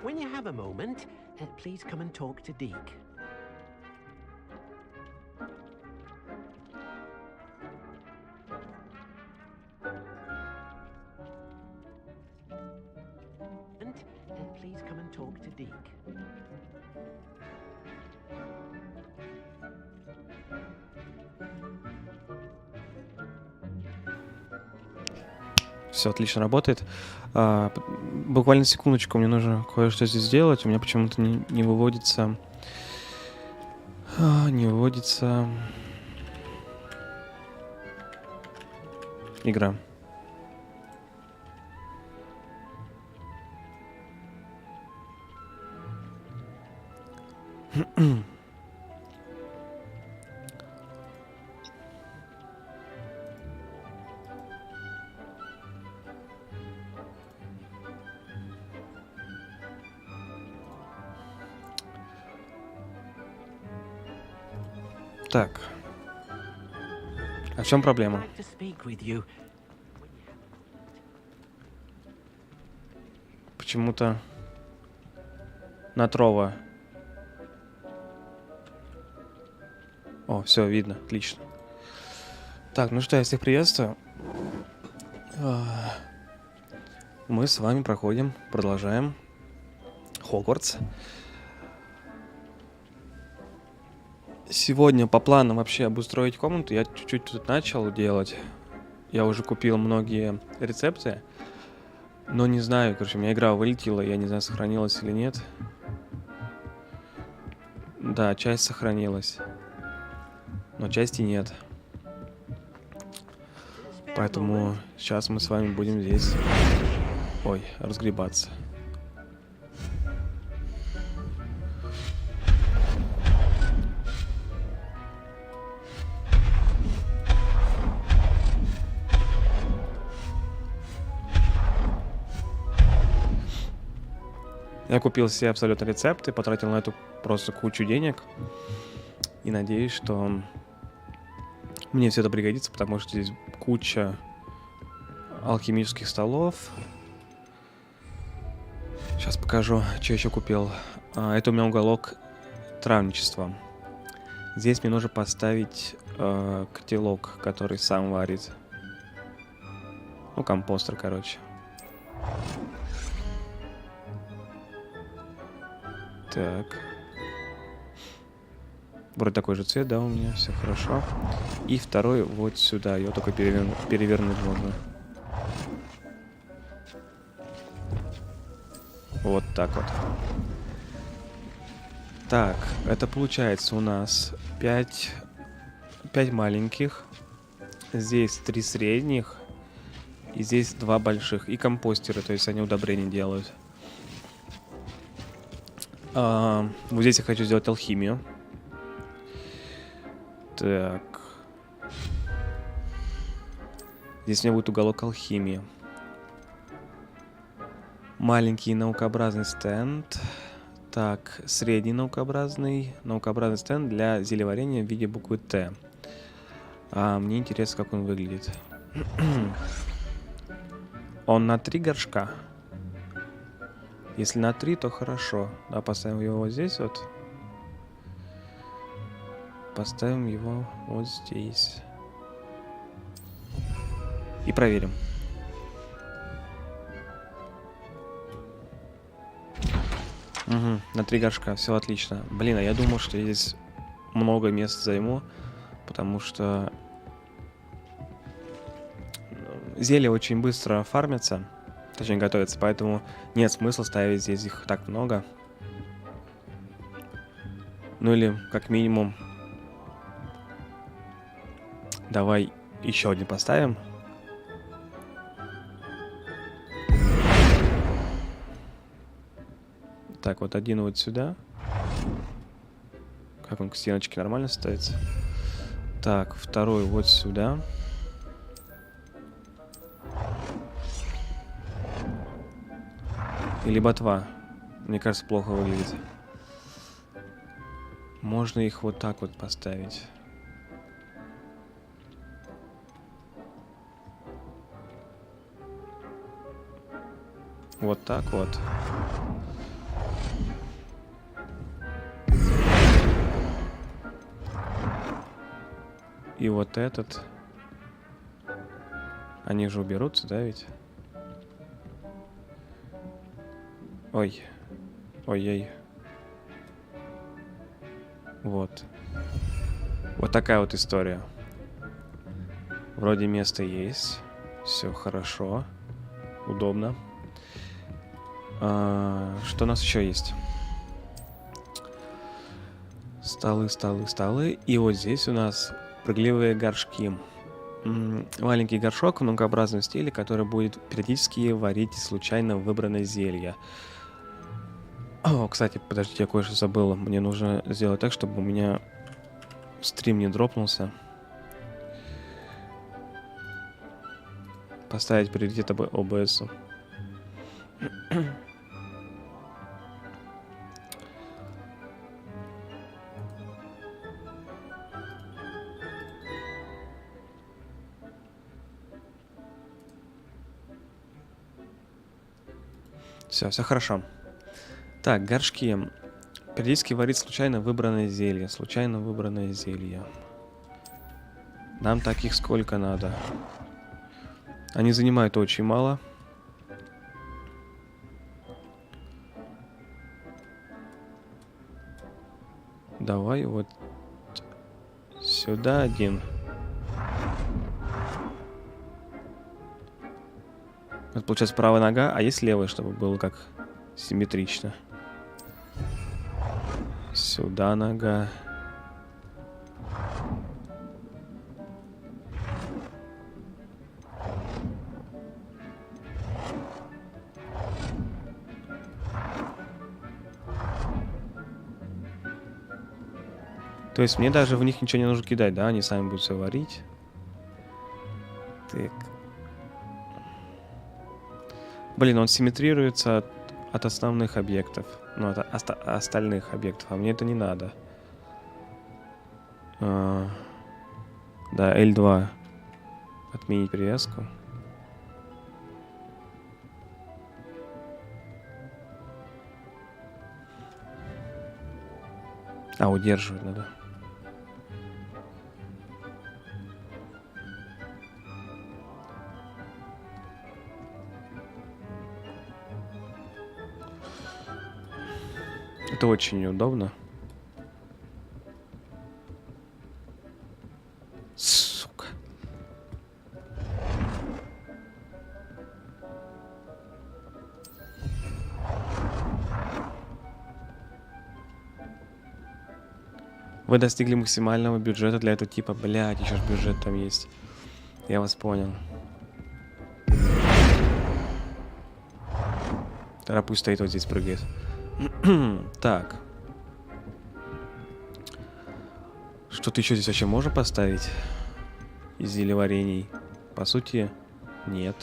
When you have a moment, please come and talk to Deke. Please come and talk to Deke. Все отлично работает. Буквально секундочку, мне нужно кое-что здесь сделать. У меня почему-то не выводится... не выводится... игра. Так. А в чем проблема? Почему-то на Трова. О, все, видно, отлично. Так, ну что, я всех приветствую. Мы с вами продолжаем Хогвартс. Сегодня по планам вообще обустроить комнату. Я чуть-чуть тут начал делать. Я уже купил многие рецепты. Но не знаю, короче, у меня игра вылетела. Я не знаю, сохранилась или нет. Да, часть сохранилась. Но части нет. Поэтому сейчас мы с вами будем здесь... Ой, разгребаться. Я купил все абсолютно рецепты, потратил на это просто кучу денег. И надеюсь, что мне все это пригодится, потому что здесь куча алхимических столов. Сейчас покажу, что еще купил. Это у меня уголок травничества. Здесь мне нужно поставить котелок, который сам варит. Ну, компостер, короче. Так. Вроде такой же цвет, да, у меня все хорошо. И второй вот сюда. Его только перевернуть можно. Вот так вот. Так, это получается у нас 5 маленьких. Здесь 3 средних. И здесь 2 больших. И компостеры, то есть они удобрения делают. Вот здесь я хочу сделать алхимию. Так. Здесь у меня будет уголок алхимии. Маленький наукообразный стенд. Так, средний наукообразный стенд для зелеварения в виде буквы Т. Мне интересно, как он выглядит. Он на 3 горшка. Если на 3, то хорошо. Да, поставим его вот здесь вот. Поставим его вот здесь. И проверим. Угу, на 3 горшка, все отлично. Блин, а я думал, что я здесь много мест займу, потому что зелья очень быстро фармятся, точнее готовятся, поэтому нет смысла ставить здесь их так много. Ну или как минимум давай еще один поставим. Так, вот один вот сюда. Как он к стеночке нормально ставится? Так, второй вот сюда. Или ботва. Мне кажется, плохо выглядит. Можно их вот так вот поставить. Вот так вот. и вот этот. Они же уберутся, да, ведь? Ой. Ой-ой. Вот. Вот такая вот история. Вроде место есть. Все хорошо. Удобно. Что у нас еще есть? Столы, столы, столы. И вот здесь у нас прыгливые горшки. Маленький горшок в многообразном стиле, который будет периодически варить случайно выбранное зелье. О, кстати, подождите, я кое-что забыл. Мне нужно сделать так, чтобы у меня стрим не дропнулся. Поставить приоритет ОБС. Все хорошо. Так, горшки. Периодически варить случайно выбранное зелье. Случайно выбранное зелье. Нам таких сколько надо? Они занимают очень мало. Давай вот сюда один. Вот получается правая нога, а есть левая, чтобы было как симметрично. Сюда нога. То есть мне даже в них ничего не нужно кидать, да? Они сами будут все варить. Так. Блин, он симметрируется от основных объектов. Ну, от остальных объектов. А мне это не надо. Да, L2. Отменить привязку. А, удерживать надо. Это очень неудобно. Сука. Вы достигли максимального бюджета для этого типа. Блядь, еще ж бюджет там есть. Я вас понял. Тогда пусть стоит вот здесь, прыгает. Так. Что-то еще здесь вообще можно поставить? Из зелеварений? По сути, нет.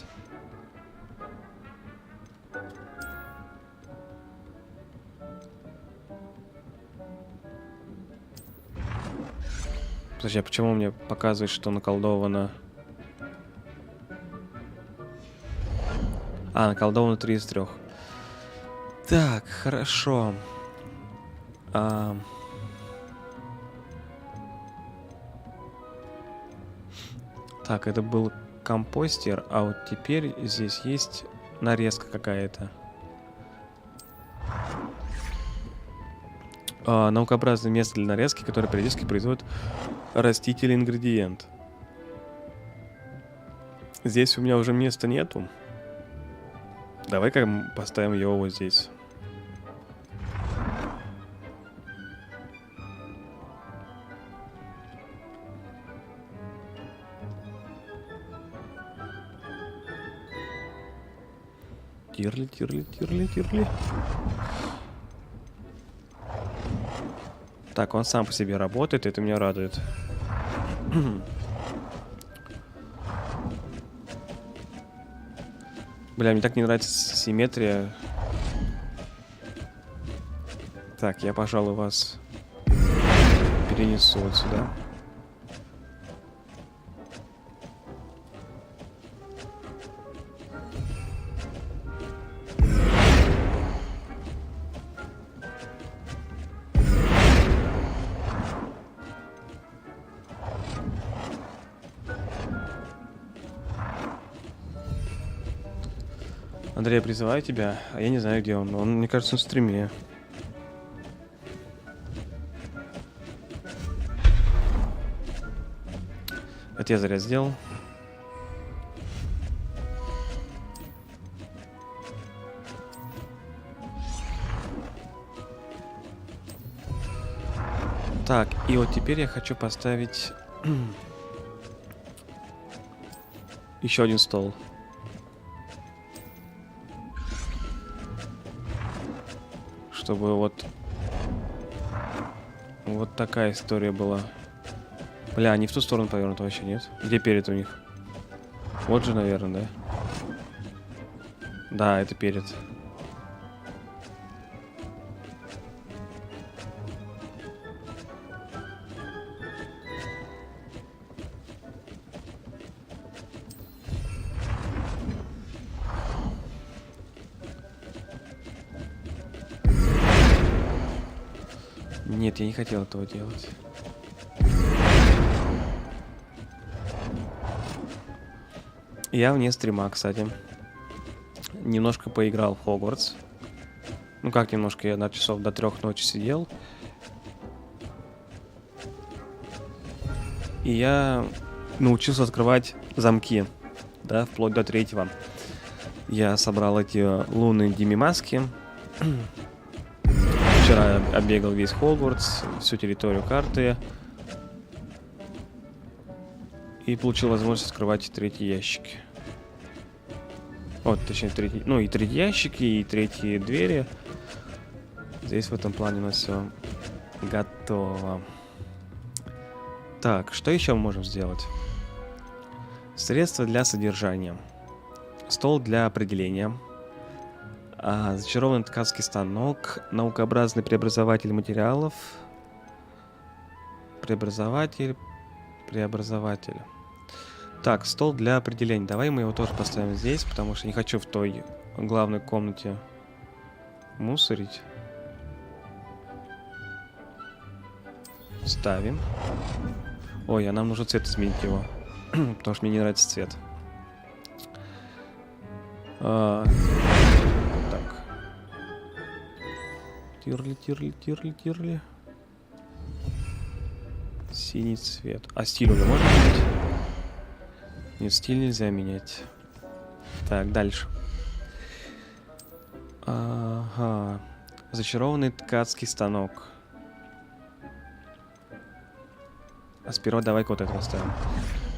Подожди, а почему мне показывает, что наколдовано? А, наколдовано 3 из 3. Так, хорошо. Так, это был компостер, а вот теперь здесь есть нарезка какая-то. Наукообразное место для нарезки, которое периодически производит растительный ингредиент. Здесь у меня уже места нету. Давай-ка поставим его вот здесь. Тирли. Так, он сам по себе работает, это меня радует. Бля, мне так не нравится симметрия. Так, я, пожалуй, вас перенесу вот сюда. Андрей, я призываю тебя, а я не знаю, где он. Он, мне кажется, на стриме. Это я зря сделал. Так, и вот теперь я хочу поставить еще один стол. Чтобы вот такая история была. Бля, не в ту сторону повернуто вообще, нет? Где перед у них? Вот же, наверное, да? Да, это перед. Нет, я не хотел этого делать. Я вне стрима, кстати. Немножко поиграл в Hogwarts. Ну как немножко, я на часов до 3 ночи сидел. И я научился открывать замки. Да, вплоть до 3-го. Я собрал эти лунные димимаски. Вчера оббегал весь Хогвартс, всю территорию карты. И получил возможность открывать третьи ящики. Вот, точнее, третий, ну и третьи ящики, и третьи двери. Здесь в этом плане у нас все готово. Так, что еще мы можем сделать? Средства для содержания. Стол для определения. Зачарованный ткацкий станок. Наукообразный преобразователь материалов. Преобразователь. Так, стол для определения. Давай мы его тоже поставим здесь, потому что не хочу в той главной комнате мусорить. Ставим. Ой, а нам нужно цвет изменить его. Потому что мне не нравится цвет. Так. Тирли. Синий цвет. А стиль уже можно менять? Нет, стиль нельзя менять. Так, дальше. Ага. Зачарованный ткацкий станок. А сперва давай-ка вот это поставим.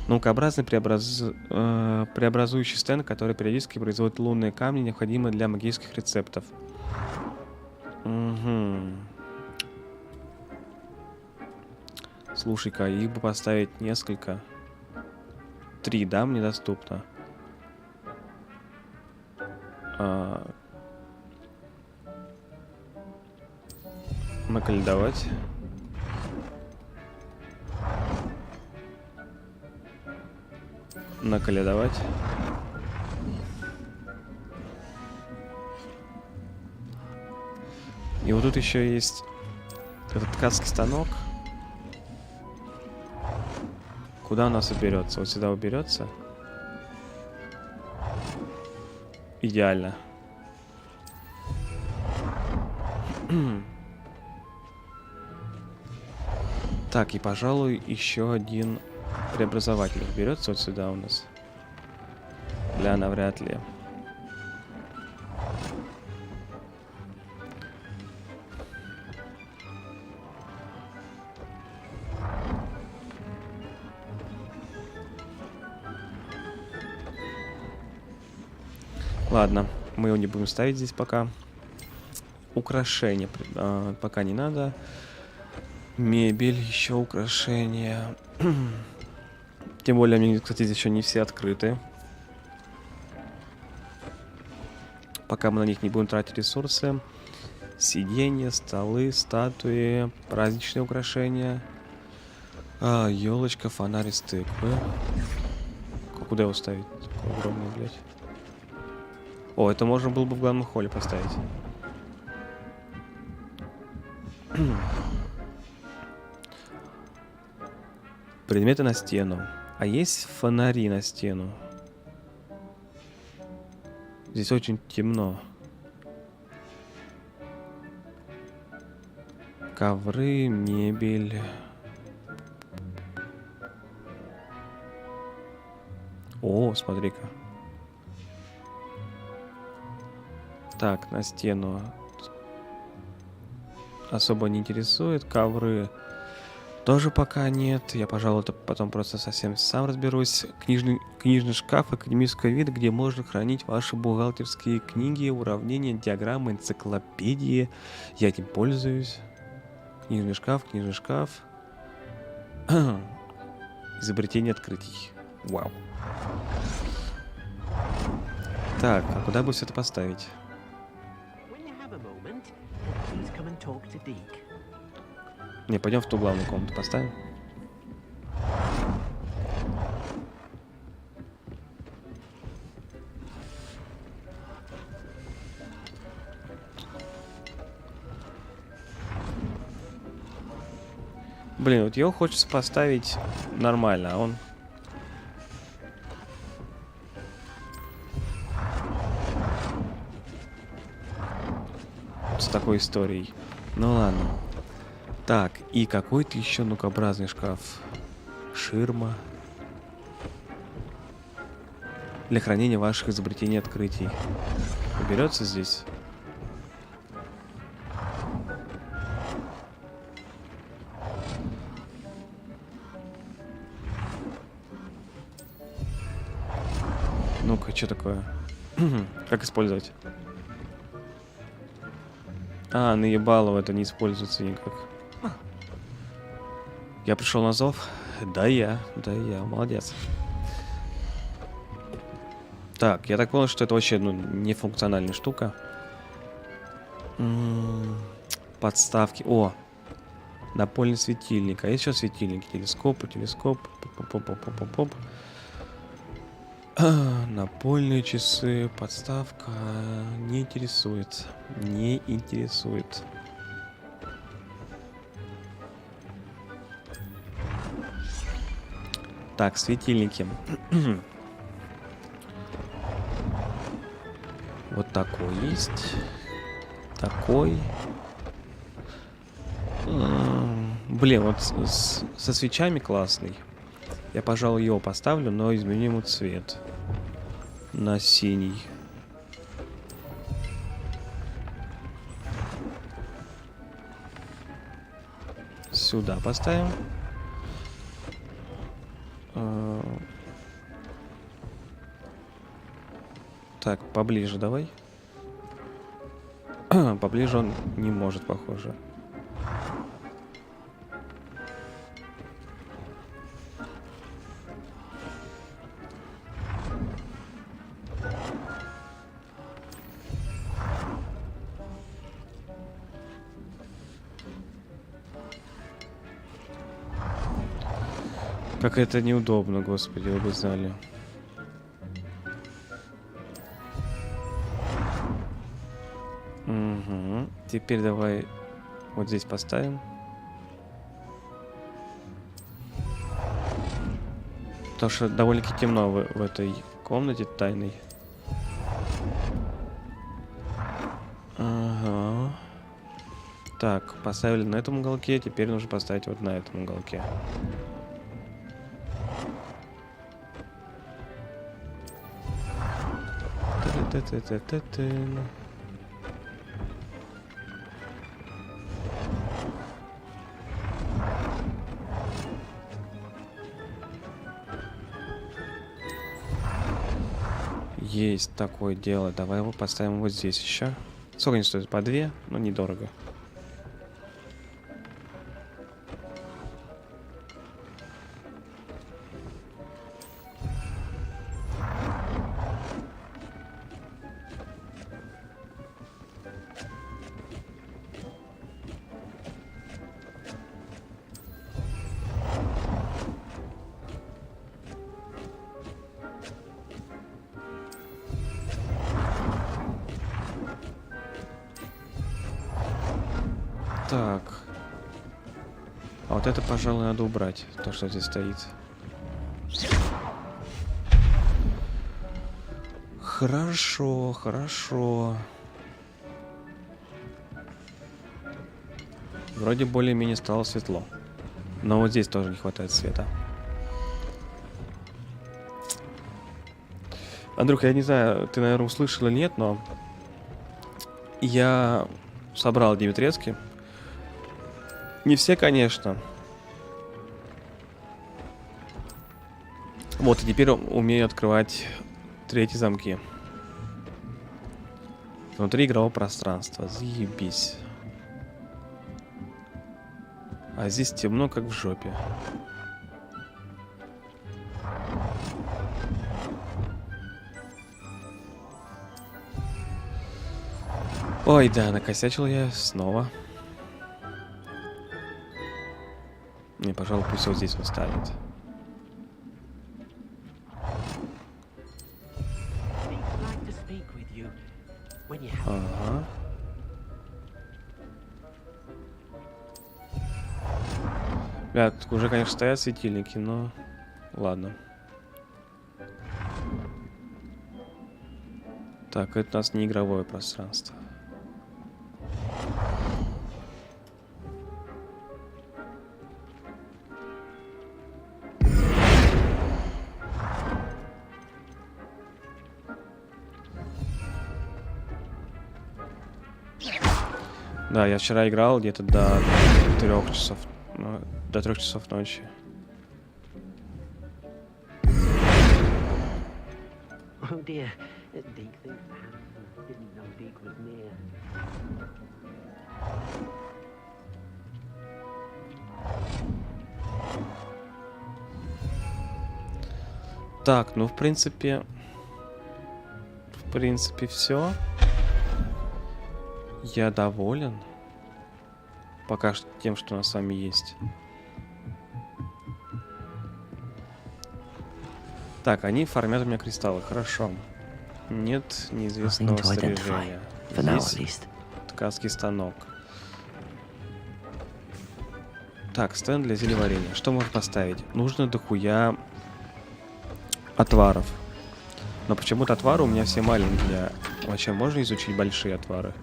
Наукообразный преобразующий стенд, который периодически производит лунные камни, необходимые для магических рецептов. Угу. Слушай-ка, их бы поставить несколько. 3, да, мне доступно. Наколедовать. Наколедовать. И вот тут еще есть этот ткацкий станок. Куда у нас уберется? Вот сюда уберется. Идеально. Так, и, пожалуй, еще один преобразователь берется вот сюда у нас. Бля, навряд ли. Ладно, мы его не будем ставить здесь пока. Украшения пока не надо. Мебель, еще украшения. Тем более, они, кстати, здесь еще не все открыты. Пока мы на них не будем тратить ресурсы. Сиденья, столы, статуи, праздничные украшения. Елочка, фонарь из тыквы. Куда его ставить? Такой огромный, блядь. О, это можно было бы в главном холле поставить. Предметы на стену. А есть фонари на стену? Здесь очень темно. Ковры, мебель. О, смотри-ка. Так, на стену особо не интересует. Ковры тоже пока нет. Я, пожалуй, это потом просто совсем сам разберусь. Книжный шкаф академического вида, где можно хранить ваши бухгалтерские книги, уравнения, диаграммы, энциклопедии. Я этим пользуюсь. Книжный шкаф, книжный шкаф. Изобретение открытий. Вау. Так, а куда бы все это поставить? Не, пойдем в ту главную комнату поставим. Блин, вот его хочется поставить нормально, а он... С такой историей. Ну ладно. Так, и какой-то еще нукообразный шкаф. Ширма. Для хранения ваших изобретений и открытий. Уберется здесь? Ну-ка, что такое? Как использовать? А, наебалово это не используется никак. Я пришел на зов. Да, я, молодец. Так, я так понял, что это вообще нефункциональная штука. Подставки. О! Напольный светильник. А есть еще светильники? Телескоп. Поп-поп-поп-поп-поп. Напольные часы. Подставка. Не интересует. Не интересует. Так, светильники. Вот такой есть. Такой. Блин, вот со свечами классный. Я, пожалуй, его поставлю, но изменю ему цвет. На синий. Сюда поставим. Так, поближе давай. Поближе он не может, похоже. Как это неудобно, господи, вы бы знали. Угу. Теперь давай вот здесь поставим. Потому что довольно-таки темно в этой комнате тайной. Ага. Так, поставили на этом уголке, теперь нужно поставить вот на этом уголке. Есть такое дело. Давай его поставим вот здесь еще. Сколько они стоят? По 2, но недорого. Так. А вот это, пожалуй, надо убрать. То, что здесь стоит. Хорошо, хорошо. Вроде более-менее стало светло. Но вот здесь тоже не хватает света. Андрюха, я не знаю, ты, наверное, услышал или нет, но я собрал 9 резки. Не все, конечно. Вот, и теперь умею открывать третьи замки. Внутри игрового пространства. Заебись. А здесь темно, как в жопе. Ой, да, накосячил я снова. Не, пожалуй, пусть вот здесь он станет. Ага. Ребят, уже, конечно, стоят светильники, но ладно. Так, это у нас не игровое пространство. Да, я вчера играл где-то до 3 часов. До 3 часов ночи. Oh dear, Deke thinks Arthas didn't know Deke was near. Так, ну в принципе все. Я доволен. Пока что тем, что у нас с вами есть. Так, они формят у меня кристаллы. Хорошо. Нет неизвестного снаряжения. Здесь ткацкий станок. Так, стенд для зелеварения. Что можно поставить? Нужно дохуя отваров. Но почему-то отвары у меня все маленькие. Вообще можно изучить большие отвары?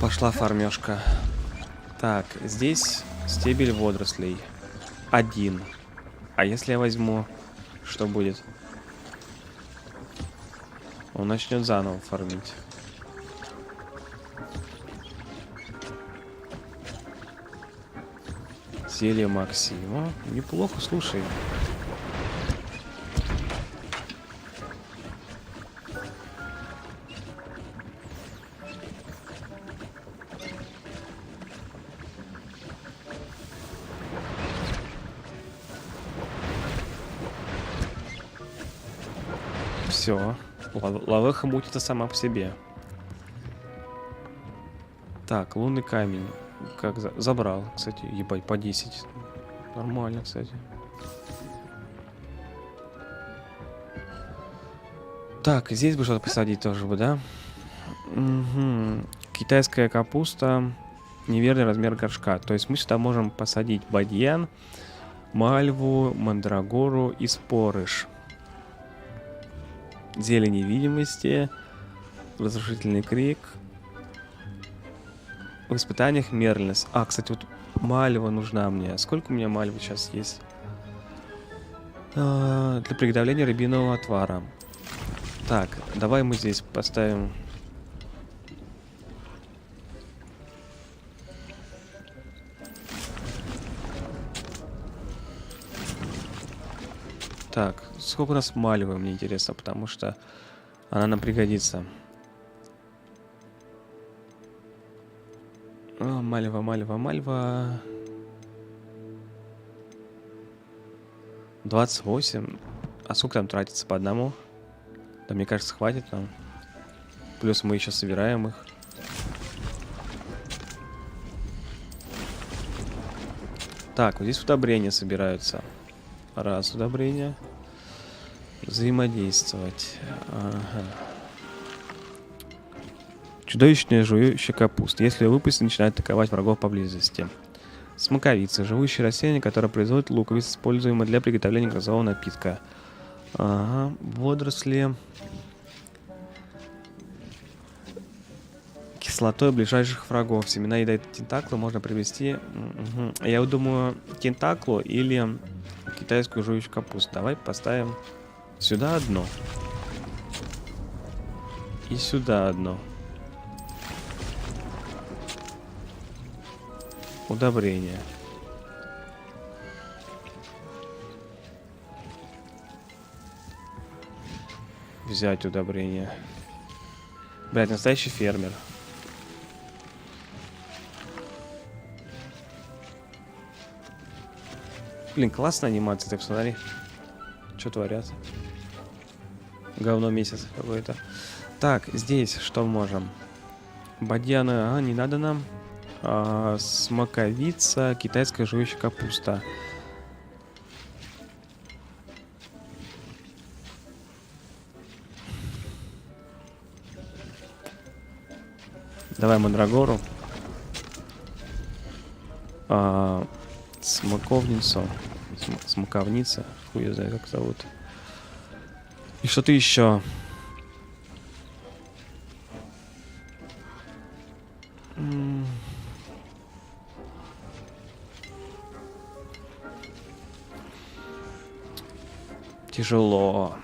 Пошла фармёшка. Так, здесь стебель водорослей. 1. А если я возьму, что будет? Он начнет заново фармить. Зелье Максима. Неплохо, слушай. Все. Лавеха мутится сама по себе. Так, лунный камень. Как забрал, кстати. Ебать, по 10. Нормально, кстати. Так, здесь бы что-то посадить тоже бы, да? Угу. Китайская капуста. Неверный размер горшка. То есть мы сюда можем посадить бадьян, мальву, мандрагору и спорыш. Зелень невидимости, разрушительный крик. В испытаниях медленность. А, кстати, вот мальва нужна мне. Сколько у меня мальвы сейчас есть? Для приготовления рябинового отвара. Так, давай мы здесь поставим... Так, сколько у нас мальвы, мне интересно, потому что она нам пригодится. Мальва, мальва, мальва. 28. А сколько там тратится по одному? Да, мне кажется, хватит нам. Плюс мы еще собираем их. Так, вот здесь удобрения собираются. Раз удобрение. Взаимодействовать. Ага. Чудовищная жующая капуста. Если ее выпустить, начинает атаковать врагов поблизости. Смоковица. Живущее растение, которое производит луковицы, используемое для приготовления газового напитка. Ага. Водоросли. Кислотой ближайших врагов. Семена едят тентаклы можно привести. Угу. Я вот думаю, тентаклу или китайскую жующую капусту. Давай поставим сюда одно. И сюда одно. Удобрение. Взять удобрение. Блядь, настоящий фермер. Блин, классная анимация, ты посмотри. Что творят? Говно месяц какой-то. Так, здесь что можем? Бадьяна, не надо нам. Смоковица, китайская жующая капуста. Давай мандрагору. Смоковницу. Смоковница. Хуй я знаю, как зовут. И что-то еще. Тяжело.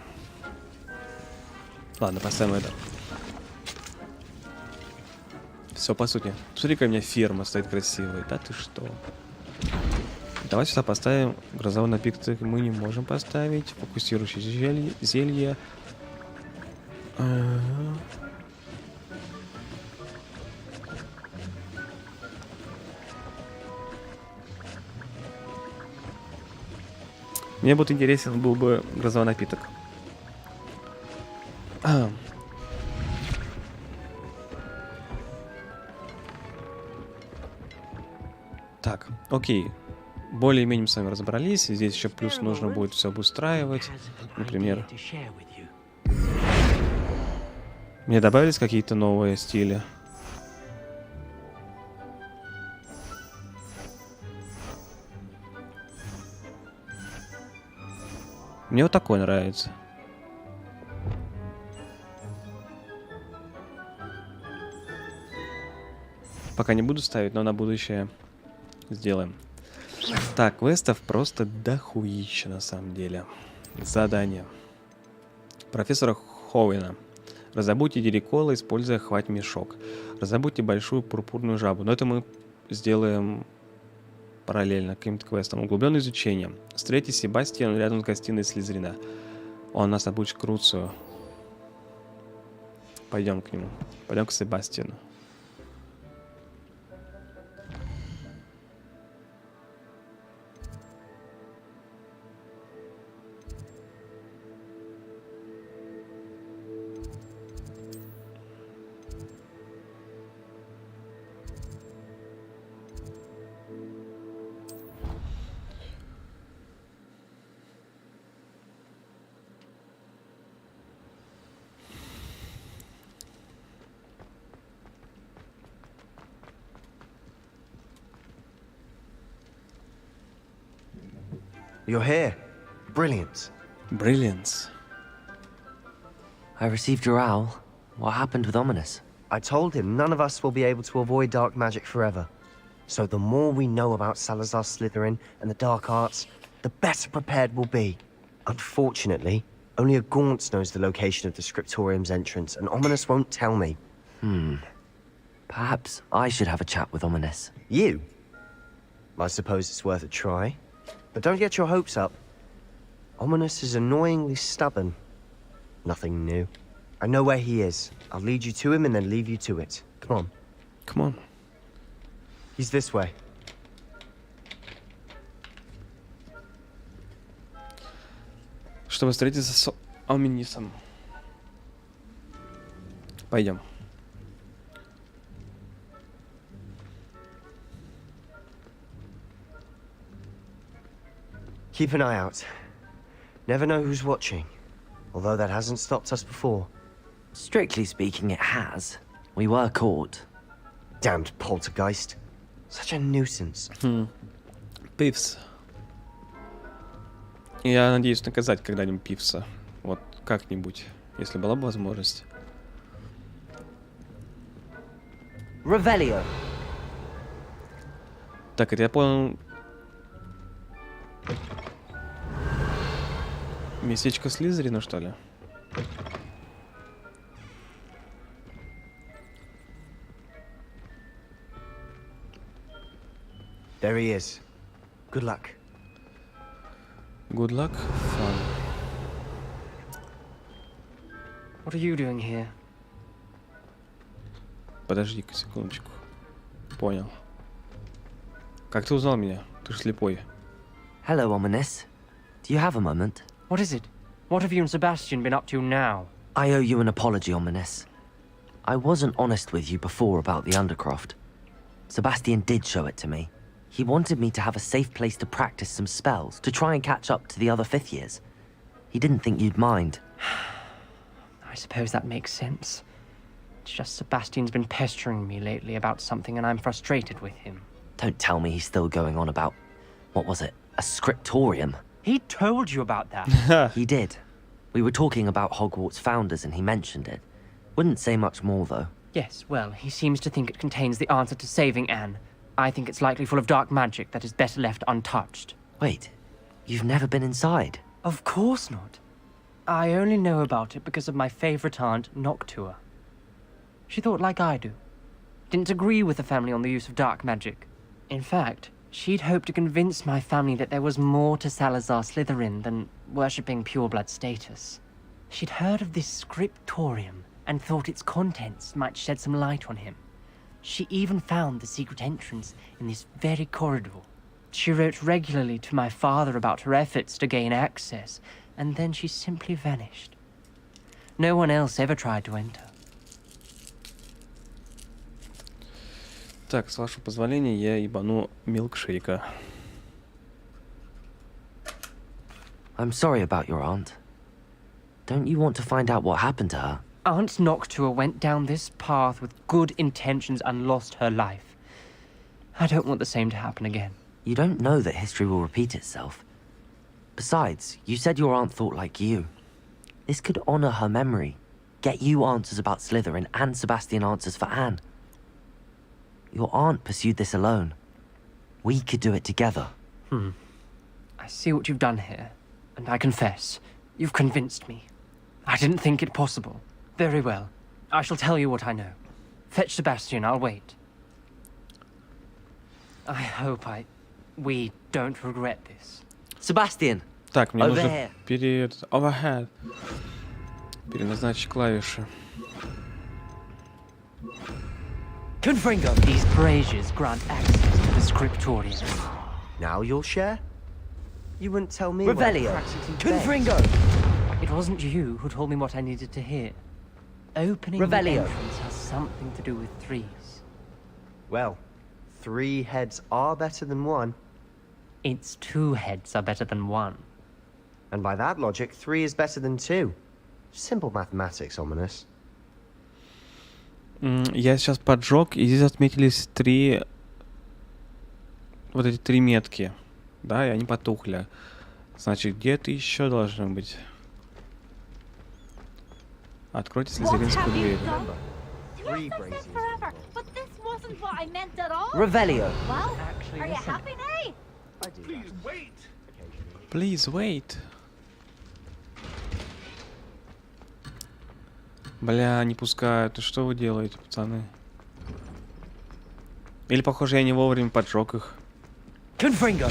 Ладно, поставим это. Все, по сути. Смотри, какая у меня ферма стоит красивая. Да ты что? Давай сюда поставим грозовой напиток. Мы не можем поставить. Фокусирующее зелье. Мне будет интересен был бы грозовой напиток. Так, окей. Более-менее мы с вами разобрались. Здесь еще плюс нужно будет все обустраивать. Например, мне добавились какие-то новые стили. Мне вот такой нравится. Пока не буду ставить, но на будущее сделаем. Так, квестов просто дохуища на самом деле. Задание. Профессора Ховина. Раздобудьте дирикола, используя хвать-мешок. Раздобудьте большую пурпурную жабу. Но это мы сделаем параллельно каким-то квестом. Углубленное изучение. Встретите Себастьяна рядом с гостиной Слизерина. Он нас обучит Круцию. Пойдем к нему. Пойдем к Себастьяну. You're here. Brilliant. Brilliance. I received your owl. What happened with Ominous? I told him none of us will be able to avoid dark magic forever. So the more we know about Salazar Slytherin and the dark arts, the better prepared we'll be. Unfortunately, only a Gaunt knows the location of the Scriptorium's entrance, and Ominous won't tell me. Perhaps I should have a chat with Ominous. You? I suppose it's worth a try. But don't get your hopes up. Ominous is annoyingly stubborn. Nothing new. I know where he is. I'll lead you to him and then leave you to it. Come on. Come on. He's this way. Чтобы встретиться с Оминисом. Пойдем. Keep an eye out. Never know who's watching. Although that hasn't stopped us before. Strictly speaking, it has. We were caught. Damned poltergeist. Such a nuisance. Пивс. Я надеюсь наказать когда-нибудь Пивса. Вот как-нибудь, если была бы возможность. Revelio. Так, это я понял. Местечко Слизерина, что ли? There he is. Good luck. Good luck, fun. What are you doing here? Подожди-ка секундочку. Понял. Как ты узнал меня? Ты же слепой. Hello, Ominous. Do you have a moment? What is it? What have you and Sebastian been up to now? I owe you an apology, Ominous. I wasn't honest with you before about the Undercroft. Sebastian did show it to me. He wanted me to have a safe place to practice some spells, to try and catch up to the other fifth years. He didn't think you'd mind. I suppose that makes sense. It's just Sebastian's been pestering me lately about something and I'm frustrated with him. Don't tell me he's still going on about, what was it, a scriptorium? He told you about that. He did. We were talking about Hogwarts founders and he mentioned it. Wouldn't say much more, though. Yes, well, he seems to think it contains the answer to saving Anne. I think it's likely full of dark magic that is better left untouched. Wait, you've never been inside? Of course not. I only know about it because of my favorite aunt, Noctua. She thought like I do. Didn't agree with the family on the use of dark magic. In fact, she'd hoped to convince my family that there was more to Salazar Slytherin than worshipping pureblood status. She'd heard of this scriptorium and thought its contents might shed some light on him. She even found the secret entrance in this very corridor. She wrote regularly to my father about her efforts to gain access, and then she simply vanished. No one else ever tried to enter. Так, с вашего позволения, я ебану милкшейка. I'm sorry about your aunt. Don't you want to find out what happened to her? Aunt Noctua went down this path with good intentions and lost her life. I don't want the same to happen again. You don't know that history will repeat itself. Besides, you said your aunt thought like you. This could honor her memory, get you answers about Slytherin and Sebastian answers for Anne. Your aunt pursued this alone. We could do it together. I see what you've done here, and I confess, you've convinced me. I didn't think it possible. Very well. I shall tell you what I know. Fetch Sebastian, I'll wait. I hope we don't regret this. Sebastian! Так, мне Over нужно here. Overhead. Переназначить клавиши. Confringo! These braziers grant access to the scriptorium. Now you'll share? You wouldn't tell me. Revelio! Confringo! It wasn't you who told me what I needed to hear. Opening Revelio. the entrance has something to do with threes. Well, 3 heads are better than 1. Its 2 heads are better than 1. And by that logic, 3 is better than 2. Simple mathematics, Ominous. Я сейчас поджег, и здесь отметились 3... Вот эти 3 метки. Да, и они потухли. Значит, где-то еще должны быть. Откройте слизеринскую дверь. 3 braziers. Forever, but this wasn't what I meant at all. Revelio! Well, Actually, are you listen. happy now? I do that. Please wait. Бля, не пускают. Ну что вы делаете, пацаны? Или, похоже, я не вовремя поджег их. Confringo!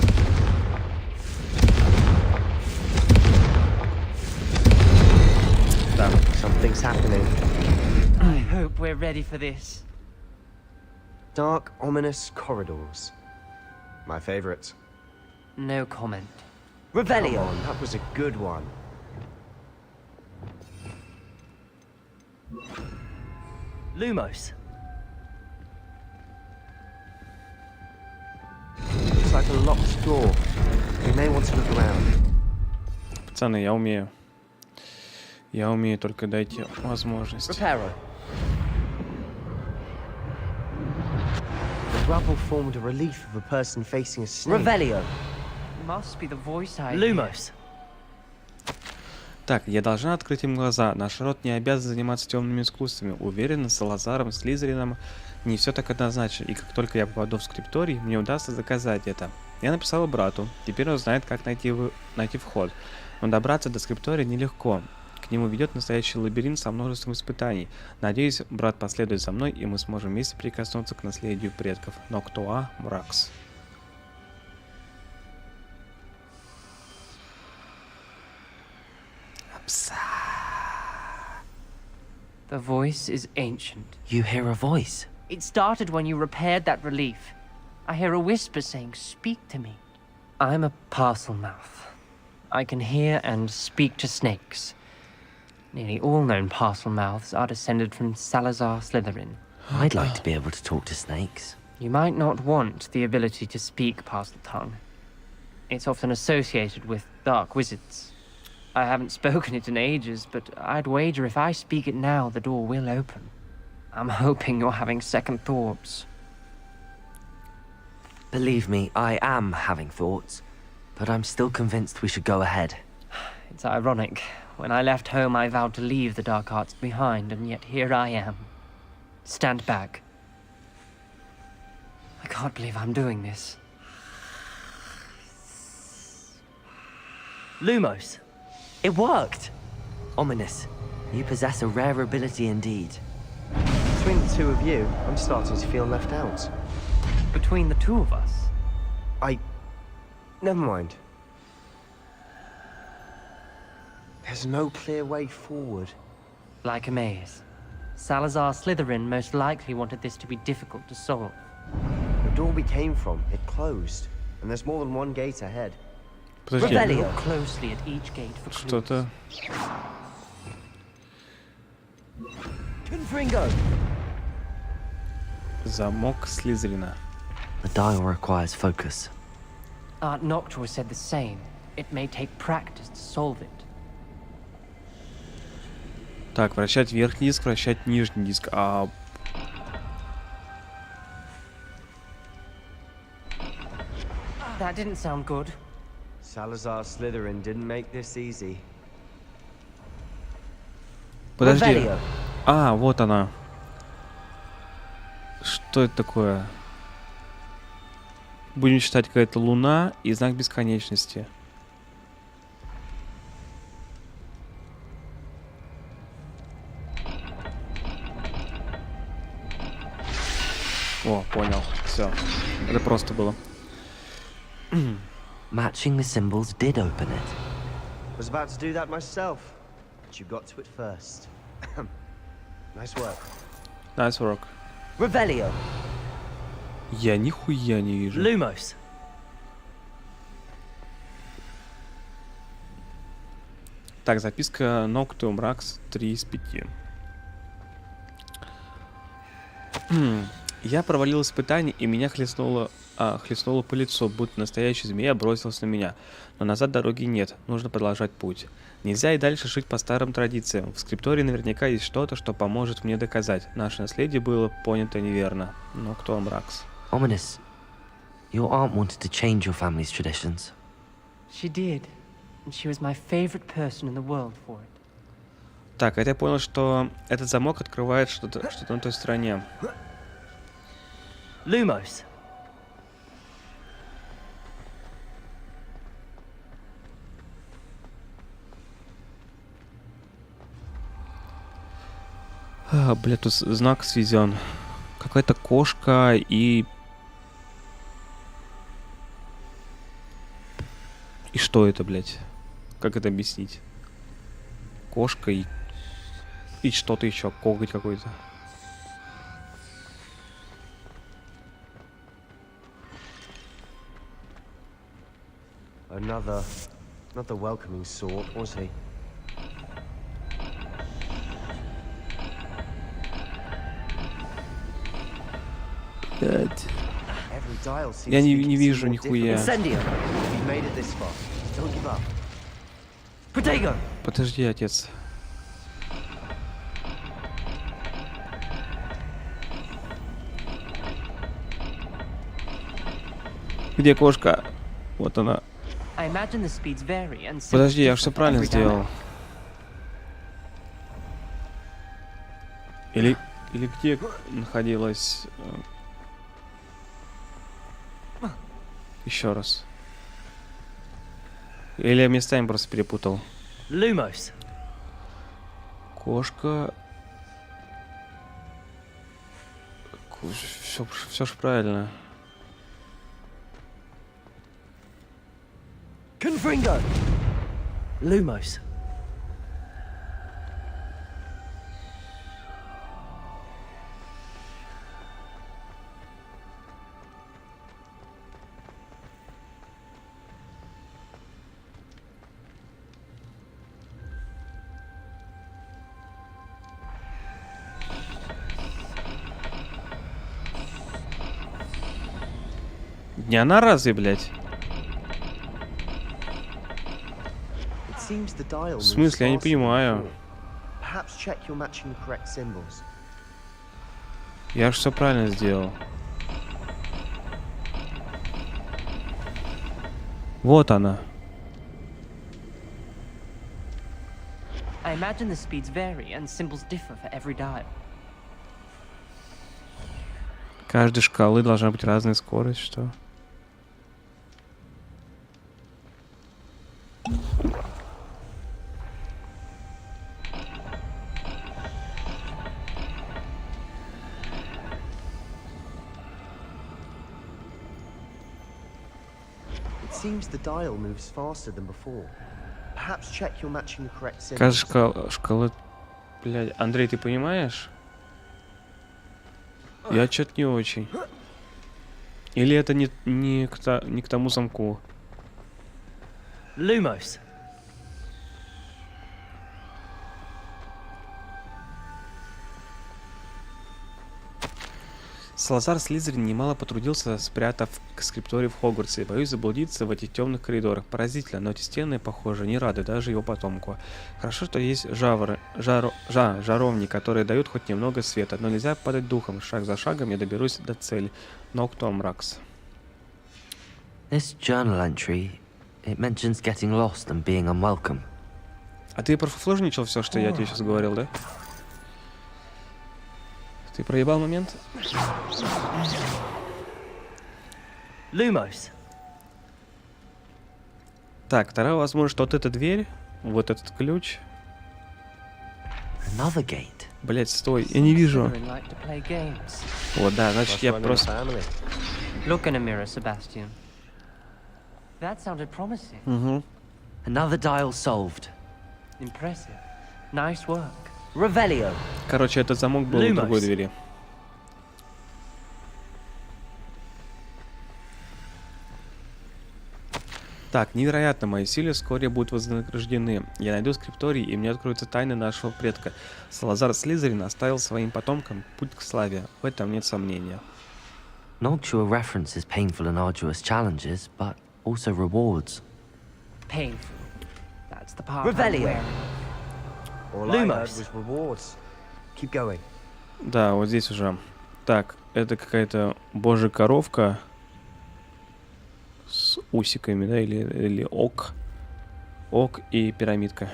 Да. Something's happening. I hope we're ready for this. Dark, ominous corridors. My favorite. No comment. Come Revelio! on, that was a good one. Lumos! Looks like a locked door. We may want to look around. Пацаны, я умею. Я умею, только дайте возможность. Reparo! rubble formed a relief of a person facing a snake. Revelio. Must be the voice I hear. Lumos. Так, я должна открыть им глаза. Наш род не обязан заниматься темными искусствами. Уверена, с Салазаром, Слизерином не все так однозначно. И как только я попаду в скрипторий, мне удастся доказать это. Я написала брату. Теперь он знает, как найти вход. Но добраться до скриптория нелегко. К нему ведет настоящий лабиринт со множеством испытаний. Надеюсь, брат последует за мной, и мы сможем вместе прикоснуться к наследию предков. Ноктуа Мракс. The voice is ancient. You hear a voice. It started when you repaired that relief. I hear a whisper saying, "Speak to me." I'm a parcel mouth. I can hear and speak to snakes. Nearly all known parcel mouths are descended from Salazar Slytherin. I'd like to be able to talk to snakes. You might not want the ability to speak parcel tongue. It's often associated with dark wizards. I haven't spoken it in ages, but I'd wager if I speak it now, the door will open. I'm hoping you're having second thoughts. Believe me, I am having thoughts, but I'm still convinced we should go ahead. It's ironic. When I left home, I vowed to leave the dark arts behind, and yet here I am. Stand back. I can't believe I'm doing this. Lumos. It worked! Ominous. You possess a rare ability indeed. Between the two of you, I'm starting to feel left out. Between the two of us? Never mind. There's no clear way forward. Like a maze. Salazar Slytherin most likely wanted this to be difficult to solve. The door we came from, it closed. And there's more than one gate ahead. Подожди, Look closely at each gate for clues. что-то... Confringo! Замок Слизерина. The dial requires focus. Art Noctua said the same. It may take practice to solve it. Так, вращать верхний диск, вращать нижний диск. А... That didn't sound good. Salazar Slytherin didn't make this easy. Подожди. Revelio. А, вот она. Что это такое? Будем считать, какая-то луна и знак бесконечности. О, понял. Все. Это просто было. Matching the symbols did open it. Was about to do that myself, but you got to it first. Nice work. Nice work. Revelio. Я нихуя не вижу. Lumos. Так, записка Ноктум Ракс 3 из 5. Я провалил испытание, и меня хлестнуло по лицу, будто настоящая змея бросилась на меня. Но назад дороги нет, нужно продолжать путь. Нельзя и дальше жить по старым традициям. В скриптории наверняка есть что-то, что поможет мне доказать. Наше наследие было понято неверно. Ноктум Ракс. Ominous. Your aunt wanted to change your family's traditions. She did. And she was my favorite person in the world for it. Так, это я понял, что этот замок открывает что-то на той стороне. Lumos. Бля, тут знак свезен. Какая-то кошка и... И что это, блядь? Как это объяснить? Кошка и что-то еще, коготь какой-то. Another welcoming sort, was he? Every dial seems Я to не be вижу more нихуя. difficult. Incendio. You've made it this far. Don't give up. Protego. Подожди, отец. Где кошка? Вот она. I imagine the speeds vary and Подожди, я symbols все differ for правильно every сделал. Или где находилась... Еще раз. Или я местами просто перепутал. Lumos. Кошка... Все ж правильно. Confringo. Lumos. Не она разве, блядь? It seems the dial В moves смысле, я не faster than понимаю. before. Perhaps check you're matching the correct symbols. Я же все правильно сделал. Вот она. I imagine the speeds vary and symbols differ for every dial. Каждой шкалы должна быть разная скорость, что? It seems the dial moves faster than before. Perhaps check you're matching the correct Каждая symbols. шкала... Блядь, Андрей, ты понимаешь? Я что-то не очень. Или это не к тому замку? Lumos. Салазар Слизерин немало потрудился, спрятав скрипторий в Хогвартсе. Боюсь заблудиться в этих темных коридорах. Поразительно, но эти стены, похоже, не рады даже его потомку. Хорошо, что есть жаровни, которые дают хоть немного света, но нельзя падать духом. Шаг за шагом я доберусь до цели. Ноктомракс. This journal entry, it mentions getting lost and being unwelcome. А ты профлажничал все, что я тебе сейчас говорил, да? Ты проебал момент? Lumos. Так, вторая возможность, что вот эта дверь, вот этот ключ. Another gate. Блять, стой, я не вижу. Slytherin like to play games. Вот, да, значит, Must я run in the просто... family. Look in a mirror, Sebastian. That sounded promising. Угу. Another dial solved. Impressive. Nice work. Revelio. Короче, этот замок был в Lumos. другой двери. Так, невероятно, мои силы вскоре будут вознаграждены. Я найду скрипторий, и мне откроются тайны нашего предка. Салазар Слизерин оставил своим потомкам путь к славе. В этом нет сомнения. Noctua references painful and arduous challenges, but also rewards. Painful. That's the part I'm Revelio. wearing. All I heard Lumos. was rewards. Keep going. Да, вот здесь уже. Так, это какая-то божья коровка с усиками, да, или ок. Ок и пирамидка.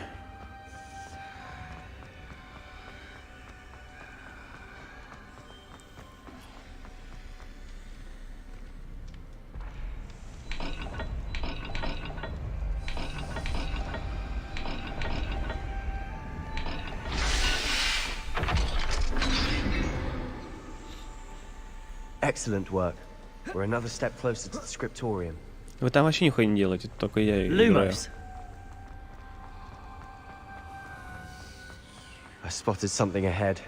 Excellent work. We're another step closer to the scriptorium. Вы там вообще нихуя не делаете, только я играю. Lumos. I spotted something ahead.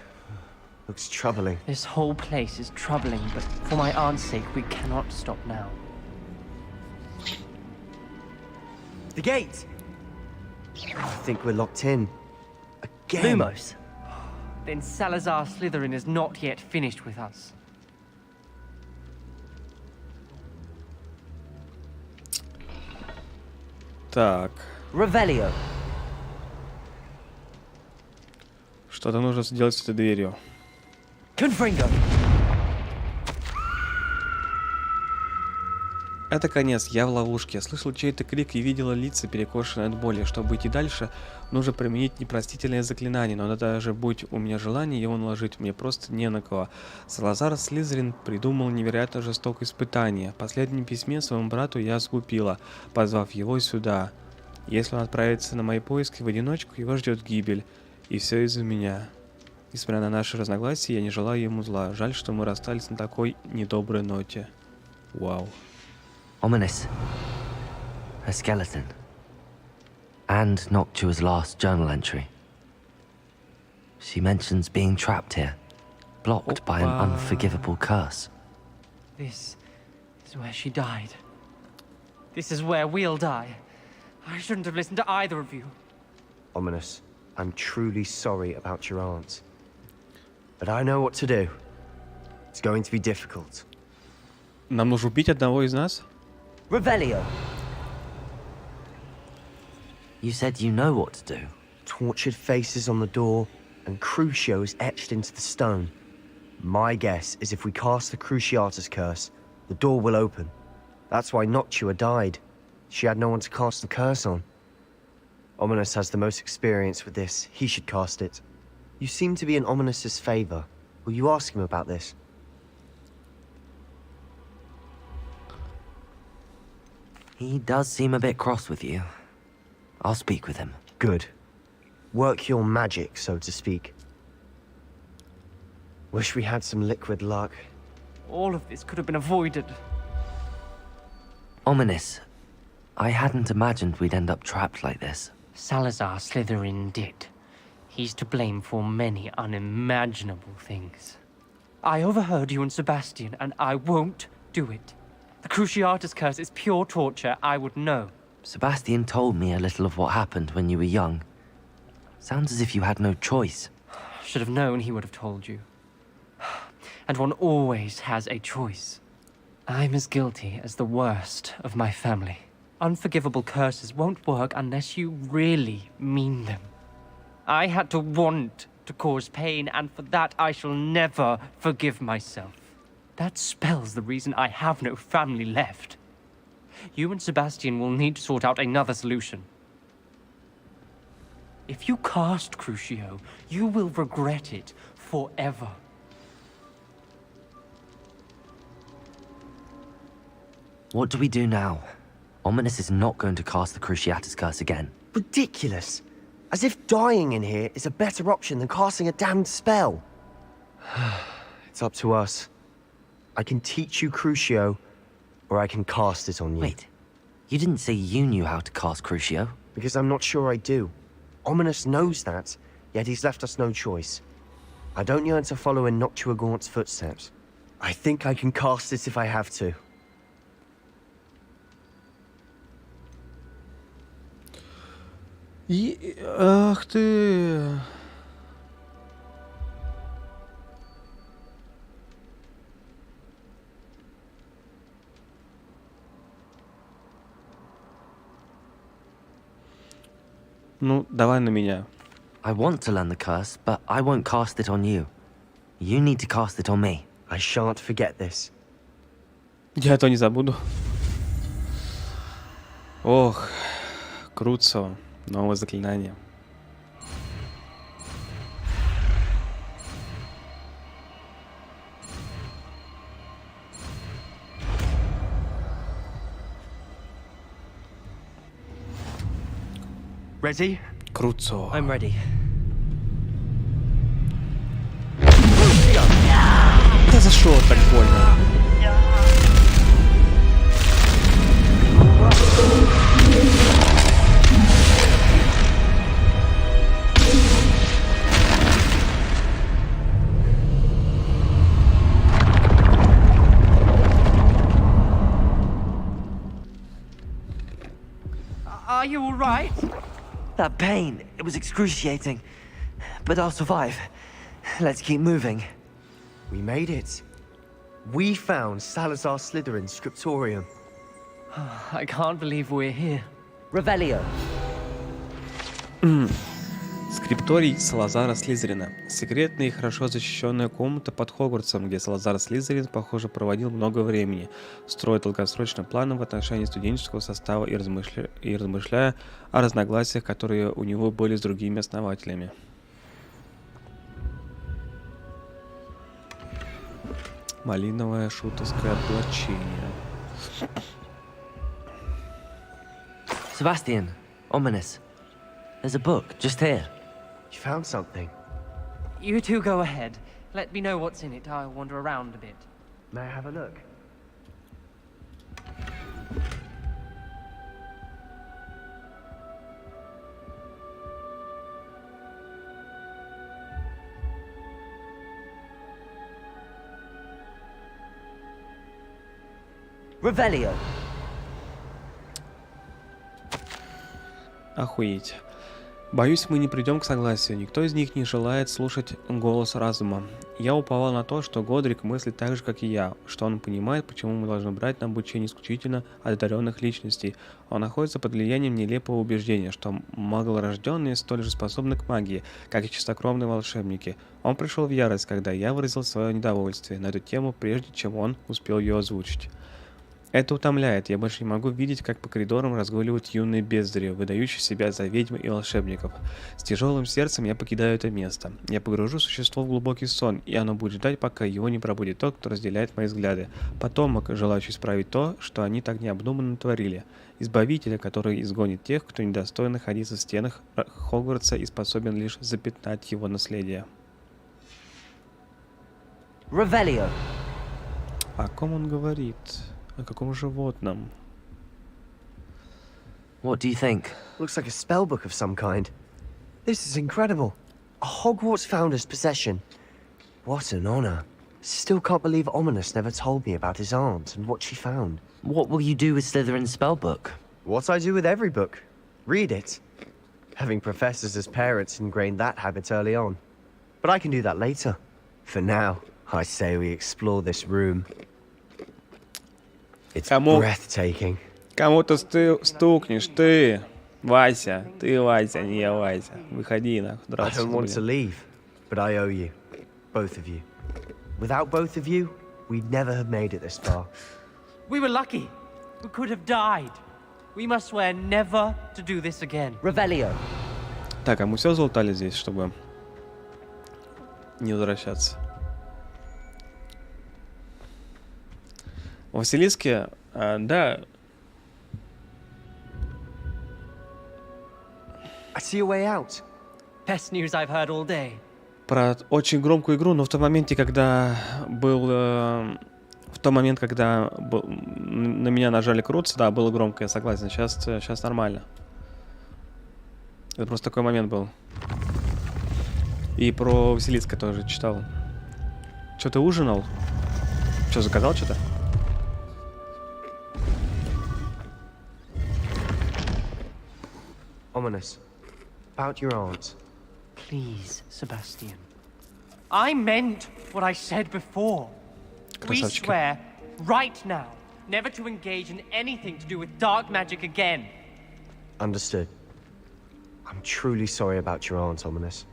Looks troubling. This whole place is troubling, but for my aunt's sake, we cannot stop now. The gate! I think we're locked in. Again. Lumos. Then Salazar Slytherin is not yet finished with us. Так, Revelio. что-то нужно сделать с этой дверью. Confringo. Это конец, я в ловушке. Я слышал чей-то крик и видела лица, перекошенные от боли. Чтобы идти дальше, нужно применить непростительное заклинание, но даже будь у меня желание его наложить, мне просто не на кого. Салазар Слизерин придумал невероятно жестокое испытание. В последнем письме своему брату я сглупила, позвав его сюда. Если он отправится на мои поиски в одиночку, его ждет гибель. И все из-за меня. Несмотря на наши разногласия, я не желаю ему зла. Жаль, что мы расстались на такой недоброй ноте. Вау. Ominous. A skeleton. And Noctua's last journal entry. She mentions being trapped here, blocked by an unforgivable curse. This is where she died. This is where we'll die. I shouldn't have listened to either of you. Ominous, I'm truly sorry about your aunt. But I know what to do. It's going to be difficult. Нам нужно убить одного из нас? Revelio! You said you know what to do. Tortured faces on the door, and Crucios etched into the stone. My guess is if we cast the Cruciatus curse, the door will open. That's why Noctua died. She had no one to cast the curse on. Ominous has the most experience with this. He should cast it. You seem to be in Ominous's favor. Will you ask him about this? He does seem a bit cross with you. I'll speak with him. Good. Work your magic, so to speak. Wish we had some liquid luck. All of this could have been avoided. Ominous. I hadn't imagined we'd end up trapped like this. Salazar Slytherin did. He's to blame for many unimaginable things. I overheard you and Sebastian, and I won't do it. The Cruciatus curse is pure torture, I would know. Sebastian told me a little of what happened when you were young. Sounds as if you had no choice. Should have known he would have told you. And one always has a choice. I'm as guilty as the worst of my family. Unforgivable curses won't work unless you really mean them. I had to want to cause pain, and for that I shall never forgive myself. That spells the reason I have no family left. You and Sebastian will need to sort out another solution. If you cast Crucio, you will regret it forever. What do we do now? Ominous is not going to cast the Cruciatus curse again. Ridiculous. As if dying in here is a better option than casting a damned spell. It's up to us. I can teach you Crucio, or I can cast it on you. Wait, you didn't say you knew how to cast Crucio? Because I'm not sure I do. Ominous knows that, yet he's left us no choice. I don't yearn to follow in Noctua Gaunt's footsteps. I think I can cast it if I have to. Ах ты... Ну, давай на меня. I want to learn the curse, but I won't cast it on you. You need to cast it on me. I shan't forget this. Я то не забуду. Ох, круто. Новое заклинание. Ready? Круто. I'm ready. Да за что так больно? Are you all right? That pain, it was excruciating. But I'll survive. Let's keep moving. We made it. We found Salazar Slytherin's scriptorium. I can't believe we're here. Revelio. Скрипторий Салазара Слизерина. Секретная и хорошо защищенная комната под Хогвартсом, где Салазар Слизерин, похоже, проводил много времени, строя долгосрочные планы в отношении студенческого состава и размышляя о разногласиях, которые у него были с другими основателями. Малиновое шутовское облачение. Sebastian, ominous. There's a book just here. You found something. You two go ahead. Let me know what's in it. I'll wander around a bit. May I have a look? Revelio. Охуеть. Боюсь, мы не придем к согласию. Никто из них не желает слушать голос разума. Я уповал на то, что Годрик мыслит так же, как и я, что он понимает, почему мы должны брать на обучение исключительно одаренных личностей. Он находится под влиянием нелепого убеждения, что маглорожденные столь же способны к магии, как и чистокровные волшебники. Он пришел в ярость, когда я выразил свое недовольствие на эту тему, прежде чем он успел ее озвучить. Это утомляет, я больше не могу видеть, как по коридорам разгуливают юные бездари, выдающие себя за ведьм и волшебников. С тяжелым сердцем я покидаю это место. Я погружу существо в глубокий сон, и оно будет ждать, пока его не пробудит тот, кто разделяет мои взгляды. Потомок, желающий исправить то, что они так необдуманно творили. Избавителя, который изгонит тех, кто недостоин находиться в стенах Хогвартса и способен лишь запятнать его наследие. Revelio. О ком он говорит? О каком животном? What do you think? Looks like a spell book of some kind. This is incredible. A Hogwarts founder's possession. What an honor. Still can't believe Ominous never told me about his aunt and what she found. What will you do with Slytherin's spellbook? What I do with every book. Read it. Having professors as parents ingrained that habit early on. But I can do that later. For now, I say we explore this room. It's breathtaking. Кому-то стукнешь, ты, Вася, не я, Вася. Выходи, нахуй, I здравствуй, don't want to блин. leave, but I owe you. Both of you. Without both of you, we'd never have made it this far. We were lucky. We could have died. We must swear never to do this again. Revelio. Так, а мы все залутали здесь, чтобы не возвращаться. В Василиске, да, I see a way out. Best news I've heard all day. про очень громкую игру, но в том моменте, когда был... на меня нажали крутиться, да, было громко, я согласен. Сейчас нормально. Это просто такой момент был. И про Василиска тоже читал. Что, ты ужинал? Что, заказал что-то? Ominous. About your aunt. Please, Sebastian. I meant what I said before. We Красавчики. swear, right now, never to engage in anything to do with dark magic again. Understood. I'm truly sorry about your aunt, Ominous.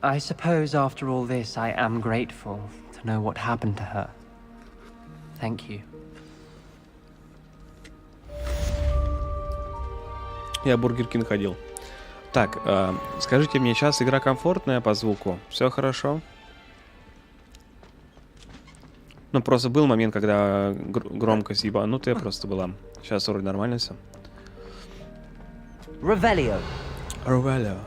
I suppose after all this, I am grateful to know what happened to her. Thank you. Я в Бургер Кинг ходил. Так, скажите мне, сейчас игра комфортная по звуку? Все хорошо? Ну, просто был момент, когда громкость ебанутая просто была. Сейчас вроде нормально все. Revelio. Рувелио.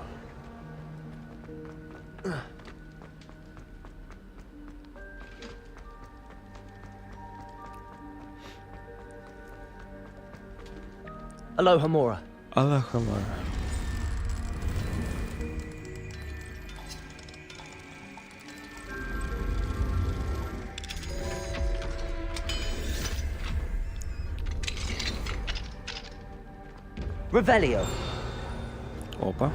Aloha Mora. Аллахамар. Revelio. Опа.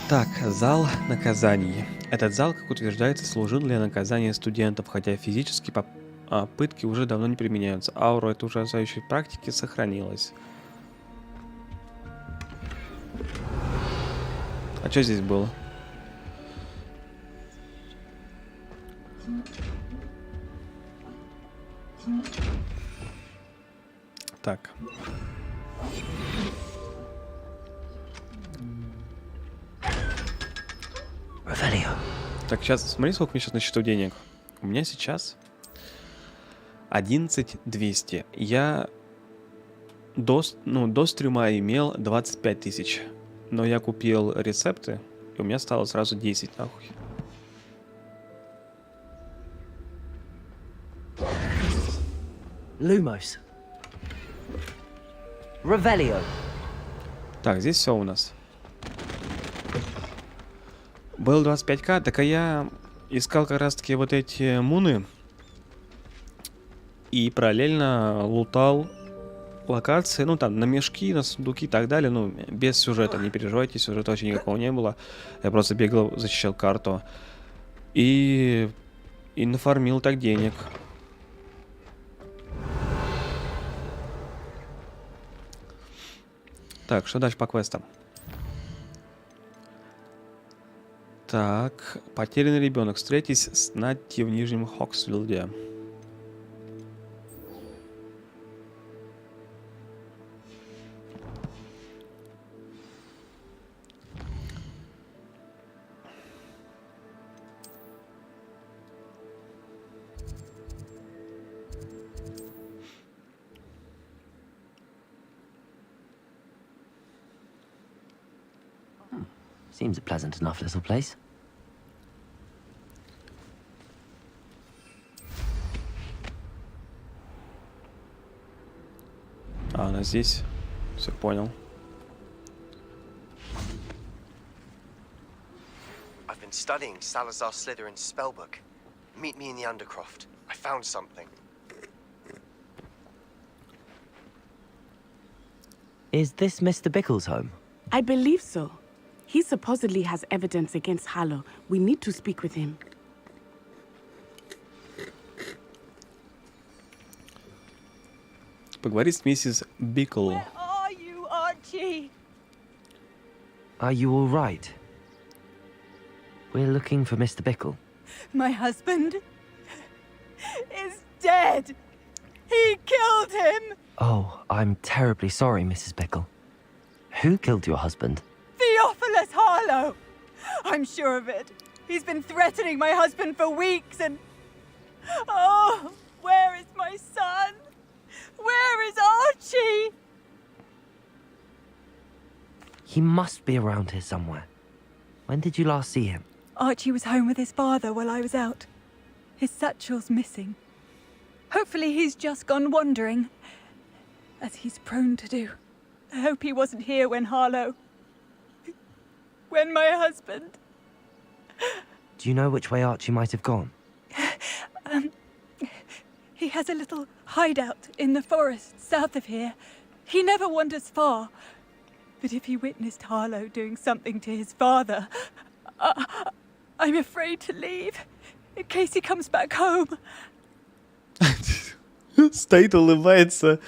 Так, зал наказаний. Этот зал, как утверждается, служил для наказания студентов, хотя физически пытки уже давно не применяются. Аура этой ужасающей практики сохранилась. А что здесь было? Так. Так, сейчас, смотри, сколько у меня сейчас на счету денег. У меня сейчас 11200. Я до стрима имел 25 тысяч. Но я купил рецепты, и у меня стало сразу 10, нахуй. Lumos. Revelio. Так, здесь все у нас. Был 25к, так а я искал как раз таки вот эти муны. И параллельно лутал локации, ну там на мешки, на сундуки и так далее. Ну, без сюжета, не переживайте, сюжета вообще никакого не было. Я просто бегал, защищал карту. И нафармил так денег. Так, что дальше по квестам? Так, потерянный ребенок. Встретитесь с Натти в Нижнем Хогсмеаде. Seems a pleasant enough little place. А, она здесь. Все понял. I've been studying Salazar Slytherin's spellbook. Meet me in the Undercroft. I found something. Is this Mr. Bickle's home? I believe so. He supposedly has evidence against Harlow. We need to speak with him. Поговорить с миссис Бикл. Where are you, Archie? Are you all right? We're looking for Mr. Bickle. My husband is dead. He killed him. Oh, I'm terribly sorry, Mrs. Bickle. Who killed your husband? Theophilus Harlow. I'm sure of it. He's been threatening my husband for weeks and... Oh, where is my son? Where is Archie? He must be around here somewhere. When did you last see him? Archie was home with his father while I was out. His satchel's missing. Hopefully he's just gone wandering, as he's prone to do. I hope he wasn't here when Harlow... when my husband... Do you know which way Archie might have gone? He has a little hideout in the forest south of here. He never wanders far. But if he witnessed Harlow doing something to his father, I'm afraid to leave, in case he comes back home. Стоит, улыбается.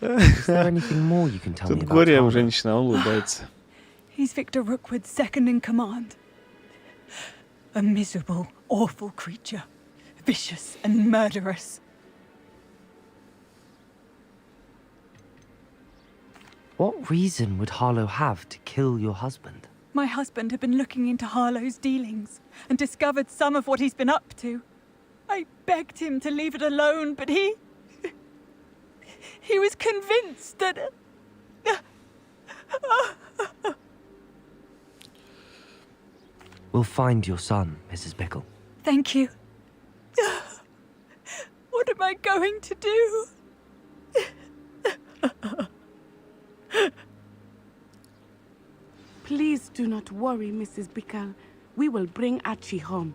Is there anything more you can tell me Тут about горе у Harlow? женщины, а улыбается. He's Victor Rookwood's second in command. A miserable, awful creature. Vicious and murderous. What reason would Harlow have to kill your husband? My husband had been looking into Harlow's dealings and discovered some of what he's been up to. I begged him to leave it alone, but he was convinced that... We'll find your son, Mrs. Bickle. Thank you. What am I going to do? Please do not worry, Mrs. Bickle. We will bring Archie home.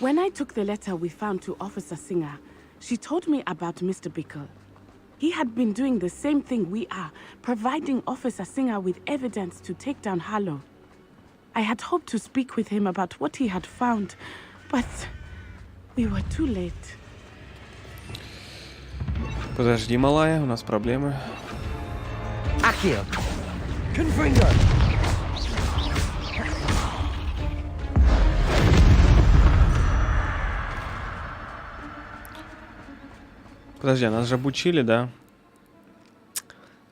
When I took the letter we found to Officer Singer, she told me about Mr. Bickle. He had been doing the same thing we are, providing Officer Singer with evidence to take down Harlow. I had hoped to speak with him about what he had found, but we were too late. Подожди, малая, у нас проблемы. Accio! Confringo! Подожди, а нас же обучили, да?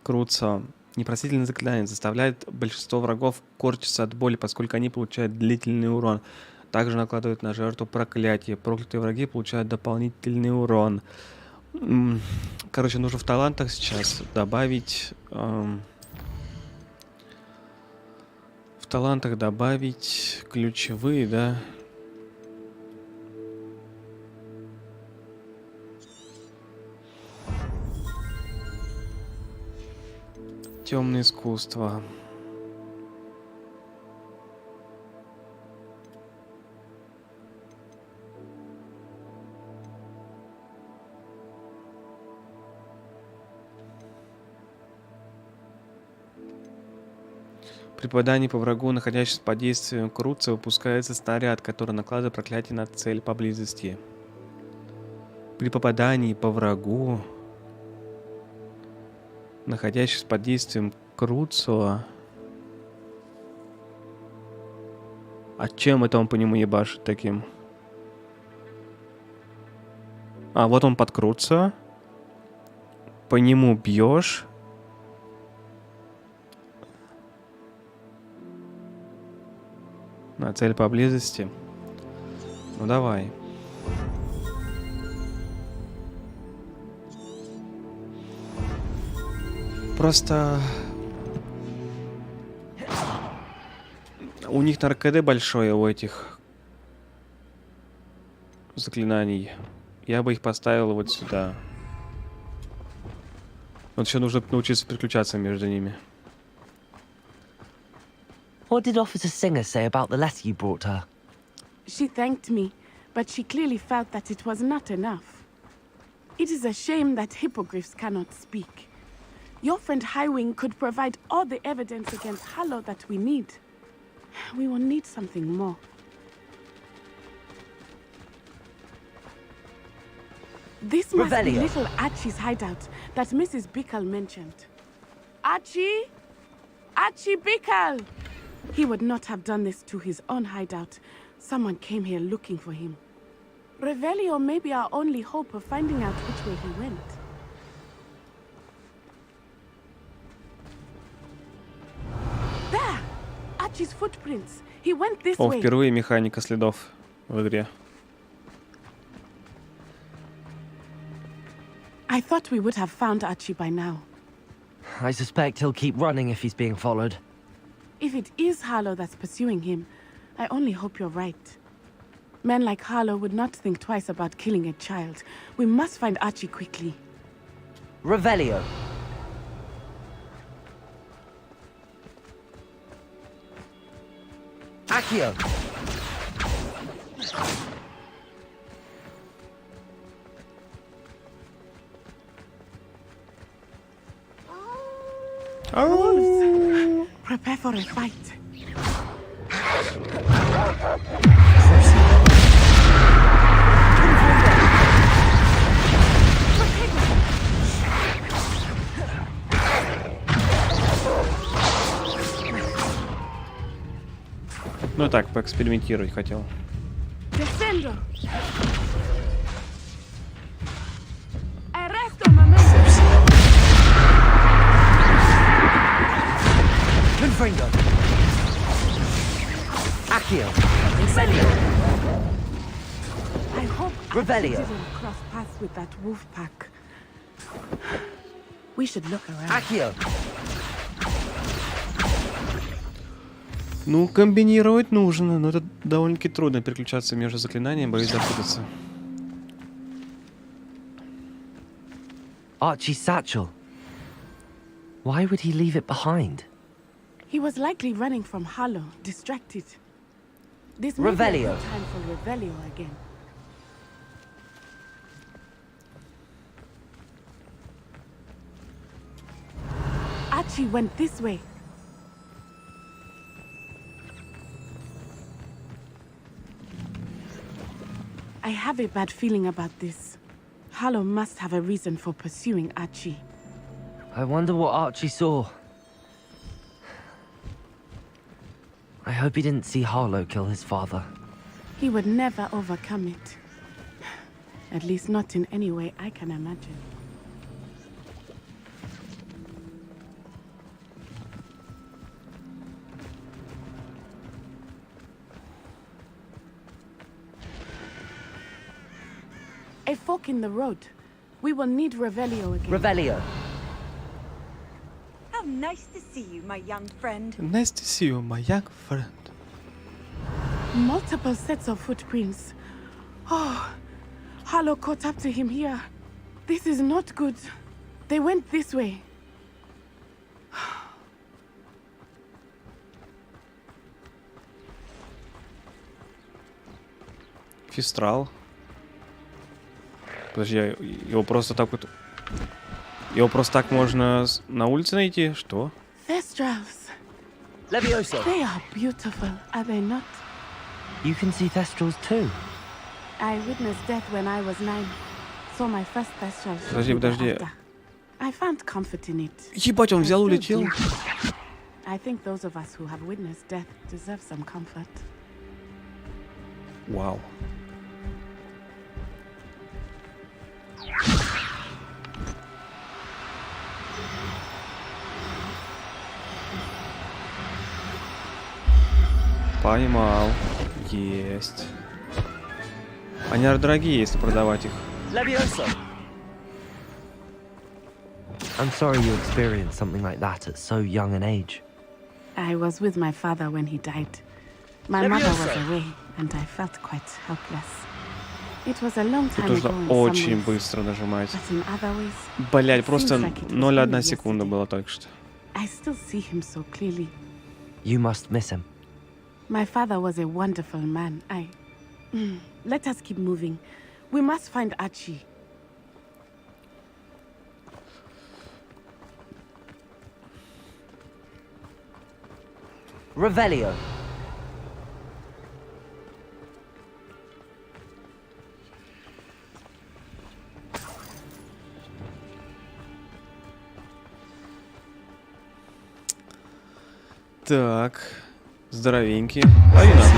Круто. Непростительное заклинание заставляет большинство врагов корчиться от боли, поскольку они получают длительный урон. Также накладывают на жертву проклятие. Проклятые враги получают дополнительный урон. Короче, нужно в талантах сейчас добавить... в талантах добавить ключевые, да? Темное искусство. При попадании по врагу, находящемуся под действием Круца, выпускается снаряд, который накладывает проклятие на цель поблизости. При попадании по врагу, находящийся под действием Круцо. А чем это он по нему ебашит таким? А, вот он под Круцо. По нему бьешь. На цель поблизости. Ну давай. Просто у них на РКД большое, у этих заклинаний. Я бы их поставил вот сюда. Вот еще нужно научиться переключаться между ними. What did Officer Singer say about the letter you brought her? She thanked me, but she clearly felt that it was not enough. It is a shame that hippogriffs cannot speak. Your friend Highwing could provide all the evidence against Hallow that we need. We will need something more. This must be Revelio. little Archie's hideout that Mrs. Bickle mentioned. Archie? Archie Bickle! He would not have done this to his own hideout. Someone came here looking for him. Revelio may be our only hope of finding out which way he went. There! Archie's footprints. He went this О, way. впервые механика следов в игре. I thought we would have found Archie by now. I suspect he'll keep running if he's being followed. If it is Harlow that's pursuing him, I only hope you're right. Men like Harlow would not think twice about killing a child. We must find Archie quickly. Revelio. Accio. Wolves! Prepare for a fight. Ну так, поэкспериментировать хотел. Descendo. Arresto momento. Confringo. Accio. I hope Archie Revelio. didn't cross paths with that wolf pack. We should look around. Accio. Ну, комбинировать нужно, но это довольно-таки трудно переключаться между заклинаниями, боюсь запутаться. Archie's satchel. Why would he leave it behind? He was likely running from Harlow, distracted. This may be a Revelio. good time for Revelio again. Archie went this way. I have a bad feeling about this. Harlow must have a reason for pursuing Archie. I wonder what Archie saw. I hope he didn't see Harlow kill his father. He would never overcome it. At least not in any way I can imagine. A fork in the road. We will need Revelio again. Revelio. How nice to see you, my young friend. Nice to see you, my young friend. Multiple sets of footprints. Oh, Harlow caught up to him here. This is not good. They went this way. Фистрал. Подожди, его просто так вот... Его просто так можно на улице найти? Что? Thestrals. Levioso. They are beautiful, are they not? You can see Thestrals too. I witnessed death when I was 9. Saw my first Thestral. Подожди. I found comfort in it. Ебать, он взял, улетел. I think those of us who have witnessed death deserve some comfort. Вау. Поймал. Есть. Они дорогие, если продавать их. Levioso. I'm sorry you experienced something like that at so young an age. I was with my father when he died. My mother was away, and I felt quite helpless. It was a long Тут time ago нужно in очень some ways, быстро нажимать. but in other ways, Блять, it просто seems like it was 0,1 only секунда yesterday. было только что. I still see him so clearly. You must miss him. My father was a wonderful man. Let us keep moving. We must find Archie. Revelio. Так, здоровенький. Лови нас.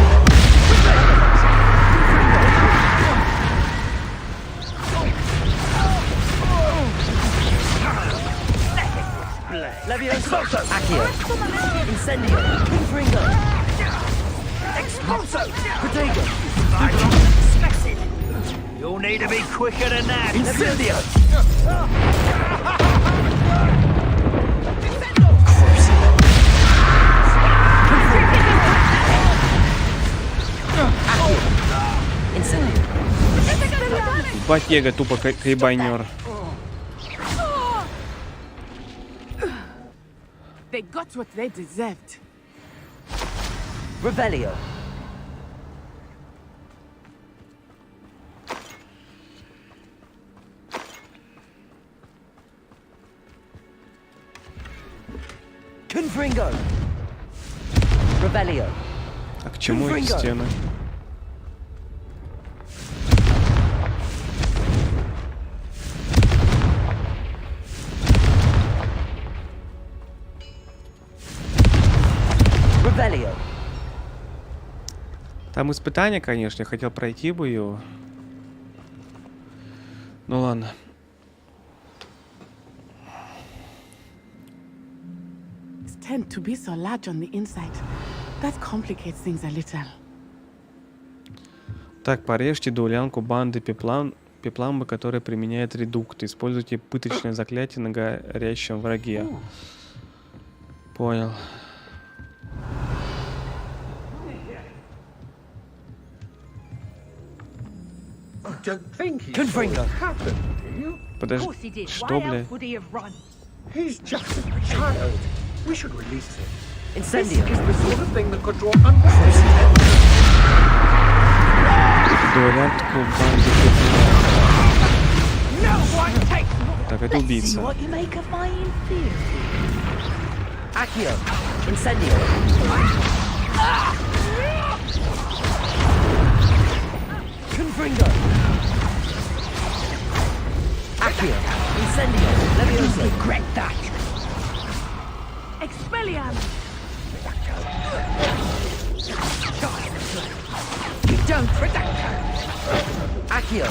Levioso. Accio. Incendio. Confringo. Expulso. Protego. You'll need to be quicker than that. Incendio. Incendio. Батега тупо кайбайнер. They got what they deserved. Revelio. Confringo. Revelio. А к чему эти стены? Revelio. Там испытание, конечно, я хотел пройти бы его. Ну ладно. Tend to be so large on the inside. That complicates things a little. Так, порежьте дуэлянку банды пепламбы, которая применяет редукт. Используйте пыточное заклятие на горящем враге. Понял. Confringo. Подожди, что, бля? He's just a child. We should release him. Incendio. This is the sort of thing that could draw unwanted attention. Дуэлянтку банды пепламбы. Так, это убийца. Accio. Incendio. Confringo. Accio.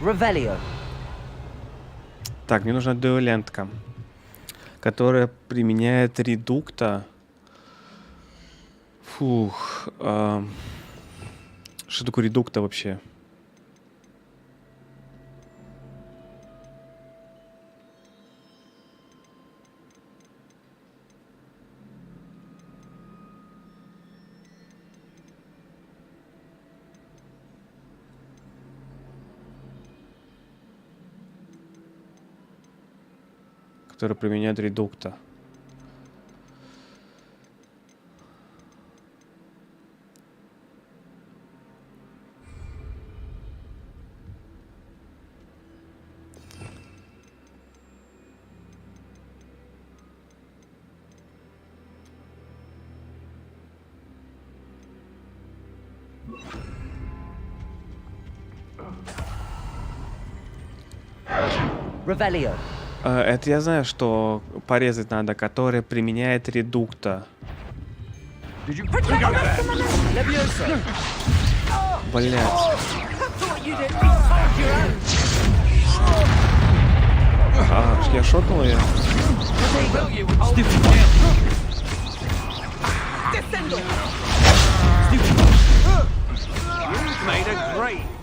Revelio. Так, мне нужна дуэлянтка, которая применяет редукта. Фух. Что такое редукта вообще? Который применяет редукта. Revelio. Это я знаю, что порезать надо, который применяет редукта. Блять. Я шотнул ее.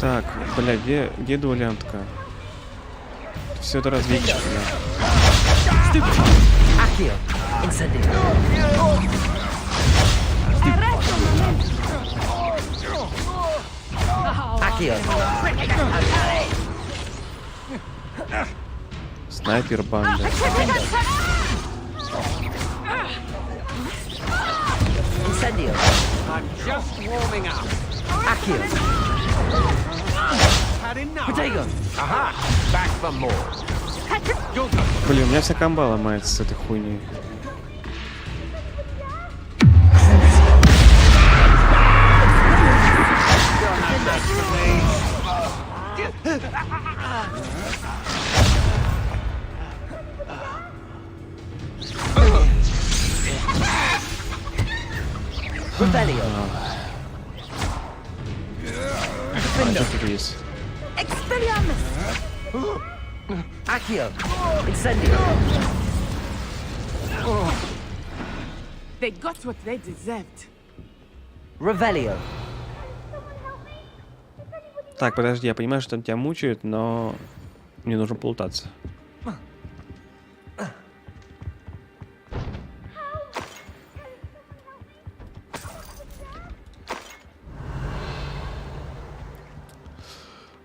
Так, блядь, где дуэлянтка? Все это разведчик, да. Accio. Incendio. Accio. Снайпер банда. Incendio. I'm just warming up. Accio. Had enough. Protego. Aha! Back for more. Блин, у меня вся комба ломается с этой хуйней. Revelio. А что тут есть? Accio. Incendio. They got what they deserved. Revelio. Так, подожди, я понимаю, что тебя мучают, но мне нужно полутаться.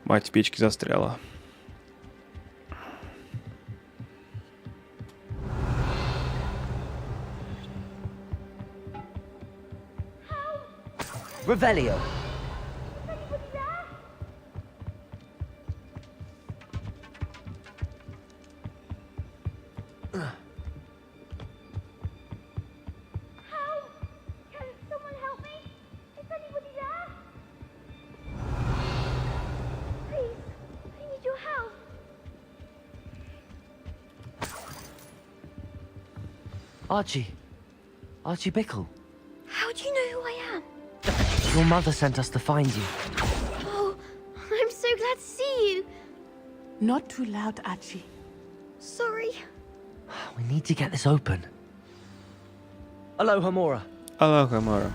Мать, в печке застряла. Revelio. Archie Bickle. How do you know who I am? Your mother sent us to find you. Oh, I'm so glad to see you. Not too loud, Archie. Sorry. We need to get this open. Aloha, Mora. Aloha, Мора.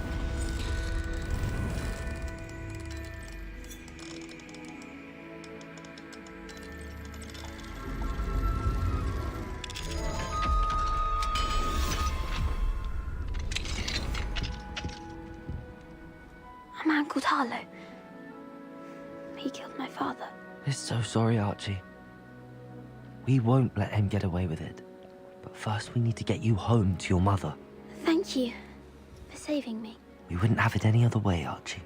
A man called Harlow. He killed my father. We're so sorry, Archie. We won't let him get away with it. But first we need to get you home to your mother. Thank you for saving me. We wouldn't have it any other way, Archie.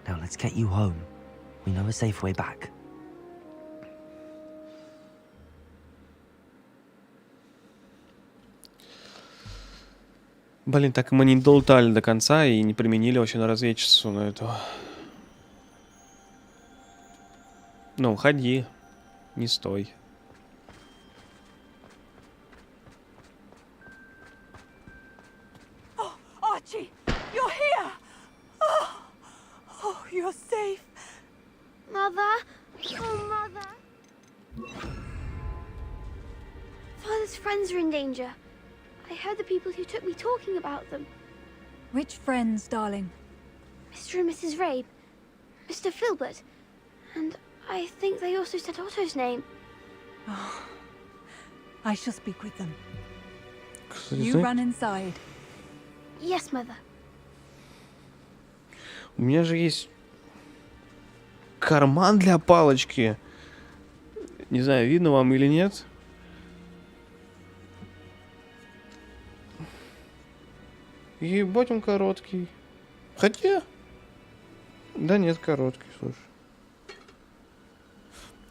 Now let's get you home. We know a safe way back. Блин, так мы не долтали до конца и не применили вообще на разведчицу на эту. Ну, ходи. Не стой. Archie, you're here! Oh, you're safe. Mother? Oh, Mother. Father's friends are in danger. I heard the people who took me talking about them. Which friends, darling? Mr. and Mrs. Rabe, Mr. Filbert, and I think they also said Otto's name. Oh, I shall speak with them. Кстати, You run inside. Yes, Mother. у меня же есть карман для палочки. Не знаю, видно вам или нет. Ебать, он короткий. Хотя... Да нет, короткий, слушай.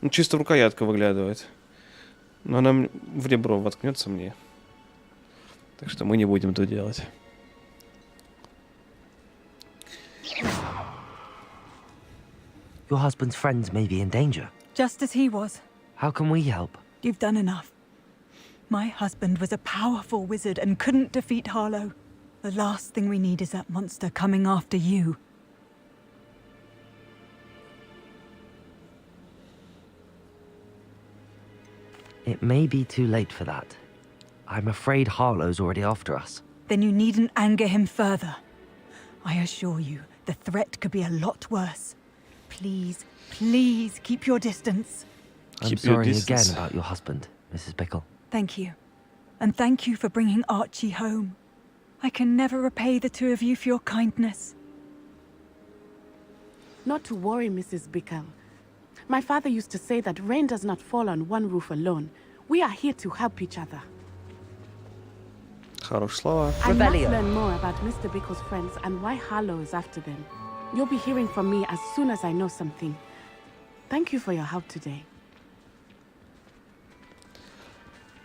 Ну, чисто рукоятка выглядывает. Но она в ребро воткнется мне. Так что мы не будем это делать. Your husband's friends may be in danger. Just as he was. How can we help? You've done enough. My husband was a powerful wizard and couldn't defeat Harlow. The last thing we need is that monster coming after you. It may be too late for that. I'm afraid Harlow's already after us. Then you needn't anger him further. I assure you, the threat could be a lot worse. Please, please keep your distance. I'm Keep your sorry distance. again about your husband, Mrs. Bickle. Thank you. And thank you for bringing Archie home. I can never repay the two of you for your kindness. Not to worry, Mrs. Bickle. My father used to say that rain does not fall on one roof alone. We are here to help each other. Хорошие слова. I must Rebellion. learn more about Mr. Bickle's friends and why Harlow is after them. You'll be hearing from me as soon as I know something. Thank you for your help today.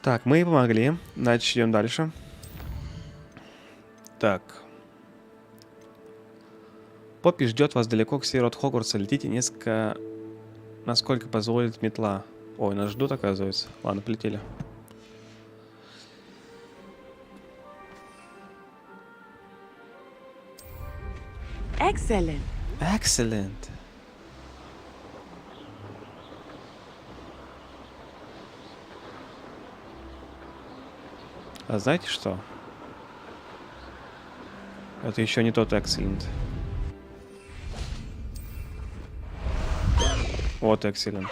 Так, мы ей помогли. Значит, идем дальше. Так. Поппи ждет вас далеко к северу от Хогвартса. Летите несколько... Насколько позволит метла. Ой, нас ждут, оказывается. Ладно, полетели. Excellent. Excellent. А знаете что? Это еще не тот excellent. Вот excellent.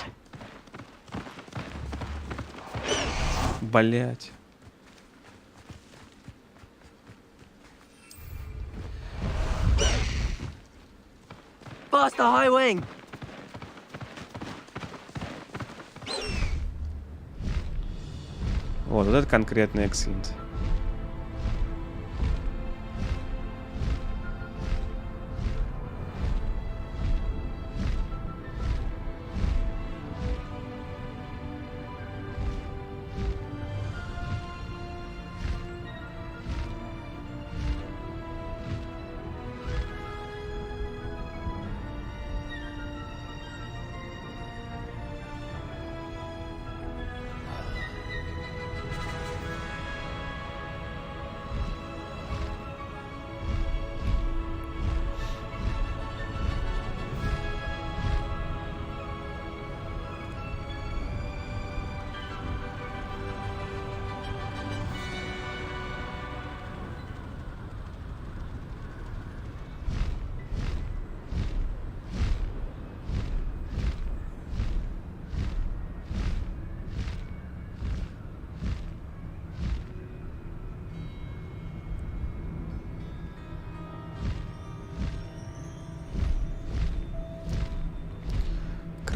Блять. Faster, High Wing! Вот это конкретный excellent.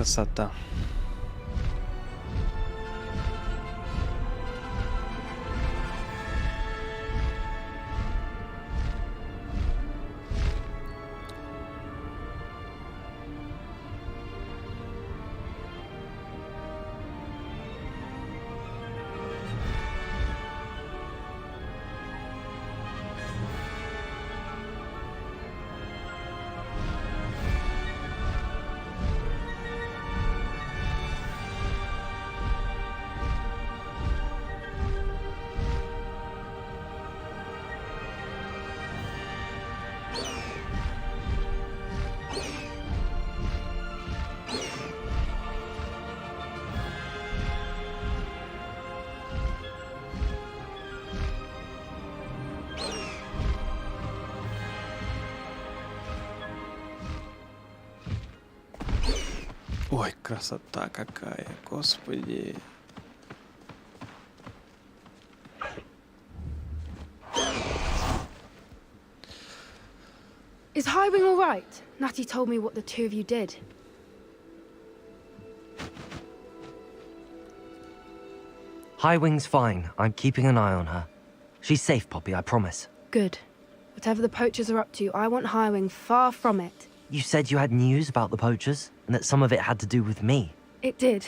Красота. Ой, красота какая, господи. Is Highwing all right? Natty told me what the two of you did. Highwing's fine. I'm keeping an eye on her. She's safe, Poppy, I promise. Good. Whatever the poachers are up to, I want Highwing far from it. You said you had news about the poachers, and that some of it had to do with me. It did.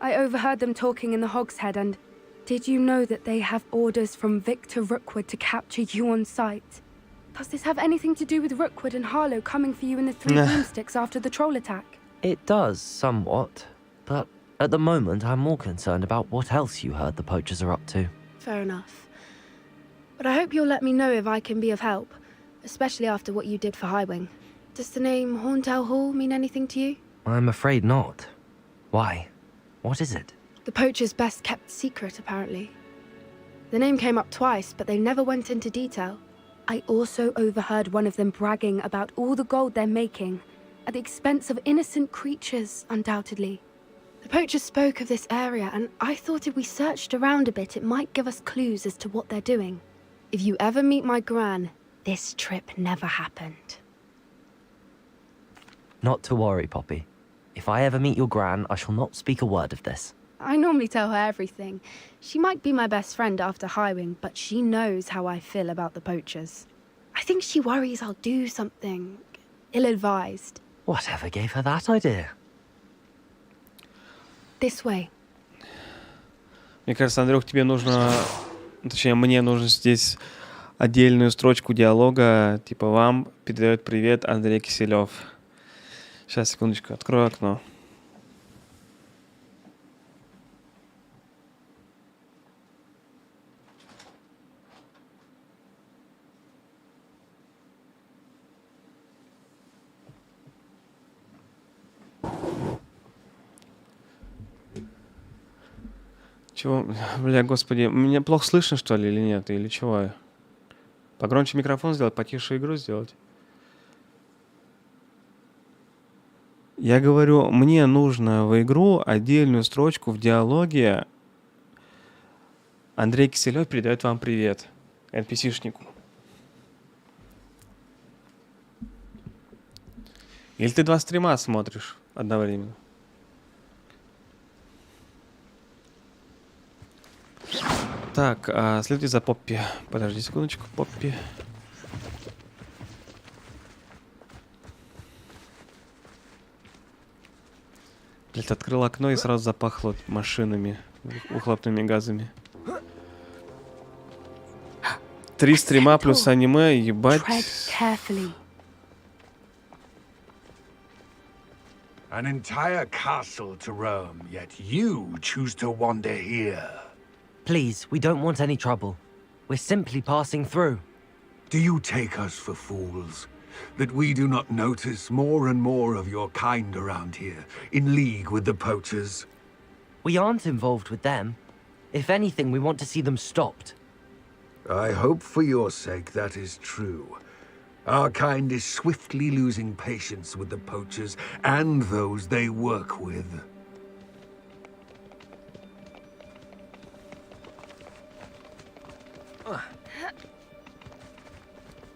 I overheard them talking in the Hogshead, and did you know that they have orders from Victor Rookwood to capture you on sight? Does this have anything to do with Rookwood and Harlow coming for you in the Three Broomsticks after the troll attack? It does, somewhat. But at the moment, I'm more concerned about what else you heard the poachers are up to. Fair enough. But I hope you'll let me know if I can be of help, especially after what you did for Highwing. Does the name Horntail Hall mean anything to you? I'm afraid not. Why? What is it? The poacher's best kept secret, apparently. The name came up twice, but they never went into detail. I also overheard one of them bragging about all the gold they're making, at the expense of innocent creatures, undoubtedly. The poacher spoke of this area, and I thought if we searched around a bit, it might give us clues as to what they're doing. If you ever meet my gran, this trip never happened. Not to worry, Poppy. If I ever meet your gran, I shall not speak a word of this. I normally tell her everything. She might be my best friend after Highwing, but she knows how I feel about the poachers. I think she worries I'll do something ill-advised. Whatever gave her that idea? This way. Мне кажется, Андрюх, тебе нужно... Точнее, мне нужно здесь отдельную строчку диалога. Типа, вам передает привет Андрей Киселев. Сейчас, секундочку, открою окно. Чего? Бля, господи, меня плохо слышно, что ли, или нет? Или чего? Погромче микрофон сделать, потише игру сделать? Я говорю, мне нужно в игру отдельную строчку в диалоге. Андрей Киселев передает вам привет. NPC-шнику. Или ты 2 стрима смотришь одновременно? Так, следуйте за Поппи. Подожди секундочку, Поппи. Блять, открыл окно и сразу запахло машинами, выхлопными газами. 3 стрима плюс аниме, ебать. An entire castle to roam, yet you choose to wander here. Please, we don't want any trouble. We're simply passing through. Do you take us for fools? That we do not notice more and more of your kind around here, in league with the poachers? We aren't involved with them. If anything, we want to see them stopped. I hope for your sake that is true. Our kind is swiftly losing patience with the poachers and those they work with.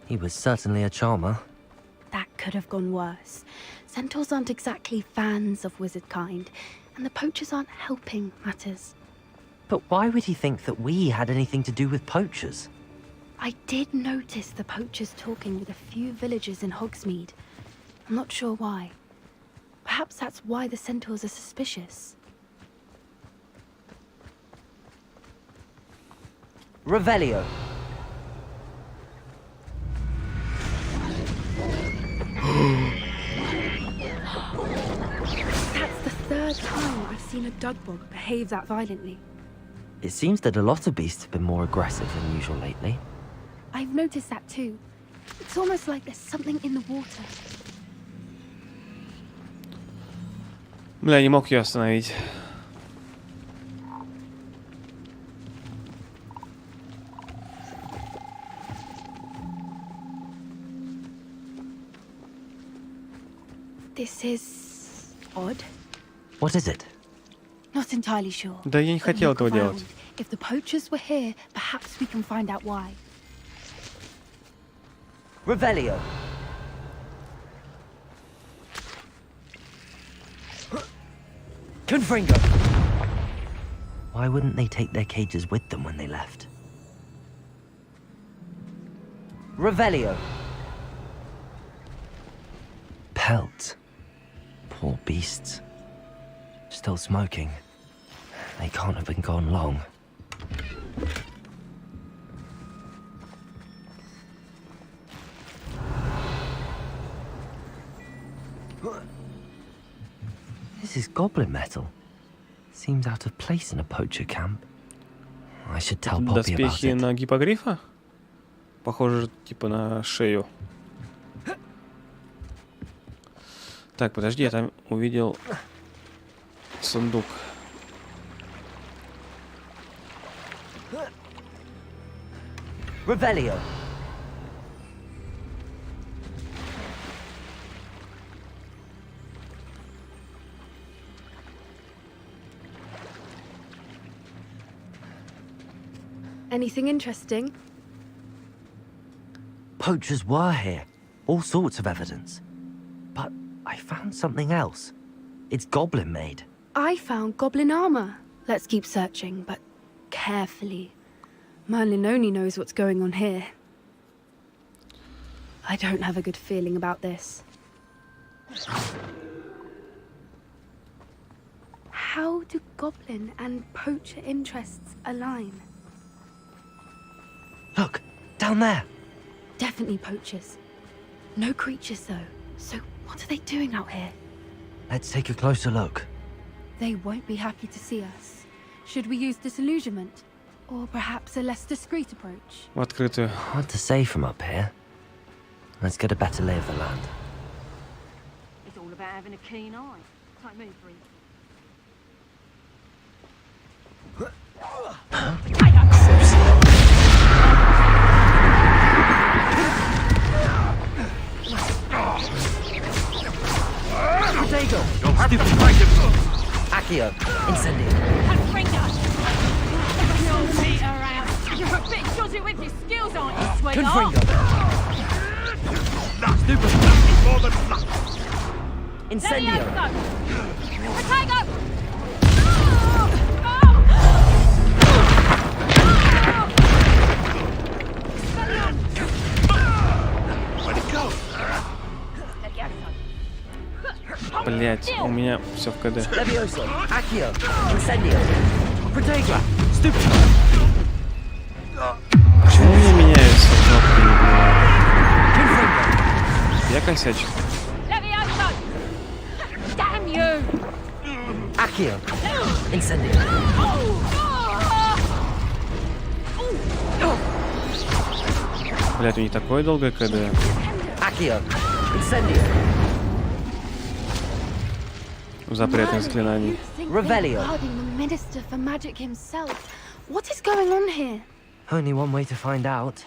He was certainly a charmer. That could have gone worse. Centaurs aren't exactly fans of wizard kind, and the poachers aren't helping matters. But why would he think that we had anything to do with poachers? I did notice the poachers talking with a few villagers in Hogsmeade. I'm not sure why. Perhaps that's why the centaurs are suspicious. Revelio. That's the 3rd time I've seen a Dugbog behave that violently. It seems that a lot of beasts have been more aggressive than usual lately. I've noticed that too. It's almost like there's something in the water. Бля, не мог ее остановить. This is odd. What is it? Not entirely sure. Да я не But хотел look этого делать. around. If the poachers were here, perhaps we can find out why. Revelio. Confringo. Why wouldn't they take their cages with them when they left? Revelio. Pelt. Poor beasts. Still smoking. They can't have been gone long. This is goblin metal. Seems out of place in a poacher camp. I should tell Poppy about Доспехи it. на гиппогрифа? Похоже, типа на шею. Так, подожди, я там увидел сундук. Revelio. Anything interesting? Poachers were here. All sorts of evidence. But I found something else. It's goblin made. I found goblin armor. Let's keep searching, but carefully. Merlin only knows what's going on here. I don't have a good feeling about this. How do goblin and poacher interests align? Look, down there. Definitely poachers. No creatures, though. So what are they doing out here? Let's take a closer look. They won't be happy to see us. Should we use disillusionment? Or perhaps a less discreet approach? В открытую. Hard to say from up here. Let's get a better lay of the land. It's all about having a keen eye. Take me for it. Potato! You'll have to fight him! Accio! Incendio! You're a bit dodgy with your skills, aren't you, sweetheart? Confringo! Stupid! More than luck! Incendio! Potato! Where'd it go? Блять, у меня все в КД. Levioso! Accio! Incendio! Potato! Stupid! Почему у меня меняются кнопки, не понимаю? Я косячу. Levioso! Damn you! Accio! Incendio! Блять, у них такое долгое КД. Accio! Incendio! Запретных заклинаний. Revelio! Guarding the Minister for Magic himself. What is going on here? Only one way to find out.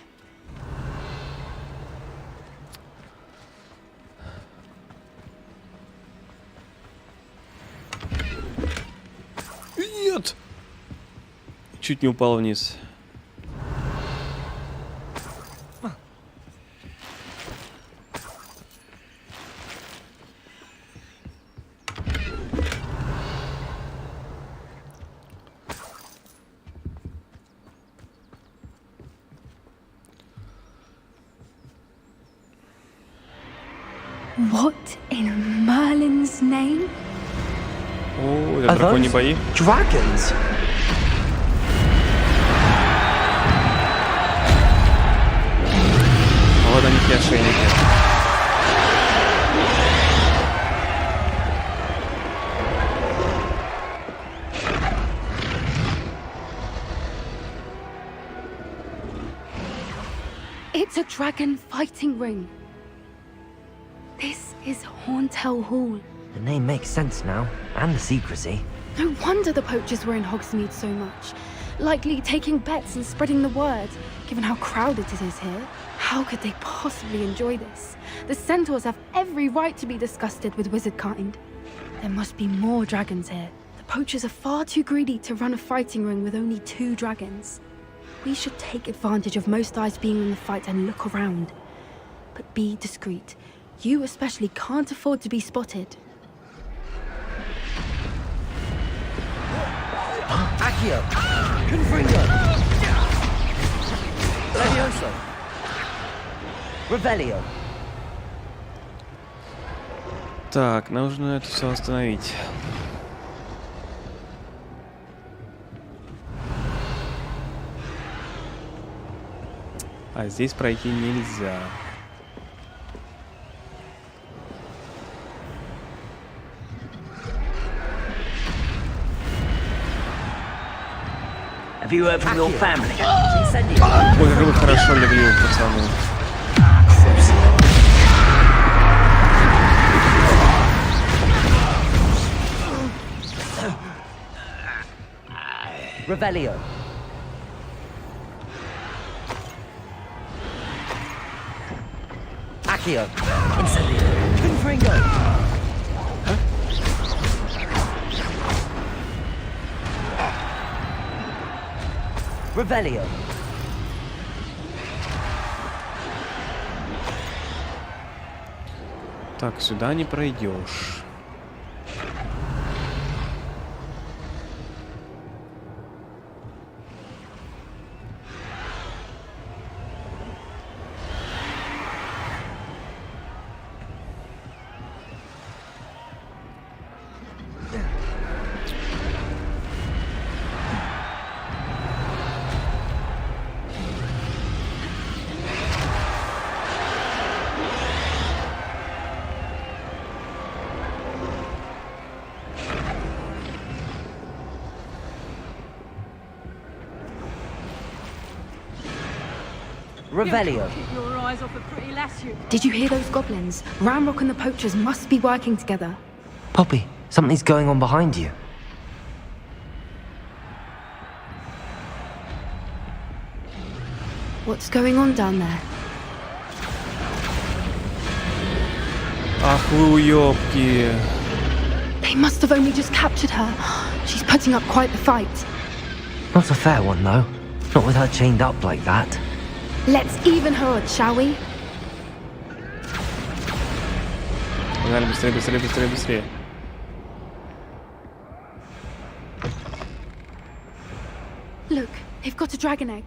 Нет! Чуть не упал вниз. What in Merlin's name? О, это драконьи бои. Dragons! Вот они, те ошейники. It's a dragon fighting ring. This is Hauntel Hall. The name makes sense now, and the secrecy. No wonder the poachers were in Hogsmeade so much. Likely taking bets and spreading the word, given how crowded it is here. How could they possibly enjoy this? The centaurs have every right to be disgusted with wizard kind. There must be more dragons here. The poachers are far too greedy to run a fighting ring with only 2 dragons. We should take advantage of most eyes being in the fight and look around. But be discreet. You especially can't afford to be spotted. Accio! Confringo! Levioso! Revelio! Так, нужно это все остановить. А здесь пройти нельзя. Have you heard from your family? Ой, как вы хорошо легли, пацаны. Revelio. Accio. Incendio. Confringo. Revelio. Так, сюда не пройдешь. Revelio. Keep your eyes off a pretty lass, you. Did you hear those goblins? Ramrock and the poachers must be working together. Poppy, something's going on behind you. What's going on down there? Ах вы уёбки. They must have only just captured her. She's putting up quite the fight. Not a fair one, though. Not with her chained up like that. Let's even her out, shall we? Погнали, быстрее, быстрее, быстрее, быстрее. Look, they've got a dragon egg.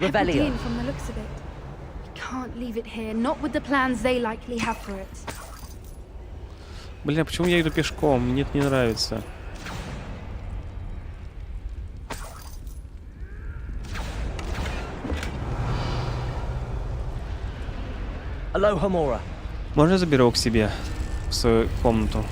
Revelio. Put in from the looks of it. We can't leave it here, not with the plans they likely have for it. Бля, почему я иду пешком? Мне это не нравится. Aloha Mora. Можно я заберу его к себе в свою комнату?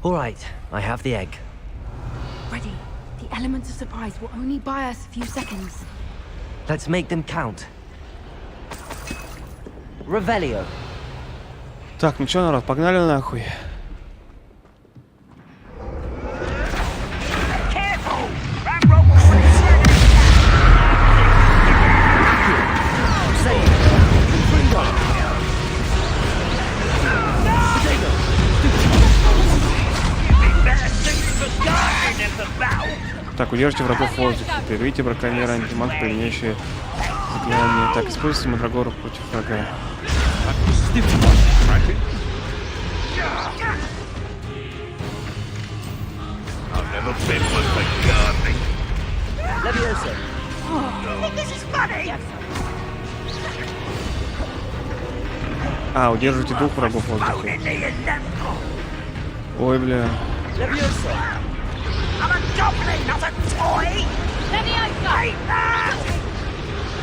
All right, I have the egg. Ready. The element of surprise will only buy us a few seconds. Let's make them count. Revelio. Так, ну чё, народ, погнали нахуй. Так, удержите врагов в воздухе. Прервите браконьера антимаг, применяющие заклинание. Так, используйте мандрагору против врага. А, удерживайте двух врагов в воздухе. Ой, бля.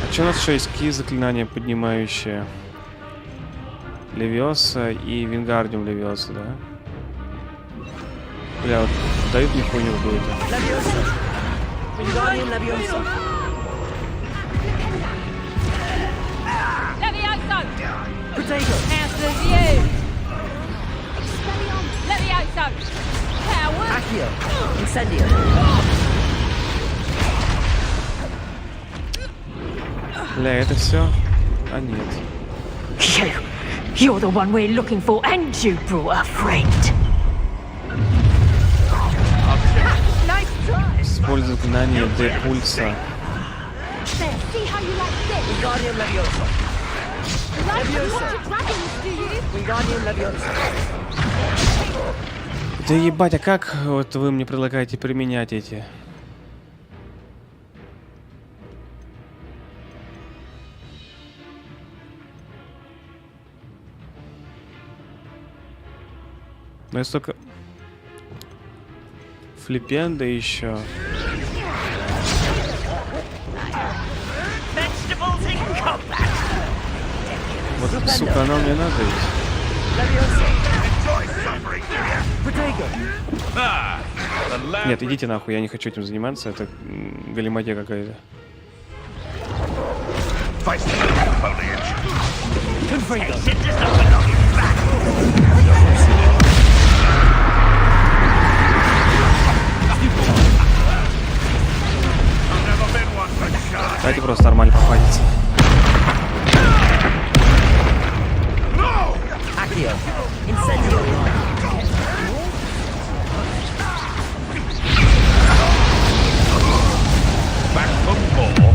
А что у нас еще есть? Ки заклинания поднимающие Левиоса и Вингардиум Левиоса, да? Бля, вот дают мне хуйню какую-то. soap. Answers you. Levioso. Coward. Accio. Incendio. Бля, это все? А нет. You're the one we're looking for, and you brought a friend. Используй заклинание Д-пульса. There, see how you like this? Wingardium Leviosa. Like water dragons, do you? Wingardium Leviosa. Да ебать, а как вот вы мне предлагаете применять эти? Ну, есть только флипенда еще. Вот, сука, она мне надо ведь. Нет, идите нахуй, я не хочу этим заниматься, это галиматья какая-то. Давайте просто нормально пофайтиться. Accio. Incendio. Back for more.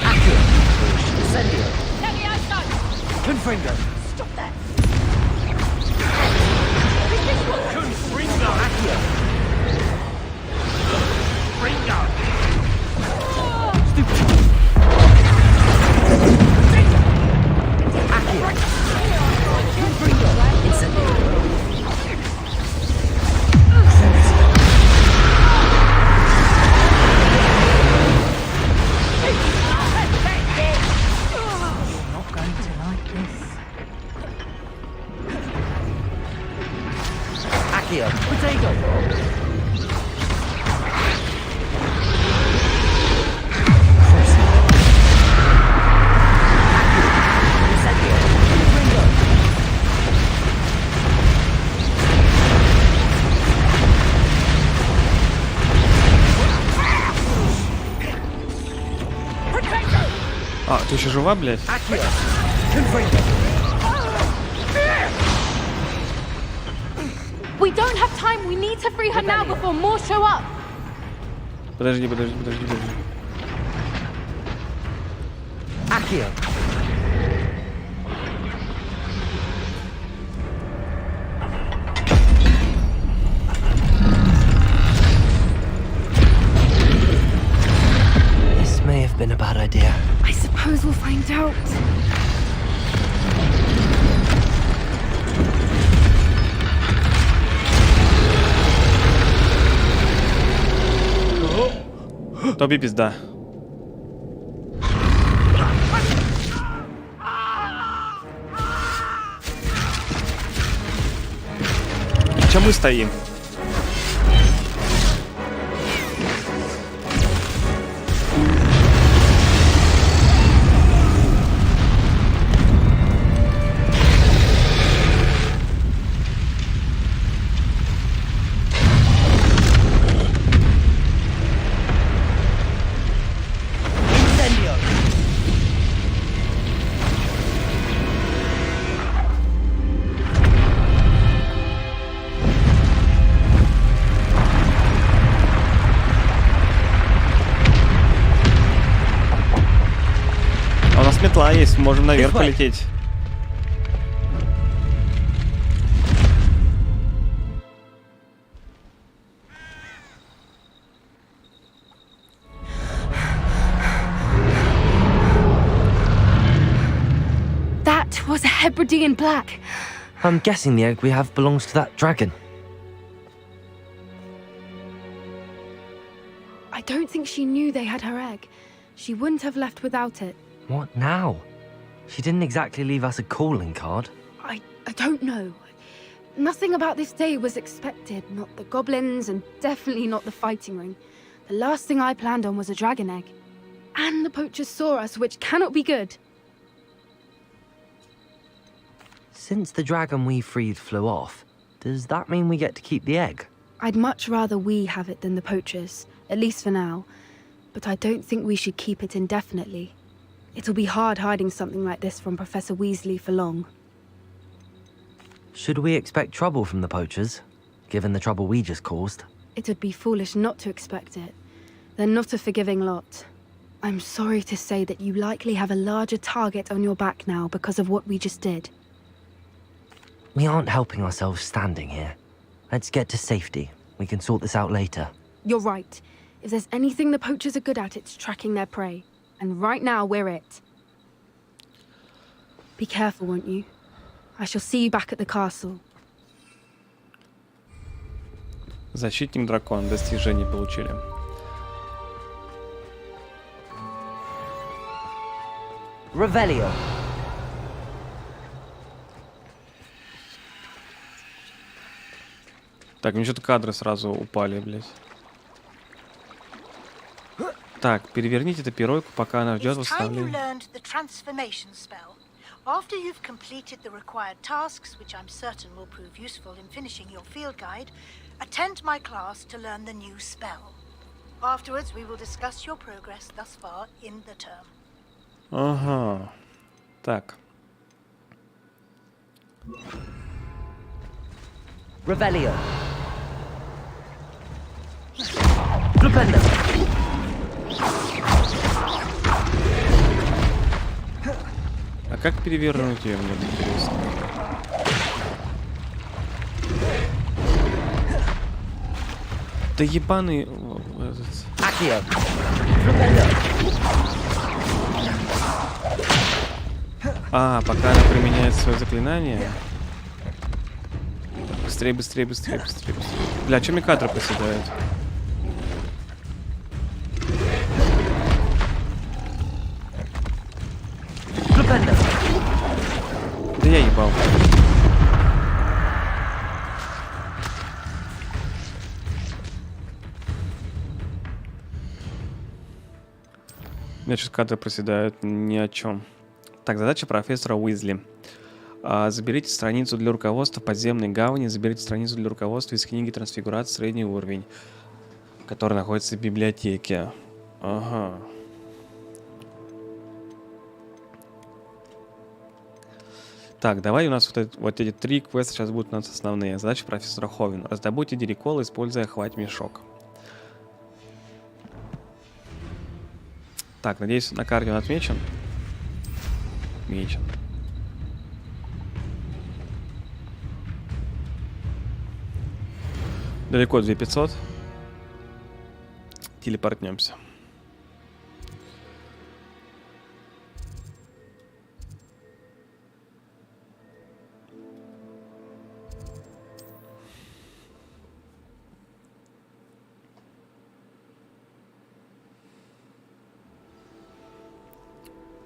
Accio. Incendio. Levioso. Confringo. Stop that. Accio. Accio. Potato. А, ты еще жива, блядь? We don't have time. We need to free her now before more show up. Подожди. Accio. This may have been a bad idea. I suppose we'll find out. Тоби пизда. Чем мы стоим? Метла есть, можем наверх полететь. That was a Hebridean black. I'm guessing the egg we have belongs to that dragon. I don't think she knew they had her egg. She wouldn't have left without it. What now? She didn't exactly leave us a calling card. I don't know. Nothing about this day was expected. Not the goblins, and definitely not the fighting ring. The last thing I planned on was a dragon egg. And the poachers saw us, which cannot be good. Since the dragon we freed flew off, does that mean we get to keep the egg? I'd much rather we have it than the poachers, at least for now. But I don't think we should keep it indefinitely. It'll be hard hiding something like this from Professor Weasley for long. Should we expect trouble from the poachers, given the trouble we just caused? It would be foolish not to expect it. They're not a forgiving lot. I'm sorry to say that you likely have a larger target on your back now because of what we just did. We aren't helping ourselves standing here. Let's get to safety. We can sort this out later. You're right. If there's anything the poachers are good at, it's tracking their prey. And right now, we're it. Be careful, won't you? I shall see you back at the castle. Защитник дракон. Достижение получили. Revelio. Так, мне что-то кадры сразу упали, блядь. Так, переверните эту пиройку, пока она ждет восстановления. After you've completed the required tasks, which I'm certain will prove useful in finishing your field guide, attend my class to learn the new spell. Afterwards, we will discuss your progress thus far in the term. Ага. Так. Revelio. Glupenda. А как перевернуть ее, мне интересно? Да ебаный... Акио. А, пока она применяет свое заклинание. Быстрее, быстрее, быстрее, быстрее, быстрее. Бля, чё мне кадры проседают? Да я ебал. У меня сейчас кадры проседают ни о чем. Так, задача профессора Уизли. Заберите страницу для руководства подземной гавани. Заберите страницу для руководства из книги «Трансфигурация. Средний уровень», которая находится в библиотеке. Ага. Так, давай у нас вот эти три квеста сейчас будут у нас основные. Задача профессора Ховина. Раздобудьте дирикол, используя хвать-мешок. Так, надеюсь, на карте он отмечен. Отмечен. Далеко 2500. Телепортнемся.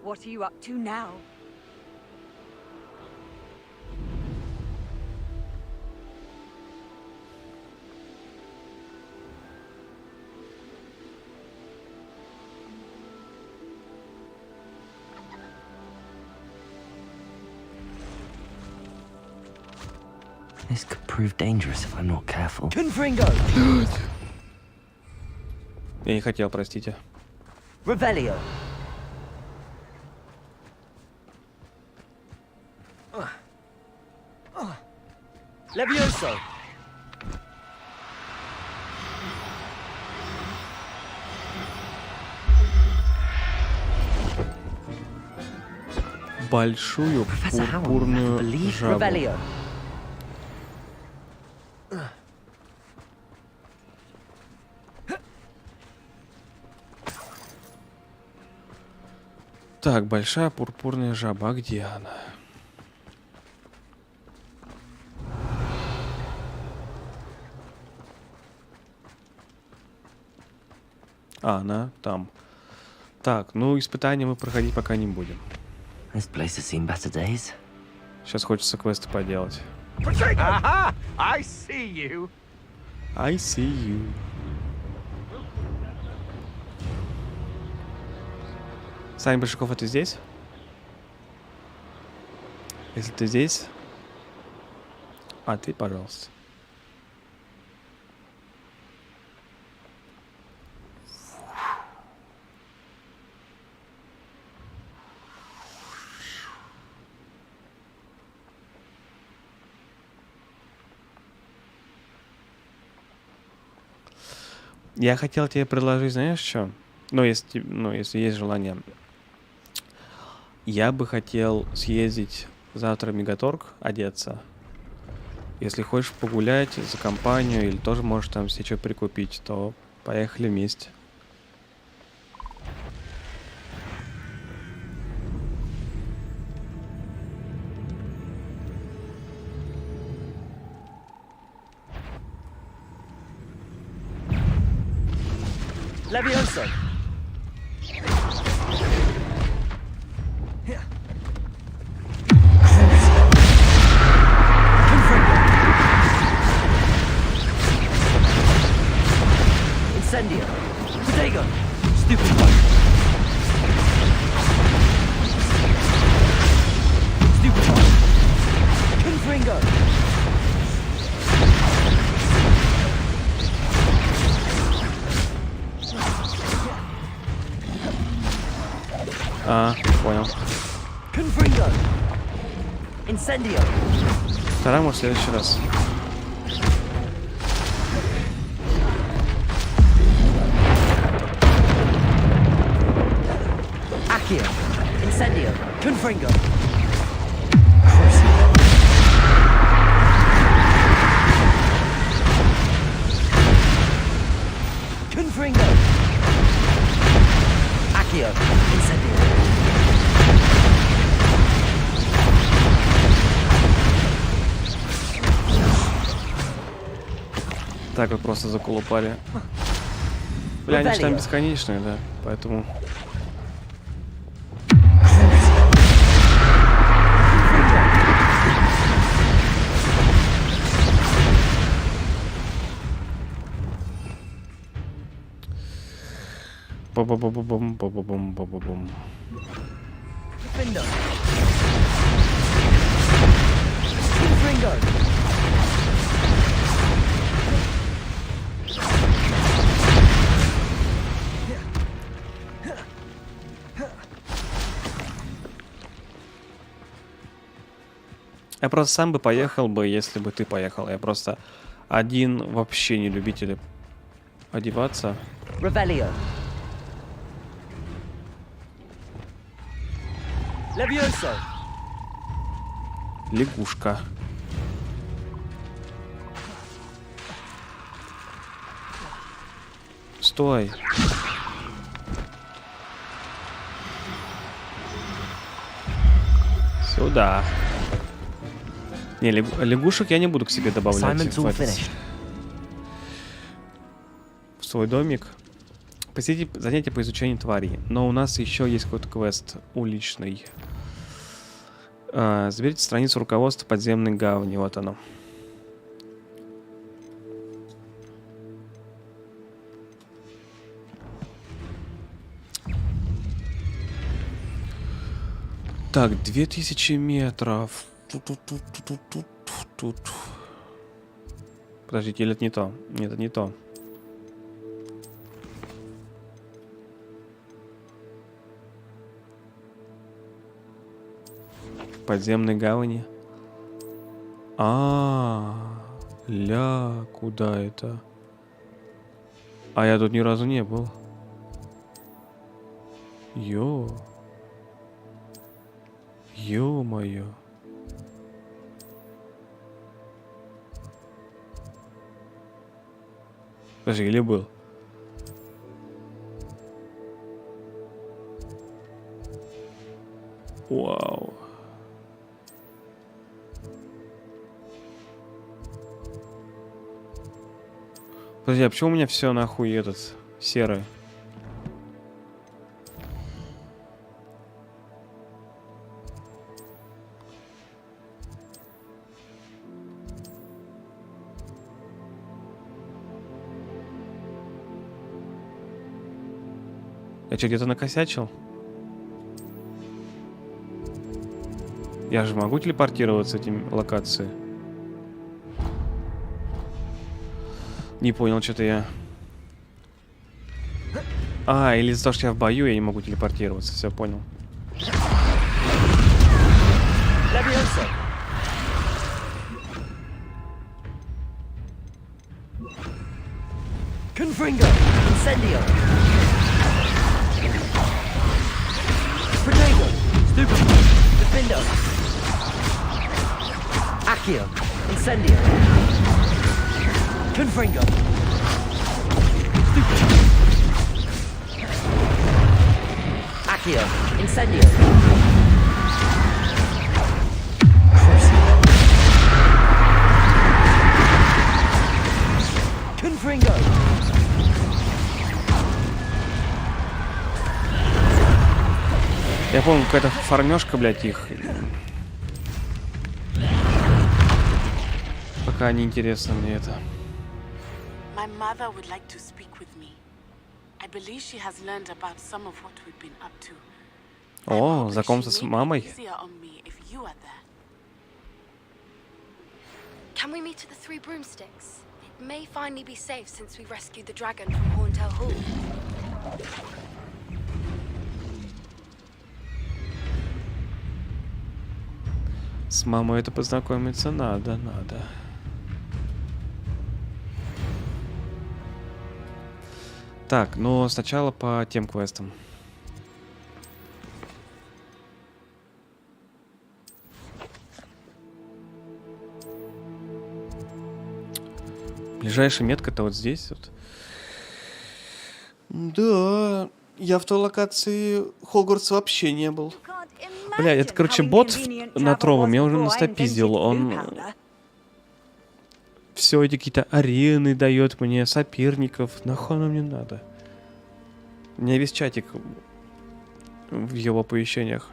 What are you up to now? This could prove dangerous if I'm not careful. Confringo! Я не хотел, простите. Revelio. Levioso! Большую пурпурную жабу. Так, большая пурпурная жаба. А где она? А, она там. Так, ну испытания мы проходить пока не будем. This place has seen better days. Сейчас хочется квесты поделать. Aha! I see you. I see you. Сань Большаков, а ты здесь? Если ты здесь, а ты, пожалуйста. Я хотел тебе предложить, знаешь, что? Ну, если есть желание. Я бы хотел съездить завтра в Мегаторг, одеться. Если хочешь погулять за компанию или тоже можешь там себе что прикупить, то поехали вместе. Levioso. Incendio. Protego. Stupid one. Stupid one. Confringo. Понял. Confringo. Incendio. Вторая, может, в следующий раз. Accio. Incendio. Confringo. Confringo. Accio. Incendio. Так вот просто заколупали. Бля, они же там бесконечные, да, поэтому... Ба-ба-ба-ба-бум, ба-ба-бум, ба-ба-бум. Gryffindor. Confringo. Я просто сам бы поехал бы, если бы ты поехал. Я просто один вообще не любитель одеваться. Revelio. Levioso. Лягушка. Стой. Сюда. Не, лягушек я не буду к себе добавлять в свой домик. Посетите занятия по изучению тварей. Но у нас еще есть какой-то квест уличный. Заберите страницу руководства подземной гавани. Вот оно. Так, 2000 метров. Тут. Подождите, или это не то? Нет, это не то. Подземной гавани. Ля, куда это? А я тут ни разу не был. Ё-моё. Подожди, или был? Вау. Подожди, а почему у меня все нахуй этот серый? Я что, где-то накосячил? Я же могу телепортироваться в эти локации? Не понял, что-то я... А, или из-за того, что я в бою, я не могу телепортироваться. Все, понял. Confringo! Incendio! Potato! Stupid! Defendo! Accio! Incendio! Confringo! Stupid! Accio! Incendio! Confringo! Я помню, какая-то фармёжка, блядь, их. Пока не интересно мне это. My mother would like to speak with me. I believe she has learned about some of what we've been up to. О, знакомство с мамой. Easier on me if you are there. Can we meet at the Three Broomsticks? It may finally be safe since we rescued the dragon from Horntail Hall. С мамой это познакомиться надо. Так, но сначала по тем квестам. Ближайшая метка-то вот здесь вот. Да, я в той локации Хогвартс вообще не был. Бля, это, короче, бот на Трово меня уже настопиздил. Он все эти какие-то арены дает мне, соперников. Нахуй оно мне надо? У меня весь чатик в его оповещениях.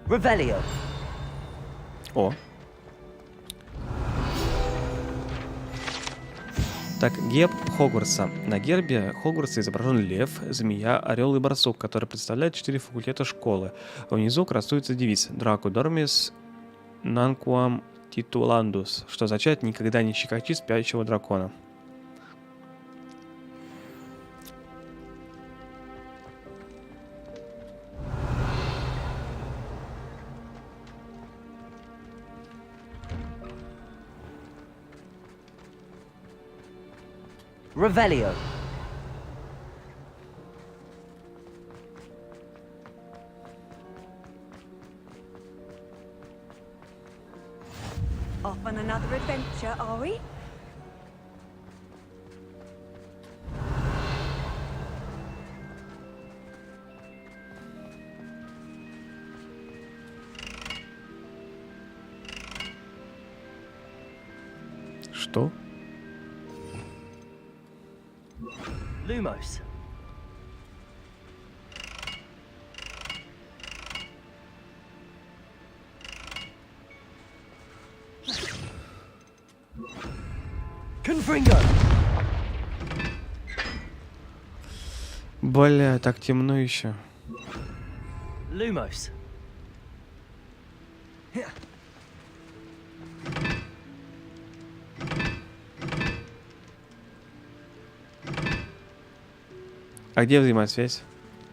Revelio. О. Так, герб Хогвартса. На гербе Хогвартса изображен лев, змея, орел и барсук, которые представляют 4 факультета школы. А внизу красуется девиз «Драко Дормис Нанкуам Титуландус», что означает «никогда не щекочи спящего дракона». Revelio. Off on another adventure, are we? Что? Lumos. Confringo. Бля, так темно еще. Lumos. А где взаимосвязь?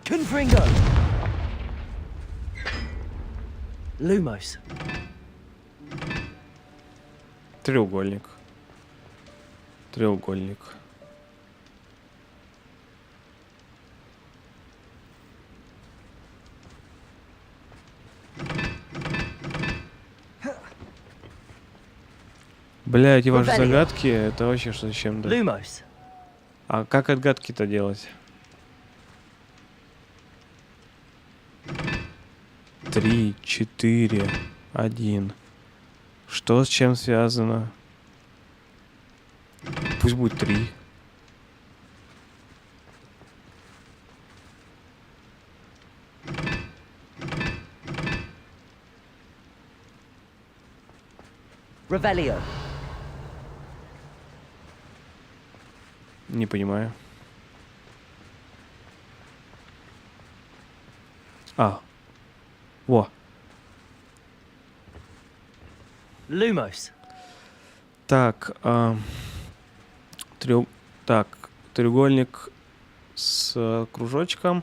Confringo. Lumos. Треугольник. Треугольник. Бля, эти ваши загадки, это вообще что с чем-то. Lumos. А как отгадки-то делать? 3, 4, 1. Что с чем связано? Пусть будет 3. Revelio. Не понимаю. А. Во. Lumos. Так. Треугольник с кружочком.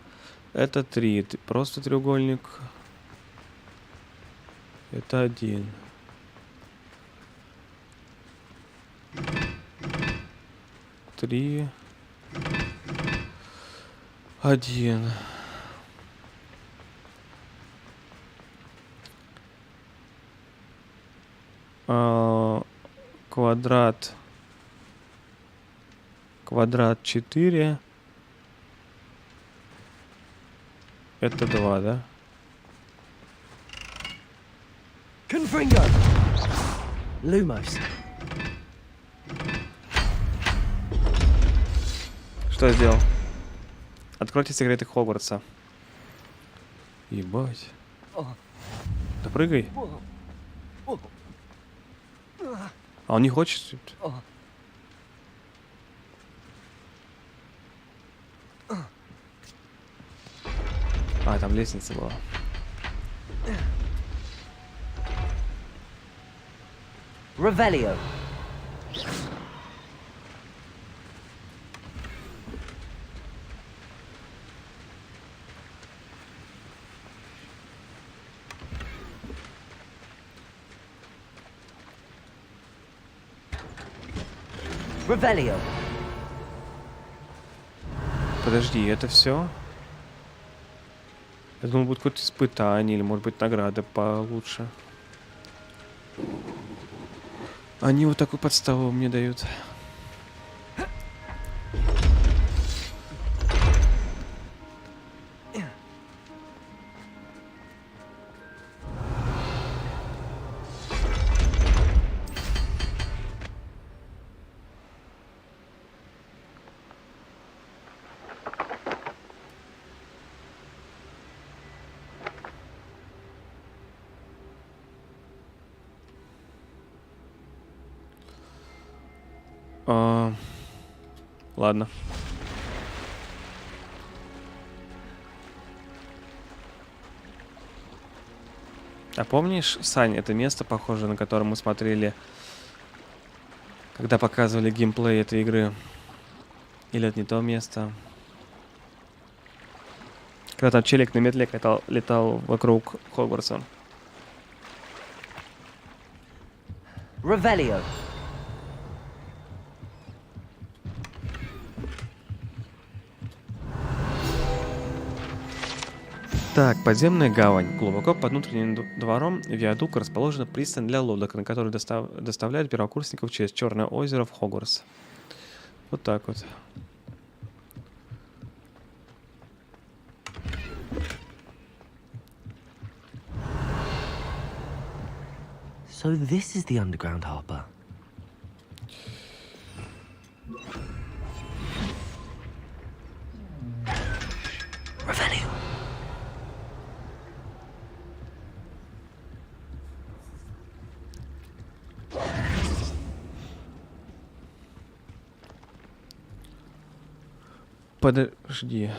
Это 3. Просто треугольник. Это 1. Три. 1. Квадрат. Квадрат 4. Это 2, да? Confringo. Lumos. Что я сделал? Откройте секреты Хогвартса. Ебать. Да прыгай. А он не хочет? А, там лестница была. Revelio. Revelio. Подожди, это все? Я думал, будет какое-то испытание или, может быть, награда получше. Они вот такую подставу мне дают. Ладно. А помнишь, Сань, это место, похоже, на котором мы смотрели, когда показывали геймплей этой игры? Или это не то место? Когда там челик на метле летал вокруг Хогвартса. Revelio. Так, подземная гавань. Глубоко под внутренним двором виадука расположена пристань для лодок, на которой доставляют первокурсников через Черное озеро в Хогвартс. Вот так вот. So this is the underground harbor. Revelio. Подожди.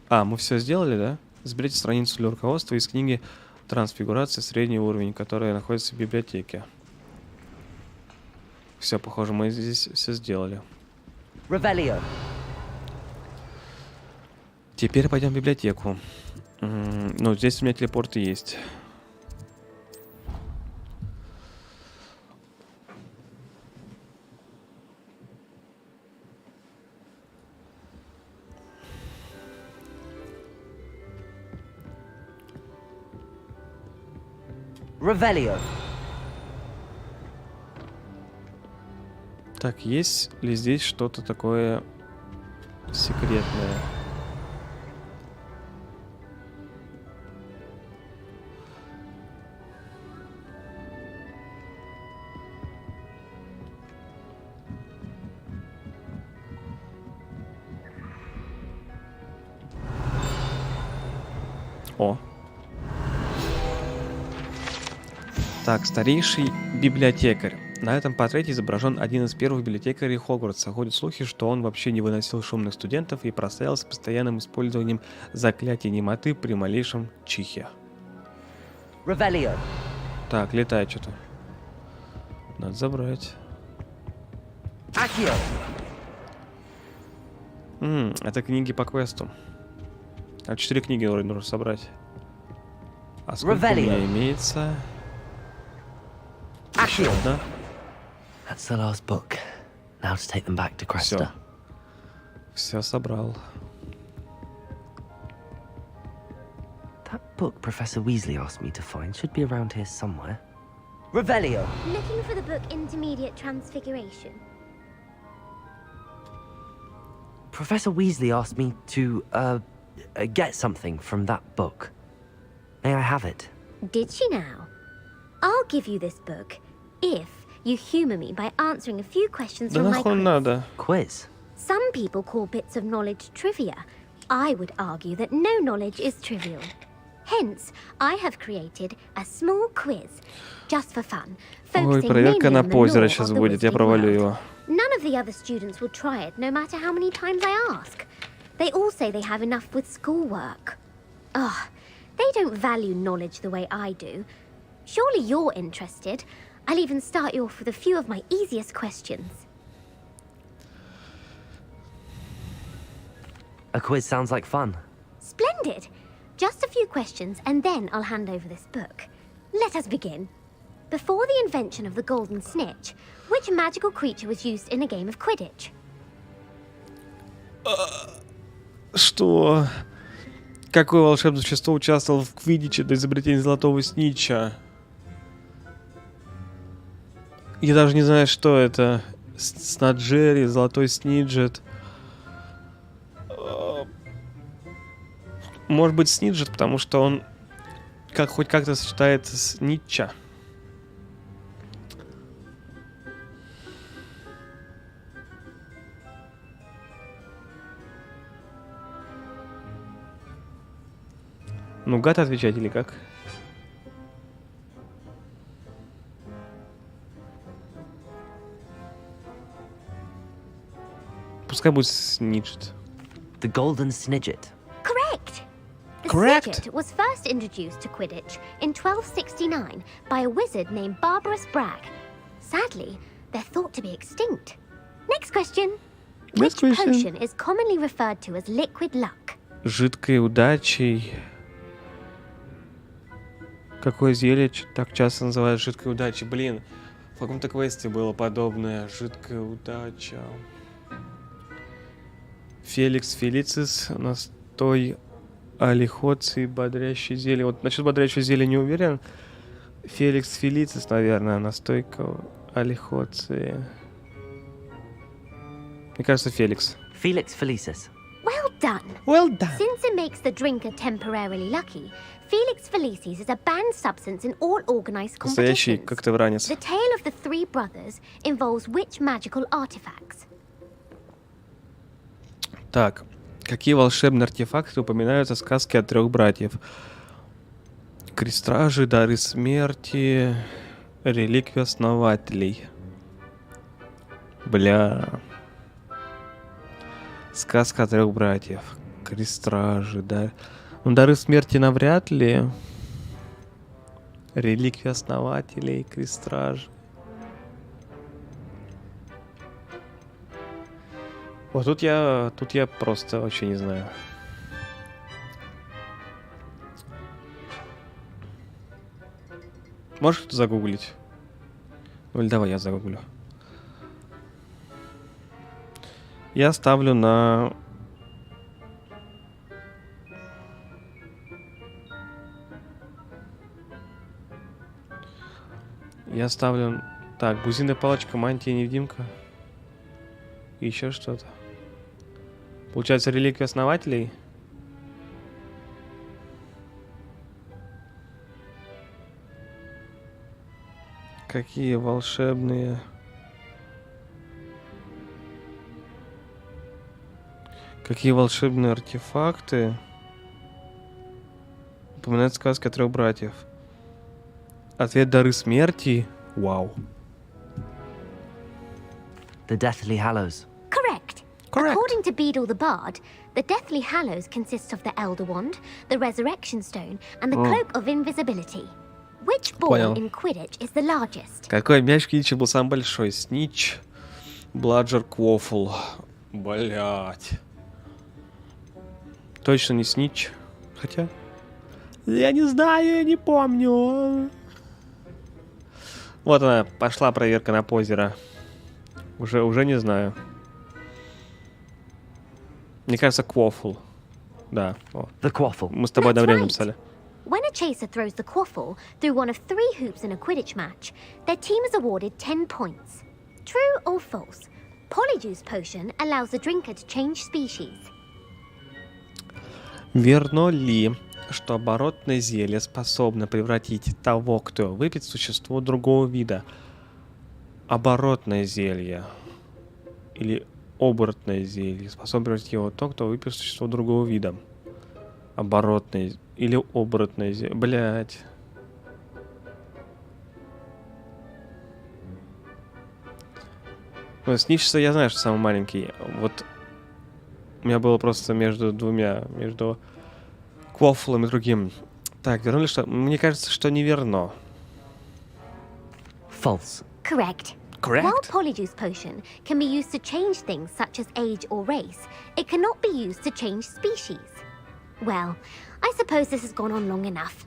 А, мы все сделали, да? Сберите страницу для руководства из книги «Трансфигурация. Средний уровень», которая находится в библиотеке. Все, похоже, мы здесь все сделали. Revelio. Теперь пойдем в библиотеку. Ну, здесь у меня телепорты есть. Revelio. Так, есть ли здесь что-то такое секретное? О. Так, старейший библиотекарь. На этом портрете изображен один из первых библиотекарей Хогвартса. Ходят слухи, что он вообще не выносил шумных студентов и прославился постоянным использованием заклятий немоты при малейшем чихе. Revelio. Так, летает что-то. Надо забрать. Accio. Это книги по квесту. А 4 книги вроде нужно собрать. А сколько у меня имеется? Еще одна. That's the last book. Now to take them back to Cresta. Все собрал. That book Professor Weasley asked me to find should be around here somewhere. Revelio. Looking for the book Intermediate Transfiguration. Professor Weasley asked me to, get something from that book. May I have it? Did she now? I'll give you this book if you humor me by answering a few questions from my quiz. Надо. Quiz? Some people call bits of knowledge trivia. I would argue that no knowledge is trivial. Hence, I have created a small quiz, just for fun, Ой, focusing проверка mainly на on the позера lore сейчас of the будет, я Wizarding провалю world. его. None of the other students will try it, no matter how many times I ask. They all say they have enough with schoolwork. Ugh, they don't value knowledge the way I do. Surely you're interested. I'll even start you off with a few of my easiest questions. A quiz sounds like fun. Splendid! Just a few questions, and then I'll hand over this book. Let us begin. Before the invention of the golden snitch, which magical creature was used in a game of Quidditch? Что? Какое волшебное существо участвовало в Квиддиче до изобретения золотого снитча? Я даже не знаю, что это. Снаджери, золотой сниджет. Может быть, сниджет, потому что он хоть как-то сочетается с Нитча. Нугад отвечать или как? Пускай будет сниджет. The golden snidget. Correct! The Correct. Snidget was first introduced to Quidditch in 1269 by a wizard named Barbarous Bragg. Sadly, they're thought to be extinct. Next question. Which potion is commonly referred to as liquid luck? Жидкой удачей. Какое зелье так часто называют жидкой удачей? Блин, в каком-то квесте было подобное. Жидкая удача. Феликс Фелицис, настой алихоций, бодрящий зелье. Вот насчет бодрящего зелья не уверен. Феликс Фелицис, наверное, настойка алихоций. Мне кажется, Феликс. Felix Felicis. Well done. Well done. Since it makes the drinker temporarily lucky, Felix Felicis is a banned substance in all organized Настоящий competitions. когтевранец. The tale of the three brothers involves which magical artifacts? Так, какие волшебные артефакты упоминаются в сказке о трех братьев? Крестражи, дары смерти, реликвия основателей. Бля. Сказка о трех братьев. Крестражи, да. Ну, дары смерти навряд ли. Реликвия основателей, крестражи. Вот тут я просто вообще не знаю. Можешь кто-то загуглить? Ну или давай я загуглю. Я ставлю на... Я ставлю... Так, бузинная палочка, мантия-невидимка. И еще что-то. Получается, реликвия основателей. Какие волшебные... Какие волшебные артефакты упоминают сказки о трех братьев? Ответ дары смерти. Вау. The Deathly Hallows. Correct. According to Beedle the Bard, the Deathly Hallows consists of the Elder Wand, the Resurrection Stone, and the Cloak of Invisibility. Which ball in Quidditch is the largest? Какой мяч в Квиддиче был самый большой? Снич, Бладжер, Квофл. Блять. Точно не Снич. Хотя... Я не знаю, я не помню. Вот она, пошла проверка на позера. Уже не знаю. Мне кажется, Квофл. Да. The Quaffle. Мы с тобой одновременно написали. When a chaser throws the quaffle through one of 3 hoops in a Quidditch match, their team is awarded 10 points. True or false? Polyjuice potion allows the drinker to change species. Верно ли, что оборотное зелье способно превратить того, кто выпьет, в существо другого вида? Оборотное зелье. Или оборотное зелье способно превратить его в то, кто выпьет, в существо другого вида. Оборотное или оборотное зелье. Блять. Ну, сничься я знаю, что самый маленький. Вот у меня было просто между двумя, между Квофлом и другим. Так, верно ли, что... Мне кажется, что неверно. False. Correct. Correct. While Polyjuice potion can be used to change things such as age or race, it cannot be used to change species. Well, I suppose this has gone on long enough.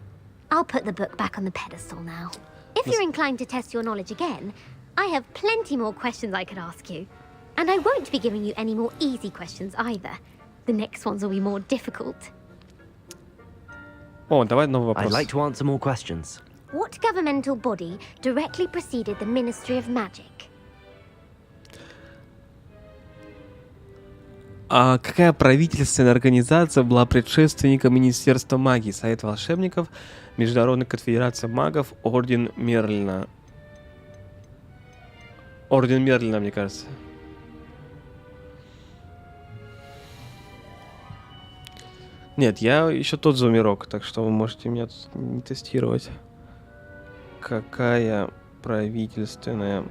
I'll put the book back on the pedestal now. If you're inclined to test your knowledge again, I have plenty more questions I could ask you. And I won't be giving you any more easy questions either. The next ones will be more difficult. О, давай новый вопрос. I'd like to answer more questions. What governmental body directly preceded the Ministry of Magic? А какая правительственная организация была предшественником Министерства магии? Совет волшебников, Международная конфедерация магов, Орден Мерлина. Орден Мерлина, мне кажется. Нет, я еще тот зумерок, так что вы можете меня тут не тестировать. Какая правительственная...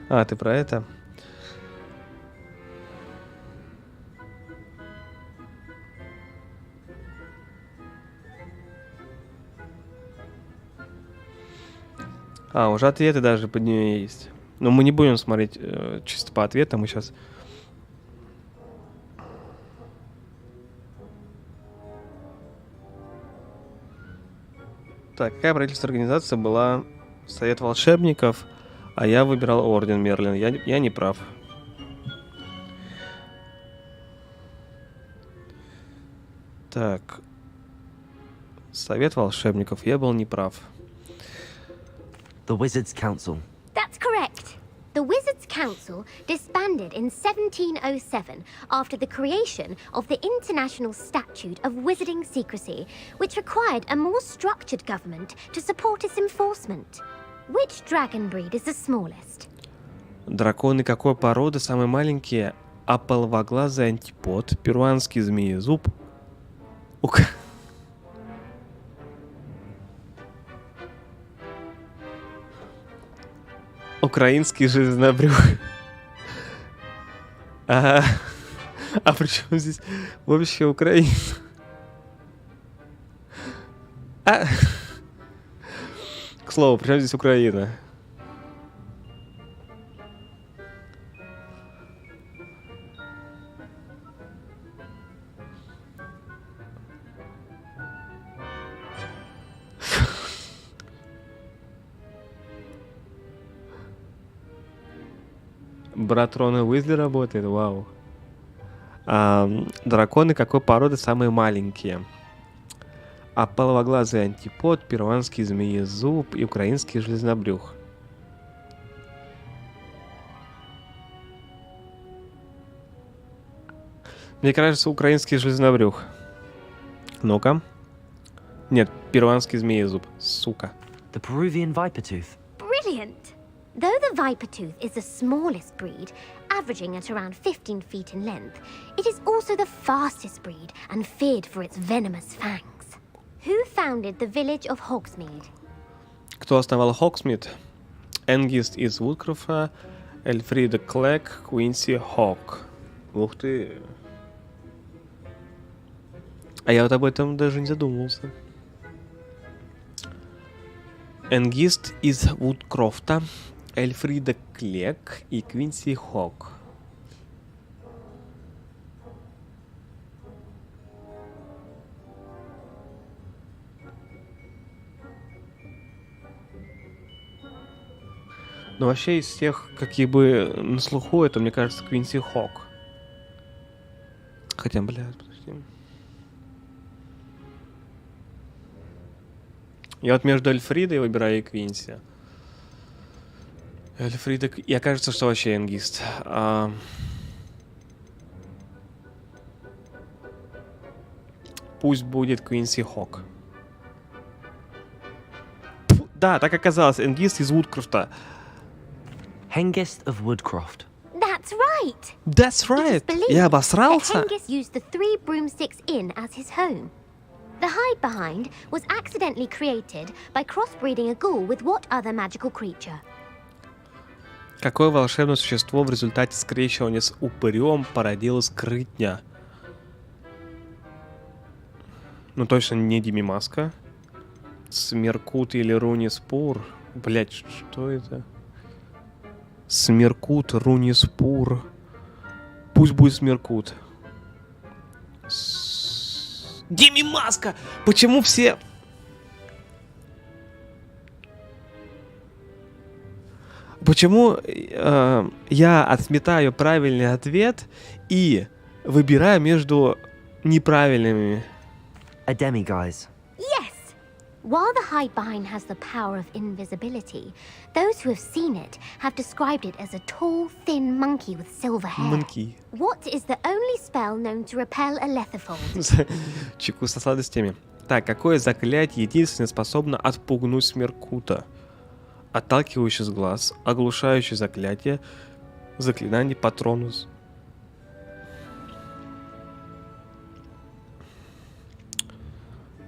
А, ты про это? А, уже ответы даже под нее есть. Но мы не будем смотреть чисто по ответам. Мы сейчас... Так, какая правительственная организация была? Совет волшебников, а я выбирал Орден Мерлин. Я не прав. Так. Совет волшебников. Я был неправ. The Wizards' Council. That's correct. The Wizards' Council disbanded in 1707 after the creation of the International Statute of Wizarding Secrecy, which required a more structured government to support its enforcement. Which dragon breed is the smallest? Драконы какой породы? Самые маленькие. Ополовоглазый антипод, перуанский змеезуб. Украинский железнобрюх. А при чем здесь вообще Украина? К слову, при чем здесь Украина? Брат Рона Уизли работает, вау. Драконы какой породы самые маленькие? Ополовоглазый антипод, перуанский змеезуб и украинский железнобрюх. Мне кажется, украинский железнобрюх. Ну-ка. Нет, перуанский змеезуб. Сука. The Peruvian viper tooth. Brilliant! Though the viper tooth is the smallest breed, averaging at around 15 feet in length, it is also the fastest breed and feared for its venomous fangs. Who founded the village of Hogsmeade? Кто основал Hogsmeade? Энгист из Вудкрофа, Эльфрида Клэк, Квинси Хок. Ух ты. А я вот об этом даже не задумывался. Энгист из Вудкрофта, Эльфрида Клек и Квинси Хок. Но вообще из всех, какие бы на слуху, это, мне кажется, Квинси Хок. Хотя, блядь, подожди. Я вот между Эльфридой выбираю и Квинси. Эльфрида... Я кажется, что вообще энгист. Пусть будет Квинси Хок. Да, так оказалось. Энгист из Вудкрофта. Hengist of Woodcroft. That's right! That's right! Я обосрался. Hengist used the 3 broomsticks inn as his home. The hide behind was accidentally created by crossbreeding a ghoul with what other magical creature? Какое волшебное существо в результате скрещивания с упырем породило скрытня? Ну точно не Димимаска. Смеркут или Руниспур. Блять, что это? Смеркут, Руниспур. Пусть будет Смеркут. Димимаска! Почему все... Почему я отметаю правильный ответ и выбираю между неправильными? A demiguise. Yes! While the hide behind has the power of invisibility, those who have seen it have described it as a tall, thin monkey with silver hair. Monkey. What is the only spell known to repel a letherfold? Чеку со сладостями. Так, какое заклятие единственное способно отпугнуть Смеркута? Отталкивающий с глаз, оглушающее заклятие, заклинание Патронус.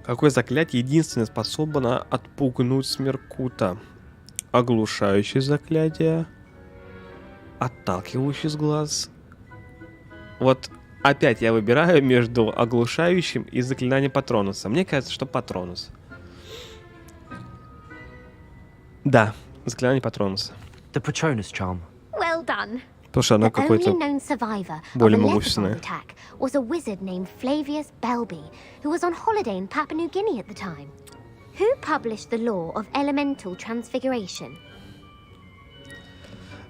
Какое заклятие единственное способно отпугнуть Смеркута? Оглушающее заклятие, отталкивающий с глаз. Вот опять я выбираю между оглушающим и заклинанием Патронуса. Мне кажется, что Патронус. Да, заклинание Патронуса. The Patronus charm. Well done. Потому что оно The only какое-то known survivor of a более letherfold могущественное. attack was a wizard named Flavius Belby, who was on holiday in Papua New Guinea at the time. Who published the law of elemental transfiguration?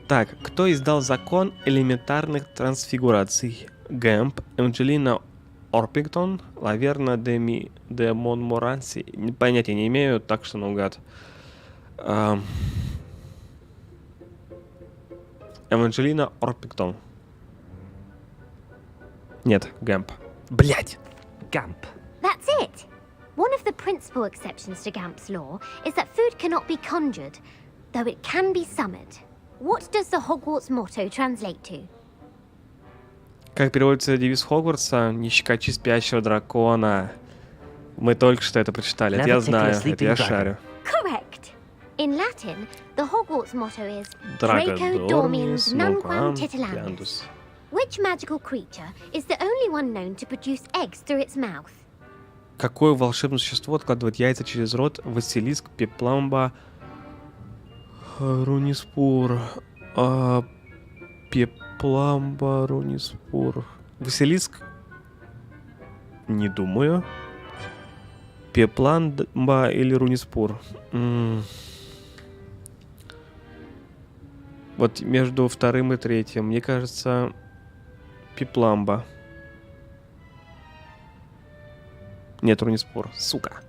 Так, кто издал закон элементарных трансфигураций? Гэмп, Эванджелина Орпингтон, Лаверна де Монморанси. Понятия не имею, так что наугад. Эванджелина Орпингтон. Нет, Гэмп. Блять! Gamp. That's it! One of the principal exceptions to Gamp's law is that food cannot be conjured, though it can be summoned. What does the Hogwarts motto translate to? Как переводится девиз Хогвартса? Не щекочи спящего дракона. Мы только что это прочитали. Это я знаю, это я шарю. Correct! In Latin, the Hogwarts motto is Draco Draco dormiens dormiens nunquam nunquam titilandus. Which magical creature is the only one known to produce eggs through its mouth? Какое волшебное существо откладывает яйца через рот? Василиск, Пепламба, Руниспур. Пепламба, Руниспур. Василиск? Не думаю. Пепламба или Руниспур? Вот между вторым и третьим. Мне кажется, Пепламба. Нет, Руниспур. Сука.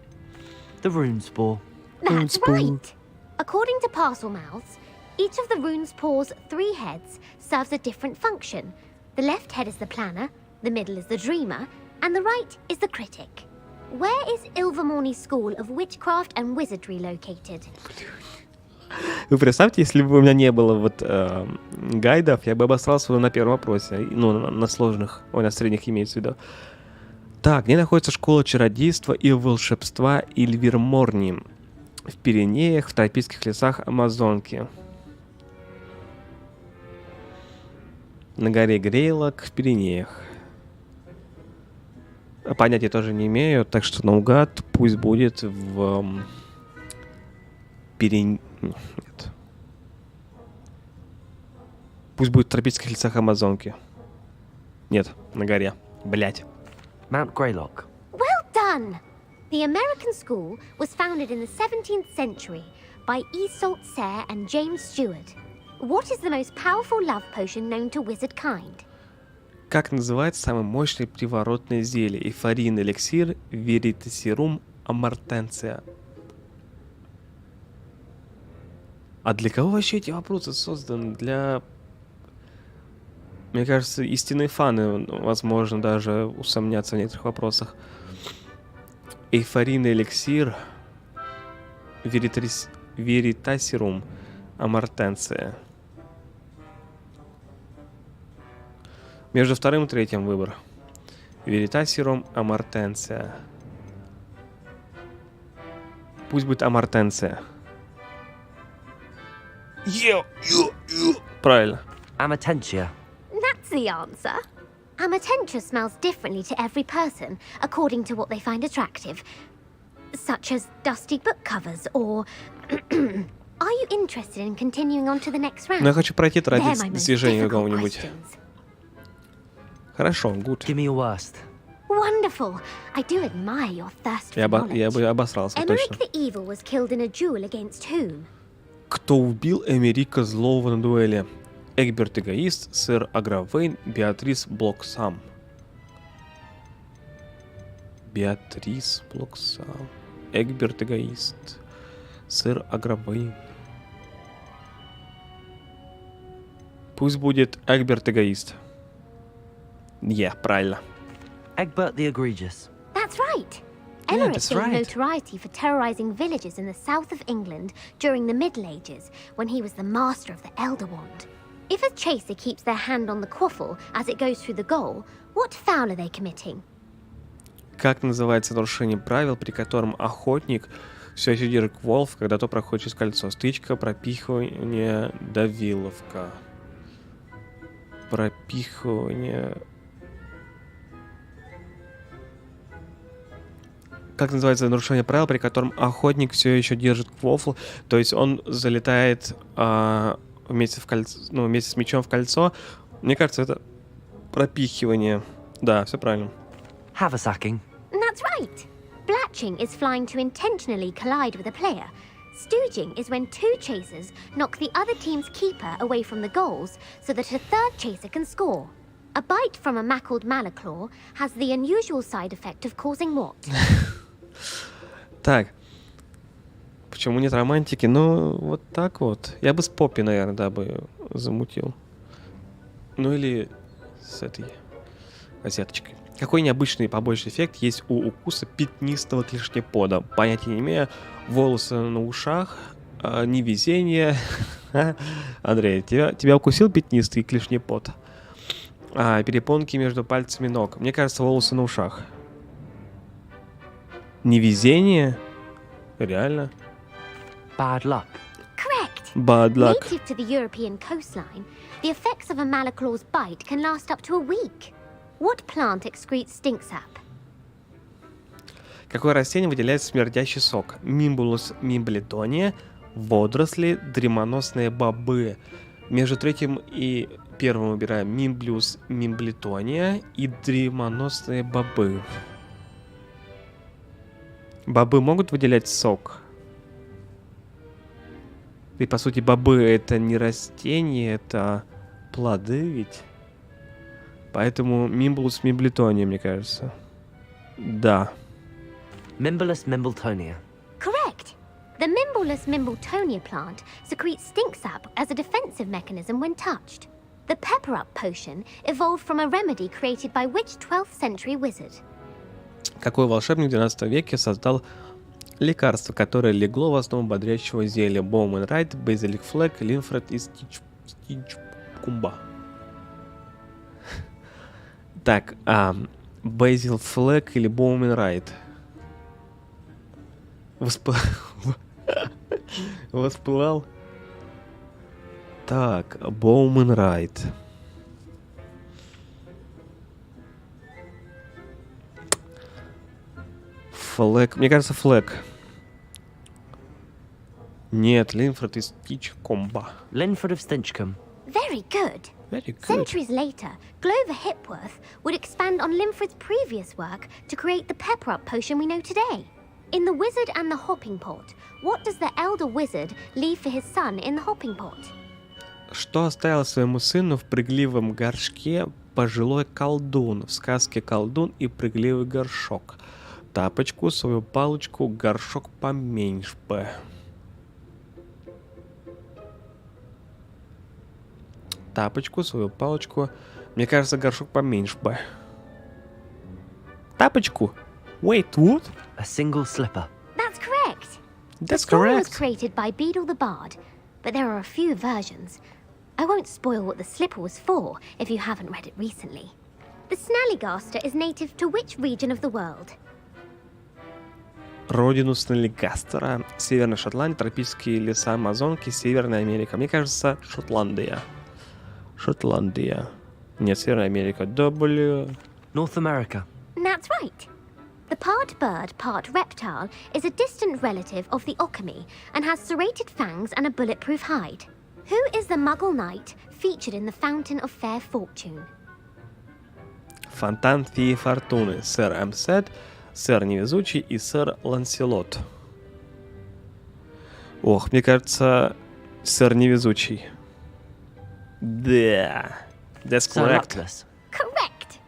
The Runespore. That's right! According to Parcelmouths, each of the rune's paws' 3 heads serves a different function. The left head is the planner, the middle is the dreamer, and the right is the critic. Where is Ilvermorny School of Witchcraft and Wizardry located? Вы представьте, если бы у меня не было вот гайдов, я бы обосрался на первом вопросе. Ну, на сложных, на средних имеется в виду. Так, где находится школа чародейства и волшебства Ильверморни? В Пиренеях, в тропических лесах Амазонки. На горе Грейлок, в Пиренеях. Понятия тоже не имею, так что наугад пусть будет в Нет. Пусть будет в тропических лесах Амазонки. Нет, на горе. Блять. Mount Greylock. Well done! The American school was founded in the 17th century by Iseult Sayre and James Stewart. What is the most powerful love potion known to wizard kind? Как называется самое мощное приворотное зелье? Эйфорийный эликсир, веритасирум, амартенция. А для кого вообще эти вопросы созданы? Для... Мне кажется, истинные фаны, возможно, даже усомнятся в некоторых вопросах. Эйфорийный эликсир, веритасирум, амартенция. Между вторым и третьим выбор. Веритасирум, амартенция. Пусть будет амартенция. Правильно. Amatentia. That's the answer. Amatentia smells differently to every person, according to what they find attractive. Such as dusty book covers, or... Are you interested in continuing on to the next round? Но я хочу пройти ради They're my most достижения difficult какого-нибудь. questions. Хорошо, good. Give me your worst. Wonderful. I do admire your thirst for Я knowledge. бы обосрался, Emmerich точно. the Evil was killed in a duel against whom? Кто убил Эмерика Злого на дуэли? Эгберт Эгоист, сэр Агравейн, Беатрис Блоксам. Беатрис Блоксам. Эгберт Эгоист, сэр Агравейн. Пусть будет Эгберт Эгоист. Правильно. Egbert the Egregious. That's right. Yeah, Emmerich that's gained right. notoriety for terrorizing villages in the south of England during the Middle Ages, when he was the master of the Elder Wand. If a chaser keeps their hand on the quaffle as it goes through the goal, what foul are they committing? Как называется нарушение правил, при котором охотник все еще держит волф, когда то проходит через кольцо? Стычка, пропихивание, давиловка. Пропихивание... Как называется нарушение правил, при котором охотник все еще держит квофл, то есть он залетает вместе с мечом в кольцо. Мне кажется, это пропихивание. Да, все правильно. Haversacking. That's right. Blatching is flying to intentionally collide with a player. Stooging is when two chasers knock the other team's keeper away from the goals so that a third chaser can score. A bite from a mackled malaclaw has the unusual side effect of causing what? Так. Почему нет романтики? Ну, вот так вот. Я бы с Поппи, наверное, да, бы замутил. Ну или с этой азиаточкой. Какой необычный побочный эффект есть у укуса пятнистого клешнепода? Понятия не имею. Волосы на ушах, невезение. Андрей, тебя укусил пятнистый клешнепод? Перепонки между пальцами ног. Мне кажется, волосы на ушах. Невезение? Реально? Bad luck. Correct. Bad luck. Native to the European coastline, the effects of a malaclaw's bite can last up to a week. What plant excretes stink sap? Какое растение выделяет смердящий сок? Мимбулус мимблетония, водоросли, дремоносные бобы. Между третьим и первым выбираем мимблюс мимблетония и дремоносные бобы. Бобы могут выделять сок? И по сути бобы это не растения, это плоды ведь. Поэтому мимбулус мимблетония, мне кажется. Да. Mimbulus mimbletonia. Correct. The Mimbulus mimbletonia plant secretes stink sap as a defensive mechanism when touched. The pepper up potion evolved from a remedy created by which 12th century wizard? Какой волшебник в 12 веке создал лекарство, которое легло в основу бодрящего зелья? Боумен Райт, Базилик Флэк, Линфред и Стичкумба. Так, Базил Флэк или Боумен Райт? Воспылал. Так, Боумен Райт. Флэк. Мне кажется, Флэк. Нет, Линфред и Стичкомба. Linford of Stinchcombe. Very good. Very good. Centuries later, Glover Hipworth would expand on Linfred's previous work to create the pepper-up potion we know today. In The Wizard and the Hopping Pot, what does the elder wizard leave for his son in the hopping pot? Что оставил своему сыну в прыгливом горшке пожилой колдун в сказке «Колдун и прыгливый горшок»? Тапочку, свою палочку, горшок поменьше бы. Тапочку, свою палочку. Мне кажется, горшок поменьше бы. Тапочку? Wait, what? A single slipper. That's correct. That's the story was correct. created by Beadle the Bard, but there are a few versions. I won't spoil what the slipper was for if you haven't read it recently. The Snallygaster is native to which region of the world? Родину Снеллигастера, Северная Шотландия, тропические леса Амазонки, Северная Америка. Мне кажется, Шотландия. Шотландия. Нет, Северная Америка. W. North America. That's right. The part bird, part reptile is a distant relative of the Occamy and has serrated fangs and a bulletproof hide. Who is the Muggle knight featured in the Fountain of Fair Fortune? Фонтан Феи Фортуны. Сэр Эмсет, сэр Невезучий и сэр Ланселот. Ох, мне кажется, сэр Невезучий. Да. That's correct. Correct.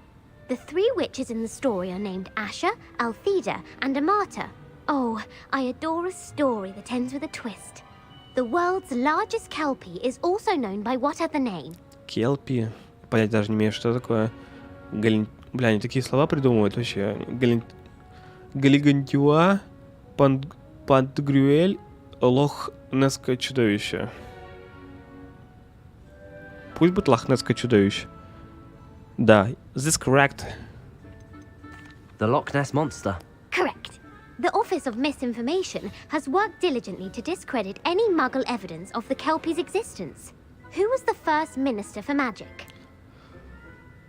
The three witches in the story are named Asha, Altheda, and Amata. Oh, I adore a story that ends with a twist. The world's largest kelpie is also known by what other name? Келпи. Понять даже не имею, что такое. Бля, они такие слова придумывают вообще. Галигантюа, Пантгрюэль, Лох-Несское чудовище. Пусть будет Лох-Несское чудовище. Да, this correct. The Loch Ness Monster. Correct. The Office of Misinformation has worked diligently to discredit any Muggle evidence of the Kelpie's existence. Who was the first Minister for Magic?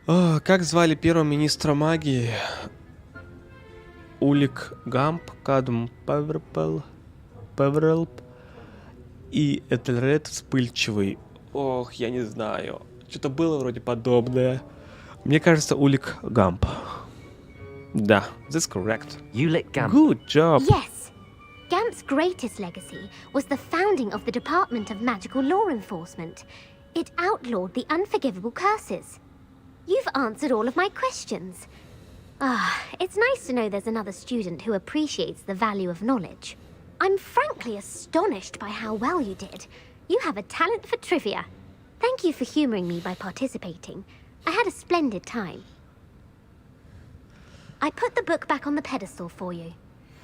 Как звали первого министра магии? Улик Гамп, Кадм Певерелп и Этельред Вспыльчивый. Ох, я не знаю. Что-то было вроде подобное. Мне кажется, Улик Гамп. Да, this correct. Ulick Gamp. Good job. Yes. Gamp's greatest legacy was the founding of the Department of Magical Law Enforcement. It outlawed the unforgivable curses. You've answered all of my questions. It's nice to know there's another student who appreciates the value of knowledge. I'm frankly astonished by how well you did. You have a talent for trivia. Thank you for humoring me by participating. I had a splendid time. I put the book back on the pedestal for you.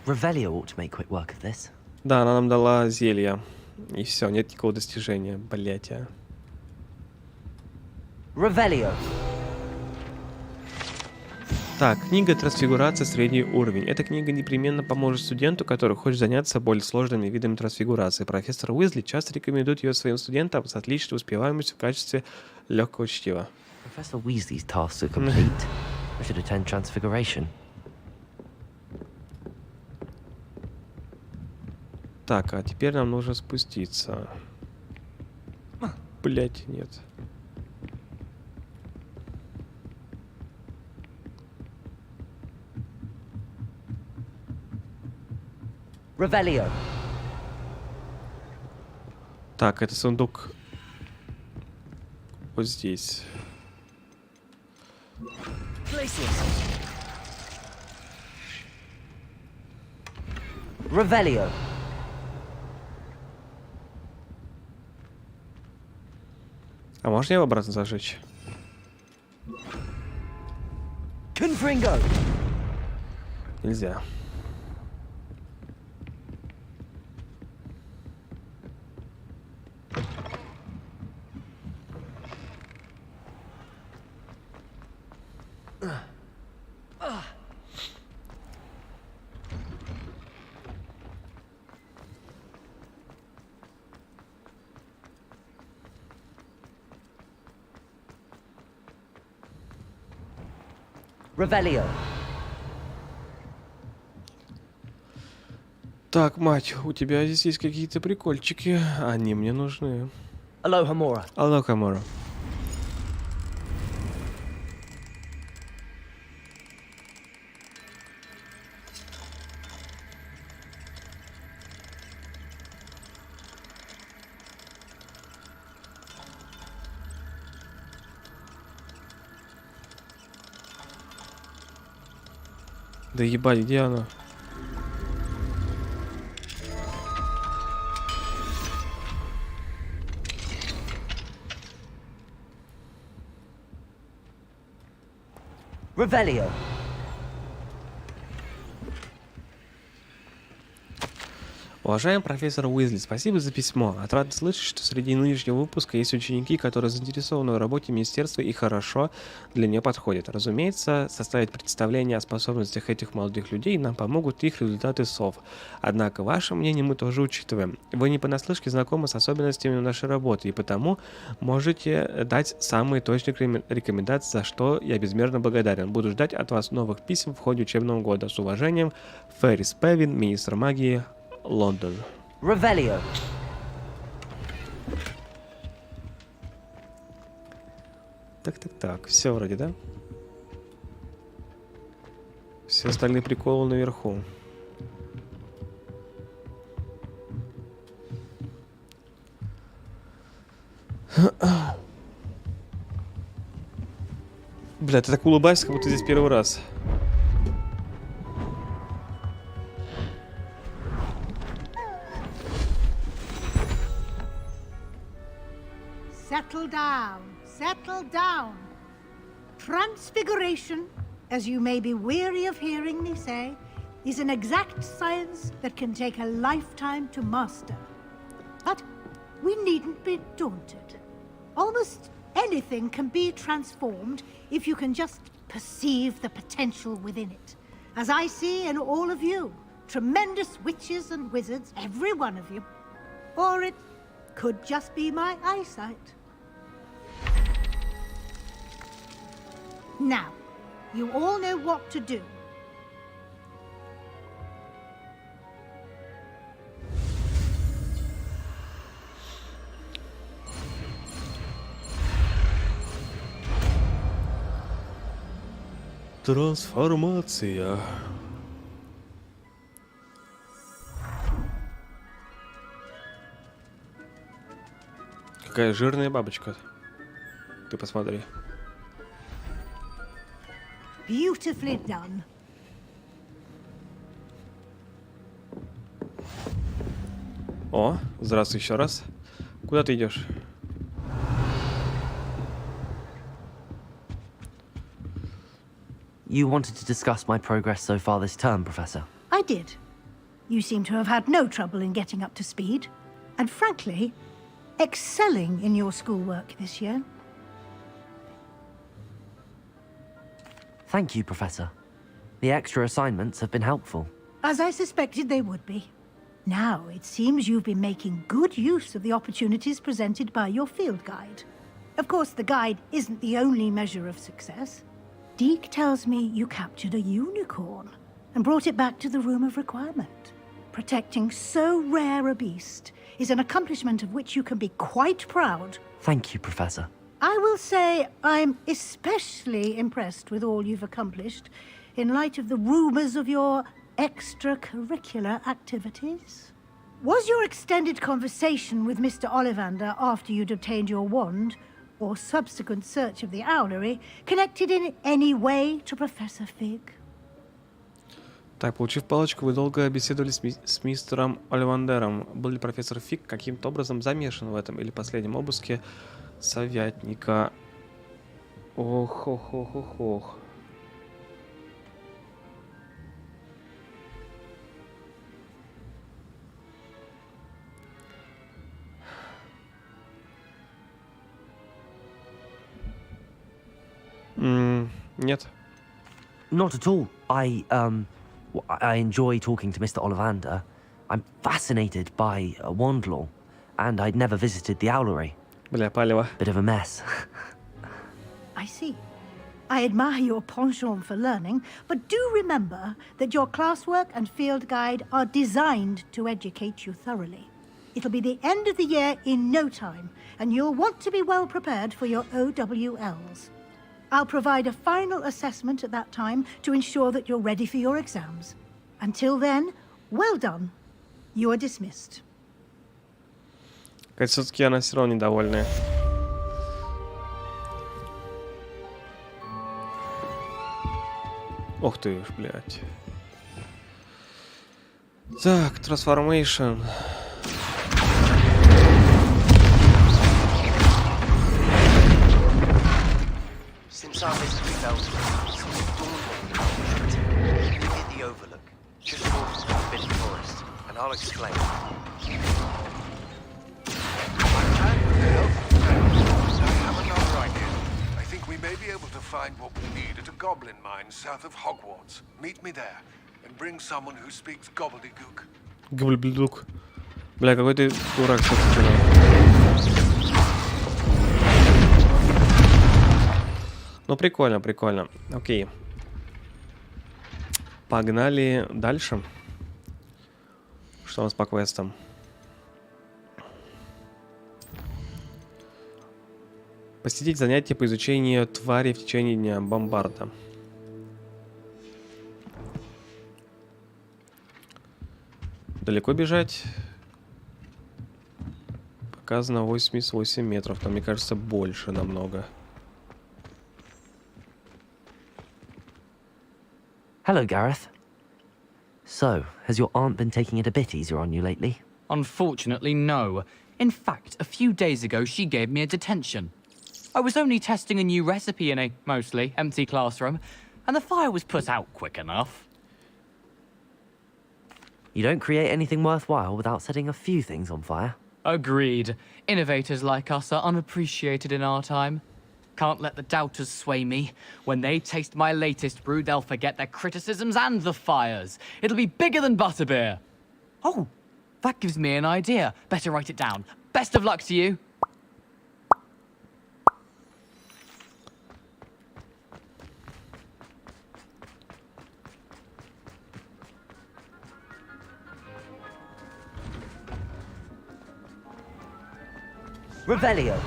Revelio ought to make quick work of this. Да, она нам дала зелье. И все, нет никакого достижения. Блять, а. Revelio. Так, книга «Трансфигурация. Средний уровень». Эта книга непременно поможет студенту, который хочет заняться более сложными видами трансфигурации. Профессор Уизли часто рекомендует ее своим студентам с отличной успеваемостью в качестве легкого чтива. Professor Weasley's tasks are complete. I should attend Transfiguration. Так, а теперь нам нужно спуститься. Блять, нет. Revelio. Так, это сундук вот здесь. Revelio. А можно его обратно зажечь? Confringo. Нельзя. Revelio. Так, мать, у тебя здесь есть какие-то прикольчики. Они мне нужны. Aloha Mora. Алоха, Мора. Да ебать, где она? Revelio. Уважаемый профессор Уизли, спасибо за письмо. Отрадно слышать, что среди нынешнего выпуска есть ученики, которые заинтересованы в работе министерства и хорошо для нее подходят. Разумеется, составить представление о способностях этих молодых людей нам помогут их результаты СОВ. Однако, ваше мнение мы тоже учитываем. Вы не понаслышке знакомы с особенностями нашей работы, и потому можете дать самые точные рекомендации, за что я безмерно благодарен. Буду ждать от вас новых писем в ходе учебного года. С уважением, Феррис Певин, министр магии, Лондон. Revelio. Так, все вроде, да? Все остальные приколы наверху. Бля, ты так улыбаешься, как будто здесь первый раз. Settle down, settle down. Transfiguration, as you may be weary of hearing me say, is an exact science that can take a lifetime to master. But we needn't be daunted. Almost anything can be transformed if you can just perceive the potential within it. As I see in all of you, tremendous witches and wizards, every one of you. Or it could just be my eyesight. Now, you all know what to do. Трансформация. Какая жирная бабочка. Ты посмотри. Beautifully done. О, здравствуй еще раз. Куда ты идешь? You wanted to discuss my progress so far this term, Professor. I did. You seem to have had no trouble in getting up to speed. And frankly, excelling in your schoolwork this year. Thank you, Professor. The extra assignments have been helpful. As I suspected they would be. Now, it seems you've been making good use of the opportunities presented by your field guide. Of course, the guide isn't the only measure of success. Deke tells me you captured a unicorn and brought it back to the Room of Requirement. Protecting so rare a beast is an accomplishment of which you can be quite proud. Thank you, Professor. I will say I'm especially impressed with all you've accomplished in light of the rumors of your extracurricular activities. Was your extended conversation with Mr. Ollivander after you'd obtained your wand, or subsequent search of the owlery, connected in any way to Professor Fig? Так, получив палочку, вы долго беседовали с мистером Оливандером. Был ли профессор Фиг каким-то образом замешан в этом или последнем обыске советника? Ох. Нет. Not at all. I enjoy talking to Mr. Ollivander. I'm fascinated by wand law, and I'd never visited the owlery. Бля, палево. Bit of a mess. I see. I admire your penchant for learning, but do remember that your classwork and field guide are designed to educate you thoroughly. It'll be the end of the year in no time, and you'll want to be well prepared for your OWLs. I'll provide a final assessment at that time to ensure that you're ready for your exams. Until then, well done. You are dismissed. Кажется, все-таки она все равно недовольная. Ох ты ж, блядь. Так, трансформейшн. Since our mystery bells you hit the overlook, just north of the Forbidden Forest, and I'll explain. I have another idea. I think we may be able to find what we need at a goblin mine south of Hogwarts. Meet me there, and bring someone who speaks gobbledygook. Гоблин-блюк. Бля, какой ты дурак, собственно. Ну, прикольно, прикольно. Окей. Погнали дальше. Что у нас по квестам? Посетить занятия по изучению твари в течение дня. Бомбарда. Далеко бежать? Показано 88 метров, но мне кажется больше намного. Hello, Gareth. So, has your aunt been taking it a bit easier on you lately? Unfortunately, no. In fact, a few days ago, she gave me a detention. I was only testing a new recipe in a mostly empty classroom, and the fire was put out quick enough. You don't create anything worthwhile without setting a few things on fire. Agreed. Innovators like us are unappreciated in our time. Can't let the doubters sway me. When they taste my latest brew, they'll forget their criticisms and the fires. It'll be bigger than butterbeer. Oh, that gives me an idea. Better write it down. Best of luck to you. Revelio.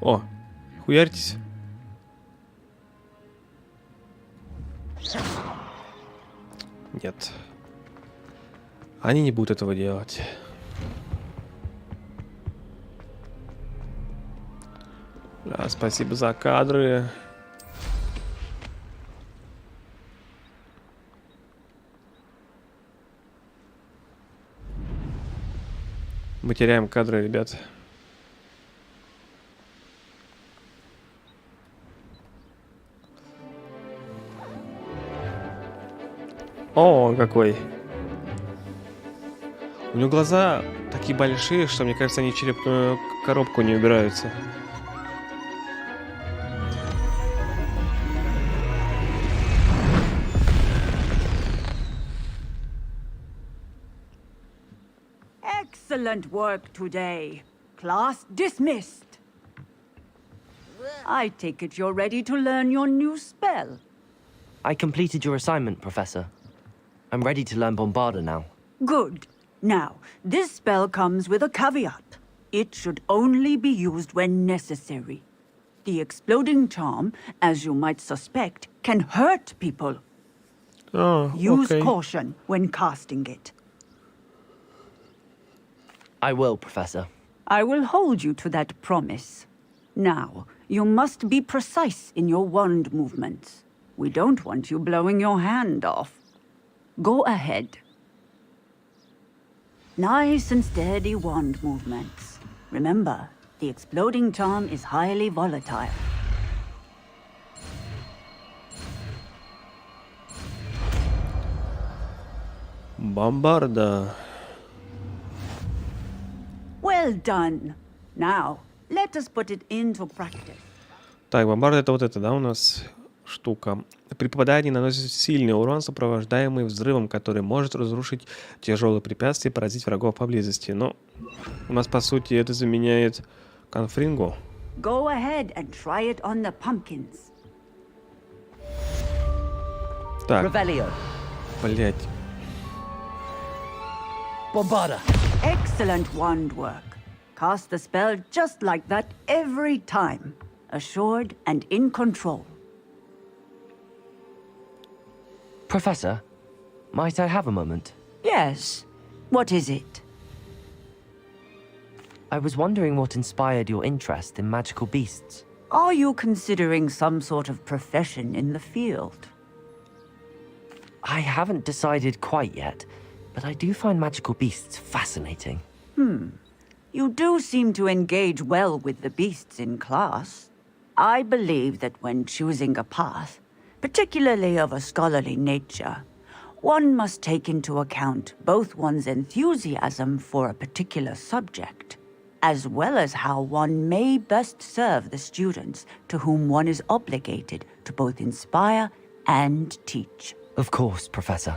О, хуярьтесь. Нет. Они не будут этого делать. Да, спасибо за кадры. Мы теряем кадры, ребят. О, какой. У него глаза такие большие, что, мне кажется, они в черепную коробку не убираются. Excellent work today. Class dismissed. I take it you're ready to learn your new spell. I completed your assignment, Professor. I'm ready to learn Bombarda now. Good. Now, this spell comes with a caveat. It should only be used when necessary. The exploding charm, as you might suspect, can hurt people. Oh, Use okay. caution when casting it. I will, Professor. I will hold you to that promise. Now, you must be precise in your wand movements. We don't want you blowing your hand off. Go ahead. Nice and steady wand movements. Remember, the exploding charm is highly volatile. Бомбарда. Well done. Now, let us put it into practice. Так, бомбарда это вот это, да, у нас штука. При попадании наносит сильный урон, сопровождаемый взрывом, который может разрушить тяжелые препятствия и поразить врагов поблизости. Но у нас, по сути, это заменяет конфрингу. Go ahead and try it on the pumpkins. Так. Блять. Bombarda. Excellent wand work. Cast the spell just like that every time. Assured and in control. Professor, might I have a moment? Yes. What is it? I was wondering what inspired your interest in magical beasts. Are you considering some sort of profession in the field? I haven't decided quite yet, but I do find magical beasts fascinating. You do seem to engage well with the beasts in class. I believe that when choosing a path, particularly of a scholarly nature, one must take into account both one's enthusiasm for a particular subject, as well as how one may best serve the students to whom one is obligated to both inspire and teach. Of course, Professor.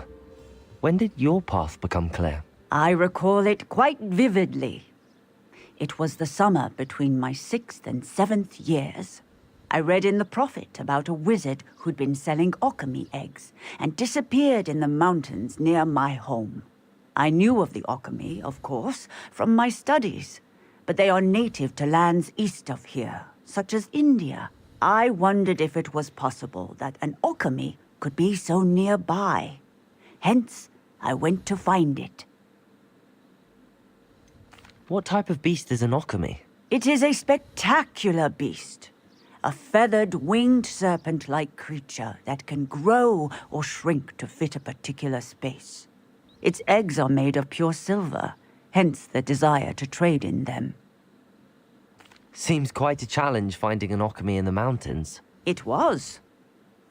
When did your path become clear? I recall it quite vividly. It was the summer between my 6th and 7th years. I read in the Prophet about a wizard who'd been selling alchemy eggs and disappeared in the mountains near my home. I knew of the alchemy, of course, from my studies, but they are native to lands east of here, such as India. I wondered if it was possible that an alchemy could be so nearby. Hence, I went to find it. What type of beast is an alchemy? It is a spectacular beast. A feathered, winged serpent-like creature that can grow or shrink to fit a particular space. Its eggs are made of pure silver, hence the desire to trade in them. Seems quite a challenge finding an alchemy in the mountains. It was.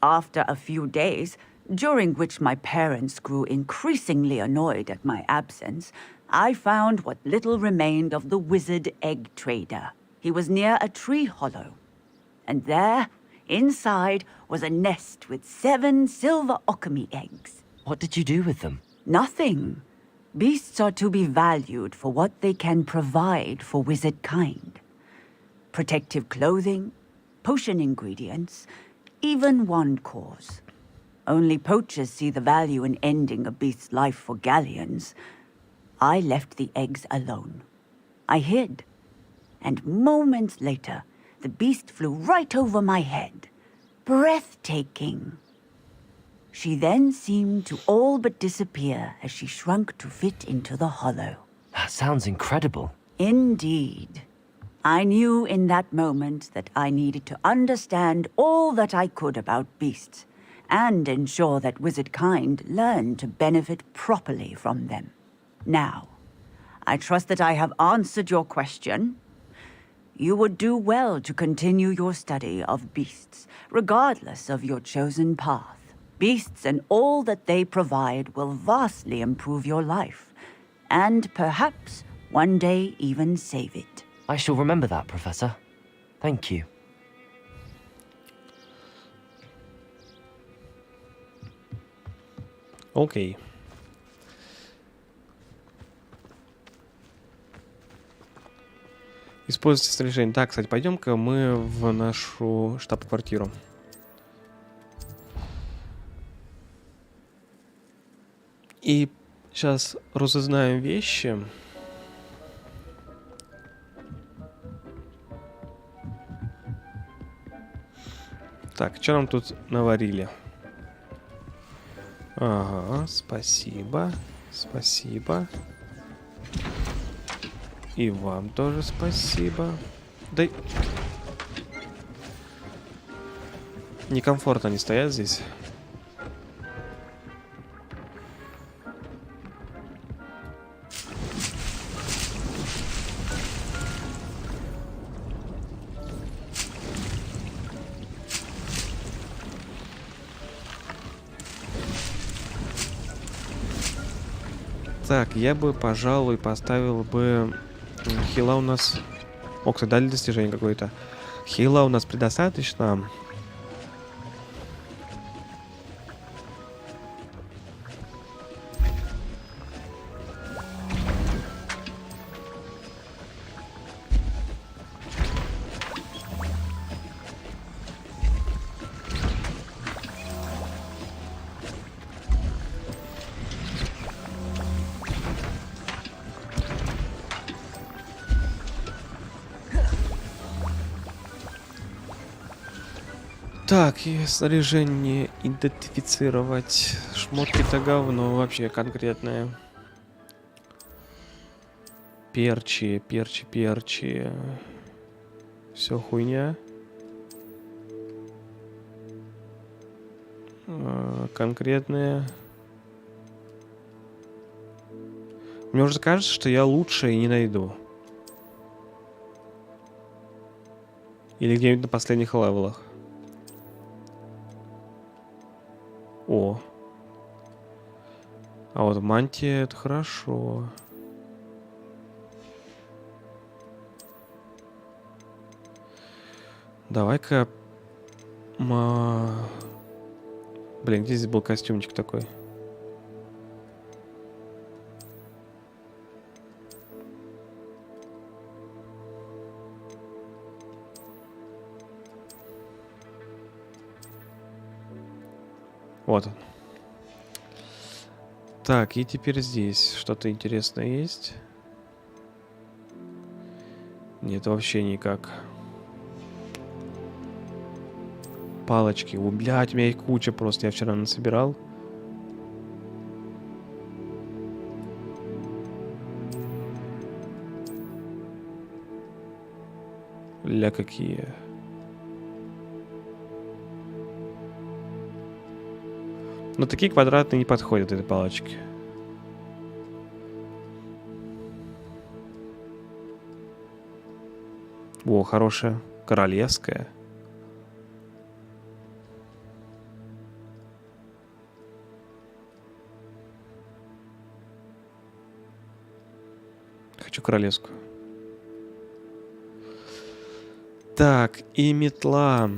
After a few days, during which my parents grew increasingly annoyed at my absence, I found what little remained of the wizard egg trader. He was near a tree hollow. And there, inside, was a nest with 7 silver alchemy eggs. What did you do with them? Nothing. Beasts are to be valued for what they can provide for wizard kind. Protective clothing, potion ingredients, even wand cores. Only poachers see the value in ending a beast's life for galleons. I left the eggs alone. I hid. And moments later, the beast flew right over my head. Breathtaking. She then seemed to all but disappear as she shrunk to fit into the hollow. That sounds incredible. Indeed. I knew in that moment that I needed to understand all that I could about beasts and ensure that wizard kind learned to benefit properly from them. Now, I trust that I have answered your question. You would do well to continue your study of beasts, regardless of your chosen path. Beasts and all that they provide will vastly improve your life, and perhaps one day even save it. I shall remember that, Professor. Thank you. Окей. Используйте снаряжение. Так, кстати, пойдем-ка мы в нашу штаб-квартиру. И сейчас разузнаем вещи. Так, что нам тут наварили? Ага, спасибо. Спасибо. И вам тоже спасибо. Да... Некомфортно они стоят здесь. Так, я бы, пожалуй, поставил бы хила у нас... О, кстати, дали достижение какое-то. Хила у нас предостаточно. Так, и снаряжение идентифицировать. Шмотки-то говно вообще конкретное. Перчи. Все хуйня. Конкретные. Мне уже кажется, что я лучше и не найду. Или где-нибудь на последних левелах. О. А вот мантия — это хорошо. Давай-ка... Блин, где здесь был костюмчик такой? Вот он. Так, и теперь здесь что-то интересное есть? Нет, вообще никак. Палочки. О, блядь, у меня их куча просто. Я вчера насобирал. Ля какие. Но такие квадратные не подходят этой палочке. О, хорошая. Королевская. Хочу королевскую. Так, и метла.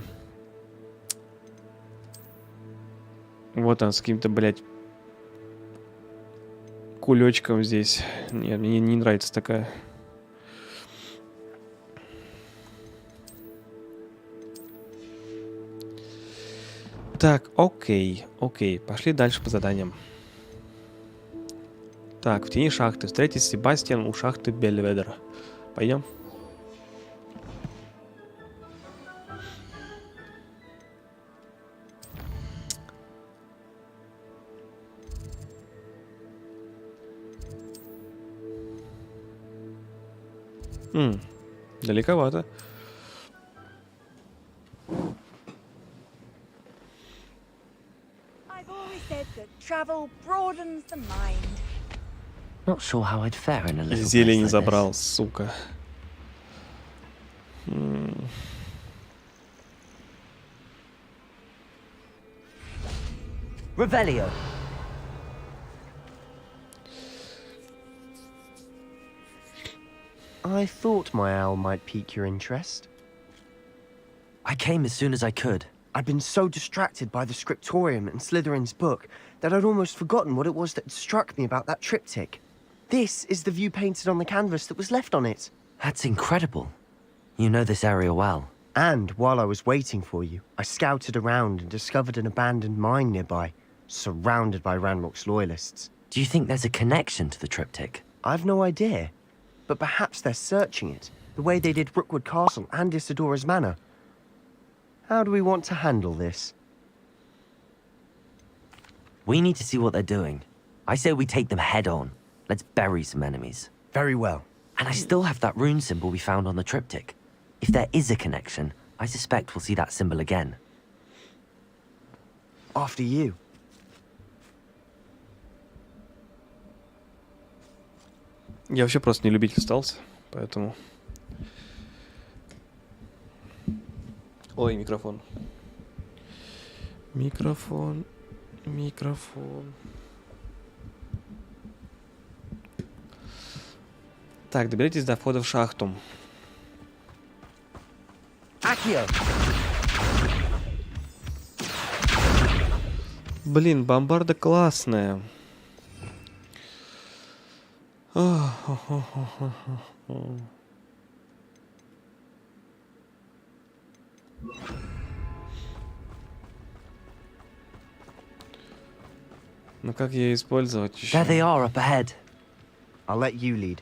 Вот он с каким-то, блядь, кулечком здесь. Нет, мне не нравится такая. Так, окей. Пошли дальше по заданиям. Так, в тени шахты. Встретить Себастьян у шахты Бельведера. Пойдем. Далековато. I've always said that travel broadens the mind. Not sure how I'd fare in a little Зелень place like забрал, this. сука. Revelio. I thought my owl might pique your interest. I came as soon as I could. I'd been so distracted by the scriptorium and Slytherin's book that I'd almost forgotten what it was that struck me about that triptych. This is the view painted on the canvas that was left on it. That's incredible. You know this area well. And while I was waiting for you, I scouted around and discovered an abandoned mine nearby, surrounded by Ranrock's loyalists. Do you think there's a connection to the triptych? I've no idea, but perhaps they're searching it, the way they did Rookwood Castle and Isidora's Manor. How do we want to handle this? We need to see what they're doing. I say we take them head on. Let's bury some enemies. Very well. And I still have that rune symbol we found on the triptych. If there is a connection, I suspect we'll see that symbol again. After you. Я вообще просто не любитель стелса, поэтому... Ой, микрофон. Микрофон. Так, доберитесь до входа в шахту. Блин, бомбарда классная. Ну как ее использовать еще? There they are up ahead. I'll let you lead.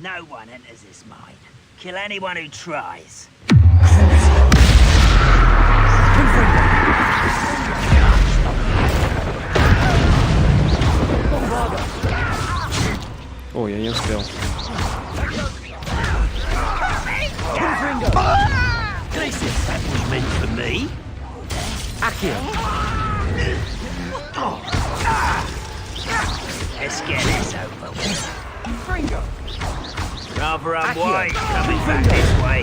No one enters this mine. Kill anyone who tries. Ой, я не успел. That was meant for me. Let's get this over with. Rather unwise coming back this way.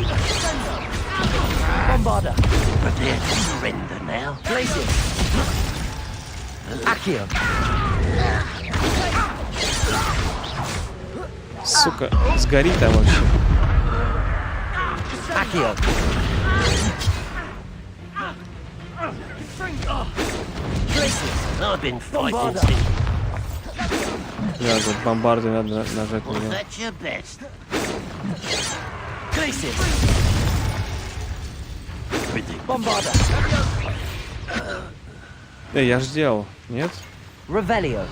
Bombarder. Prepare to surrender now. Places. Accio. Сука, сгори там вообще. Accio. I've been fighting since. Да, вот бомбарды надо нажать на него. That's your best. Bombarder. Эй, я ж сделал, нет? Revelio.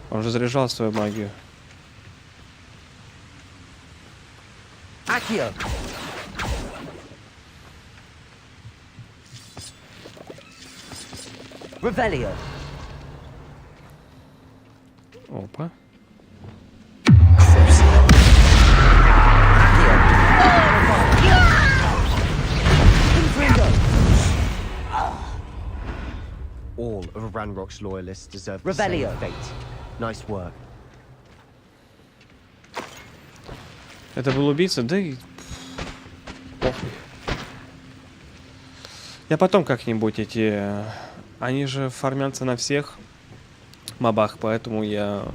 Он же заряжал свою магию. Accio. Revelio. Опа. All of Ranrock's loyalists deserve the Revelio. same fate. Nice work. Это был убийца, да и... Похуй. Я потом как-нибудь эти... Они же фармятся на всех мобах, поэтому я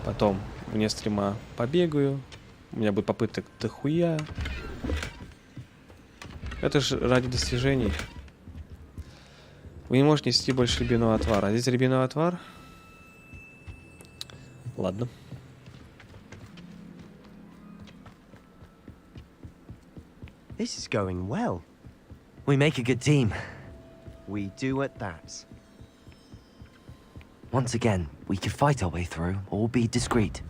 потом вне стрима побегаю. У меня будет попыток дохуя. Это же ради достижений. Вы не можете нести больше рябинового отвара. А здесь рябиновый отвар? Ладно. This is going well. We make a good team. We do at that. Once again, we could fight our way through or be discreet.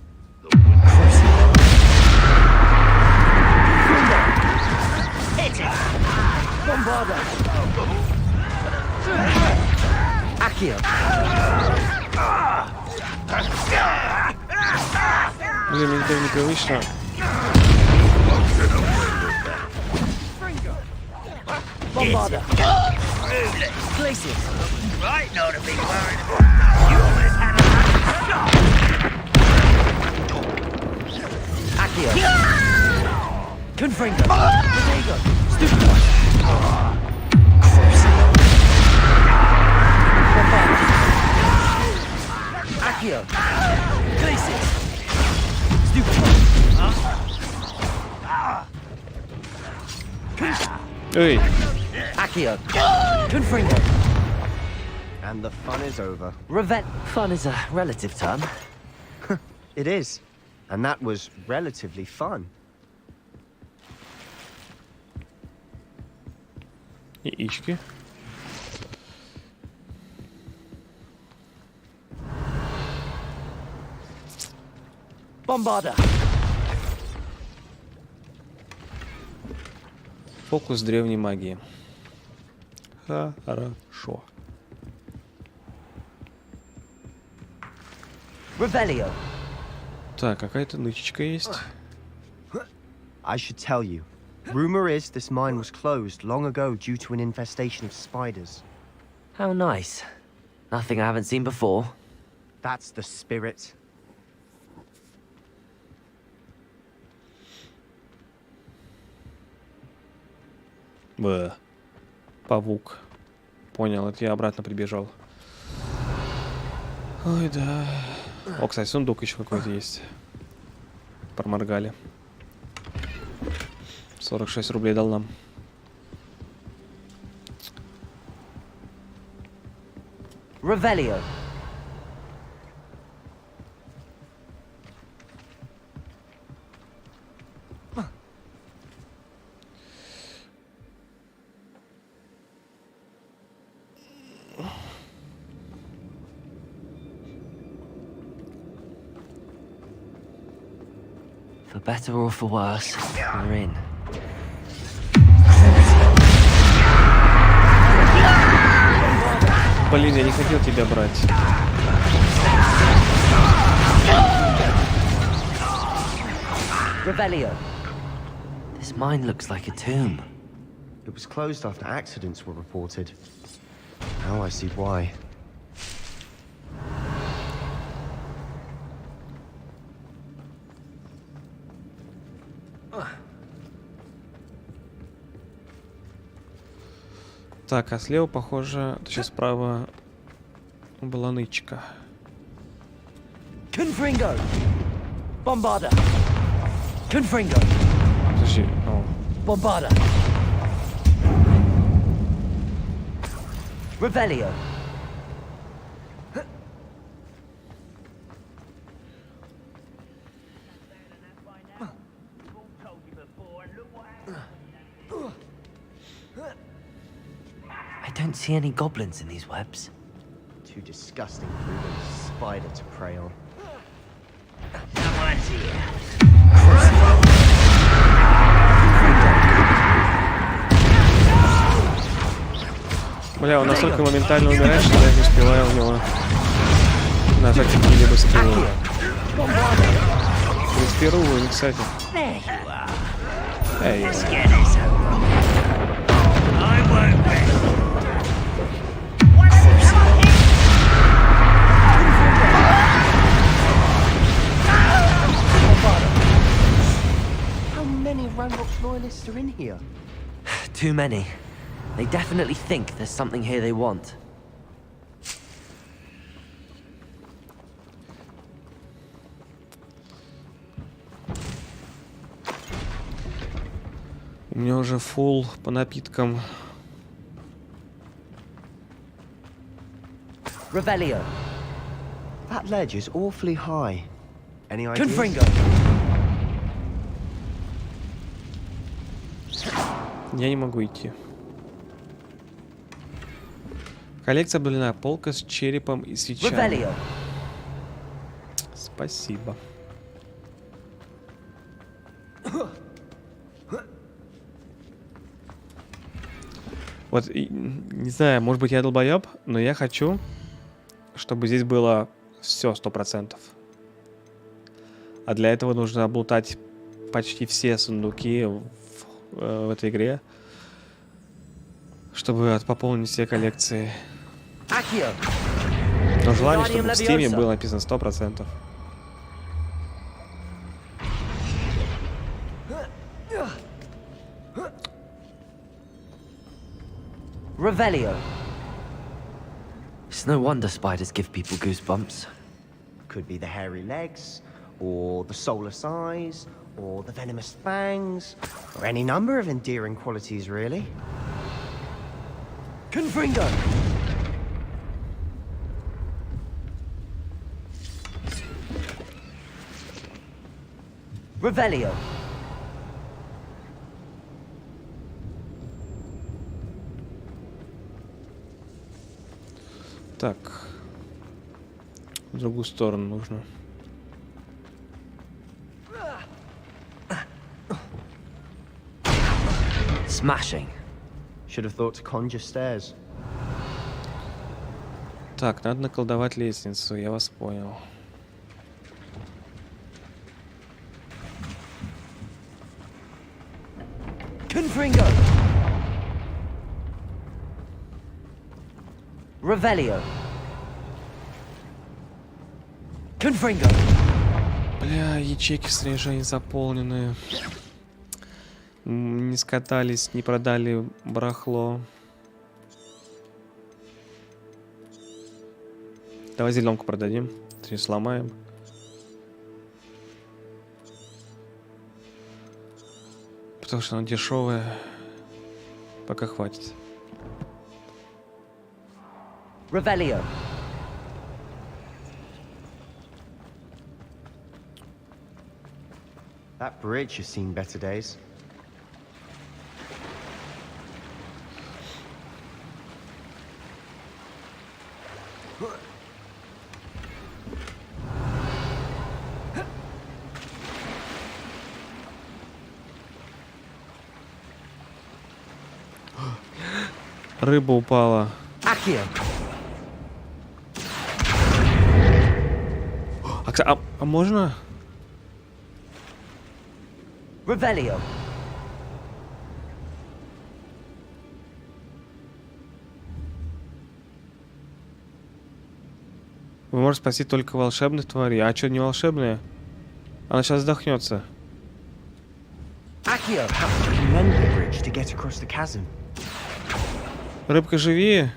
Hit it! Bombarder. Accio. Блин, мне так непривычно. Bombarder. Places. Right, not a big worry. You almost had a shot. Accio. Confringo. Bodego. Stupid. Accio. Places. Stupid. Эй! Accio. Confringo. And the fun is over. Fun is a relative term. It is. And that was relatively fun. Яички. Bombarder. Фокус древней магии. Хорошо. Revelio. Так, какая-то нычечка есть. I should tell you. Rumor is this mine was closed long ago due to an infestation of spiders. How nice. Nothing I haven't seen before. That's the spirit. Павук. Понял, это я обратно прибежал. Ой, да. О, кстати, сундук еще какой-то есть. Проморгали. 46 рублей дал нам. Revelio. For better or for worse, we're in. Блин, я не хотел тебя брать. Revelio. This mine looks like a tomb. It was closed after accidents were reported. Now I see why. Так, а слева, похоже, сейчас справа была нычка. Confringo. Bombarda. Confringo. Подожди, о. Bombarda. Revelio. I don't see any goblins in these webs. Too disgusting for even a spider to prey on. Someone's here. Бля, он настолько моментально умирает, что я не успеваю у него нажать какие-либо скиллы. Инспирую, кстати. Эй. How many Ranrock's loyalists are in here? Too many. They definitely think there's something here they want. У меня уже фулл по напиткам. Revelio. That ledge is awfully high. Any ideas? Confringo. Я не могу идти. Коллекция обновлена. Полка с черепом и свечами. Revelio. Спасибо. Вот, не знаю, может быть, я долбоеб, но я хочу, чтобы здесь было все 100%. А для этого нужно облутать почти все сундуки в этой игре, чтобы пополнить все коллекции. Но желание, чтобы в Steam было написано 100%. Revelio. It's no wonder spiders give people goosebumps. Could be the hairy legs, or the soulless eyes, or the venomous fangs, or any number of endearing qualities, really. Confringo. Revelio. Так. В другую сторону нужно. Smashing. Should have thought to conjure stairs. Так, надо наколдовать лестницу, я вас понял. Confringo. Revelio. Confringo. Бля, ячейки снаряжения заполнены. Не скатались, не продали барахло. Давай зеленку продадим. Точнее, сломаем. Потому что она дешевая. Пока хватит. Revelio. That bridge has seen better days. Рыба упала. Accio. А можно? Revelio. Вы можете спасти только волшебных тварей. А что, не волшебные? Она сейчас задохнется. Accio, perhaps we can mend the bridge to get across the chasm. Рыбка, живи!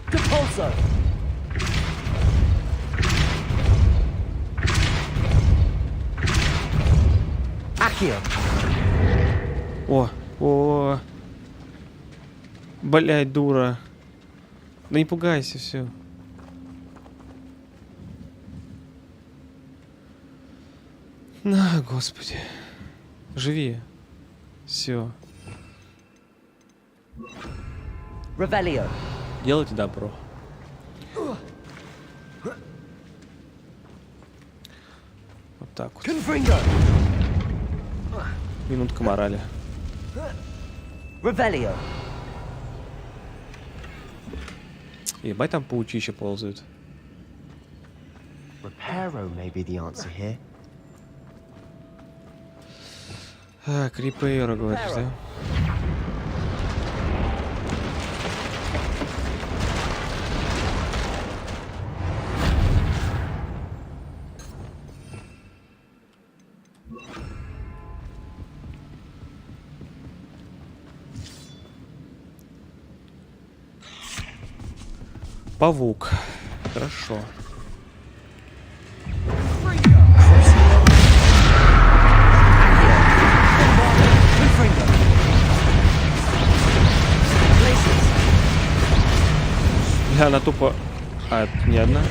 Compulso. Accio. О. Блять, дура. Да не пугайся, все. На, господи. Живи. Все. Revelio. Делайте добро. Вот так вот. Минутка морали. Revelio. Ебать, там паучище ползают. Reparo may be the answer here. Крипейро, говоришь, да? Павук. Хорошо. Бля, она тупо... А, это не одна?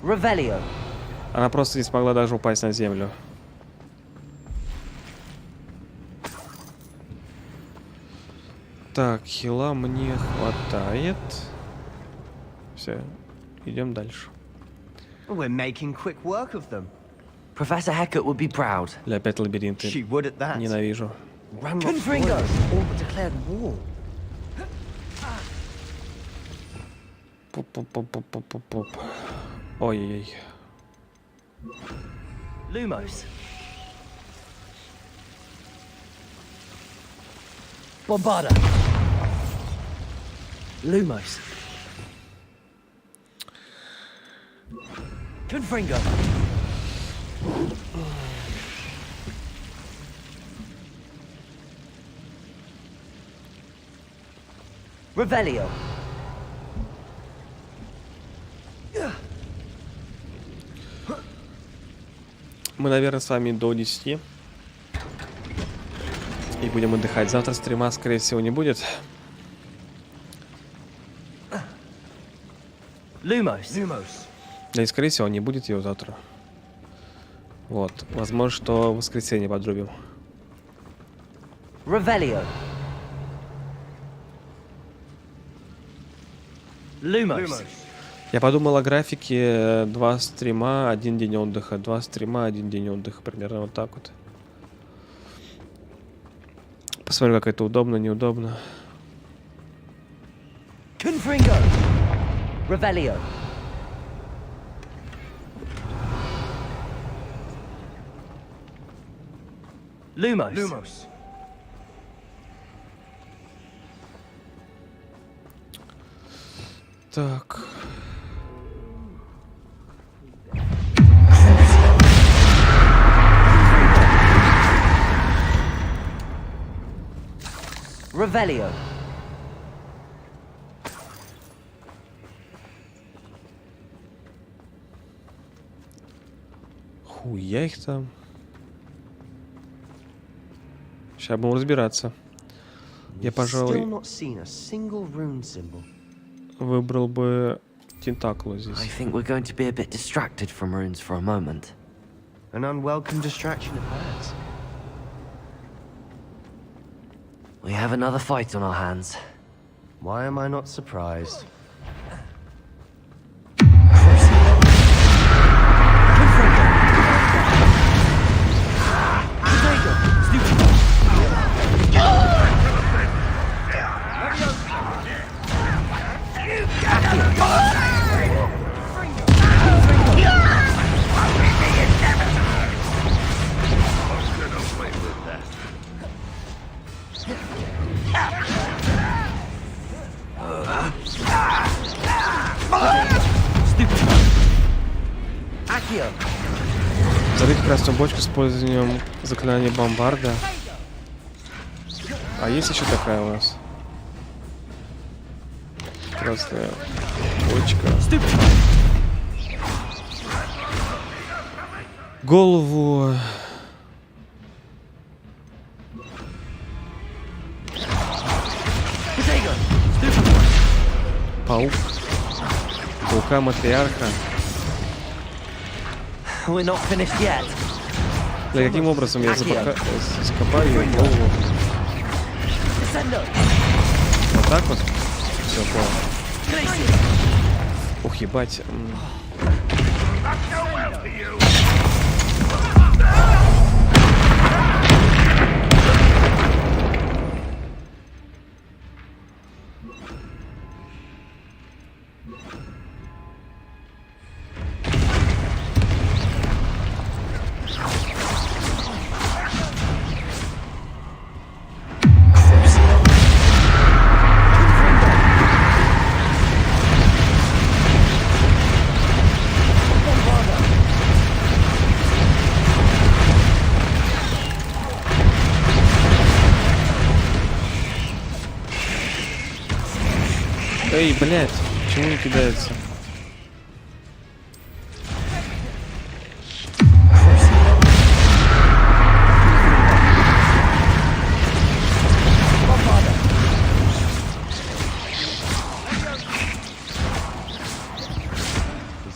Revelio. Она просто не смогла даже упасть на землю. Так, хила мне хватает. Все, идем дальше. We're making quick work of them. Professor Hecat would be proud. Для опять лабиринты. She would at that. Ненавижу. Confringo. All but declared war. Пуп-пуп-пуп-пуп-пуп-пуп. Ой-ой-ой. Lumos. Bombarda. Lumos. Confringo. Revelio. Мы, наверное, с вами до 10. И будем отдыхать. Завтра стрима, скорее всего, не будет. Lumos. Да и, скорее всего, не будет его завтра. Вот. Возможно, что в воскресенье подрубим. Revelio. Lumos. Я подумал о графике 2 стрима, 1 день отдыха. 2 стрима, 1 день отдыха. Примерно вот так вот. Посмотрю, как это удобно, неудобно. Confringo. Revelio. Lumos. Lumos. Так. Revelio. Хуя их там. Сейчас будем разбираться. Я, Still пожалуй, not seen a single rune symbol. выбрал бы тентаклу здесь. I think we're going to be a bit distracted from runes for a moment. An unwelcome distraction at that. We have another fight on our hands. Why am I not surprised? Залить красную бочку с использованием заклинания бомбарда. А есть еще такая у нас? Красная бочка. Голову. Паук. Паука матриарха. We're not finished yet. Да каким образом я закопаю ее голову? Вот так вот? Все, понял. Ух, ебать. Эй, блядь, почему не кидается?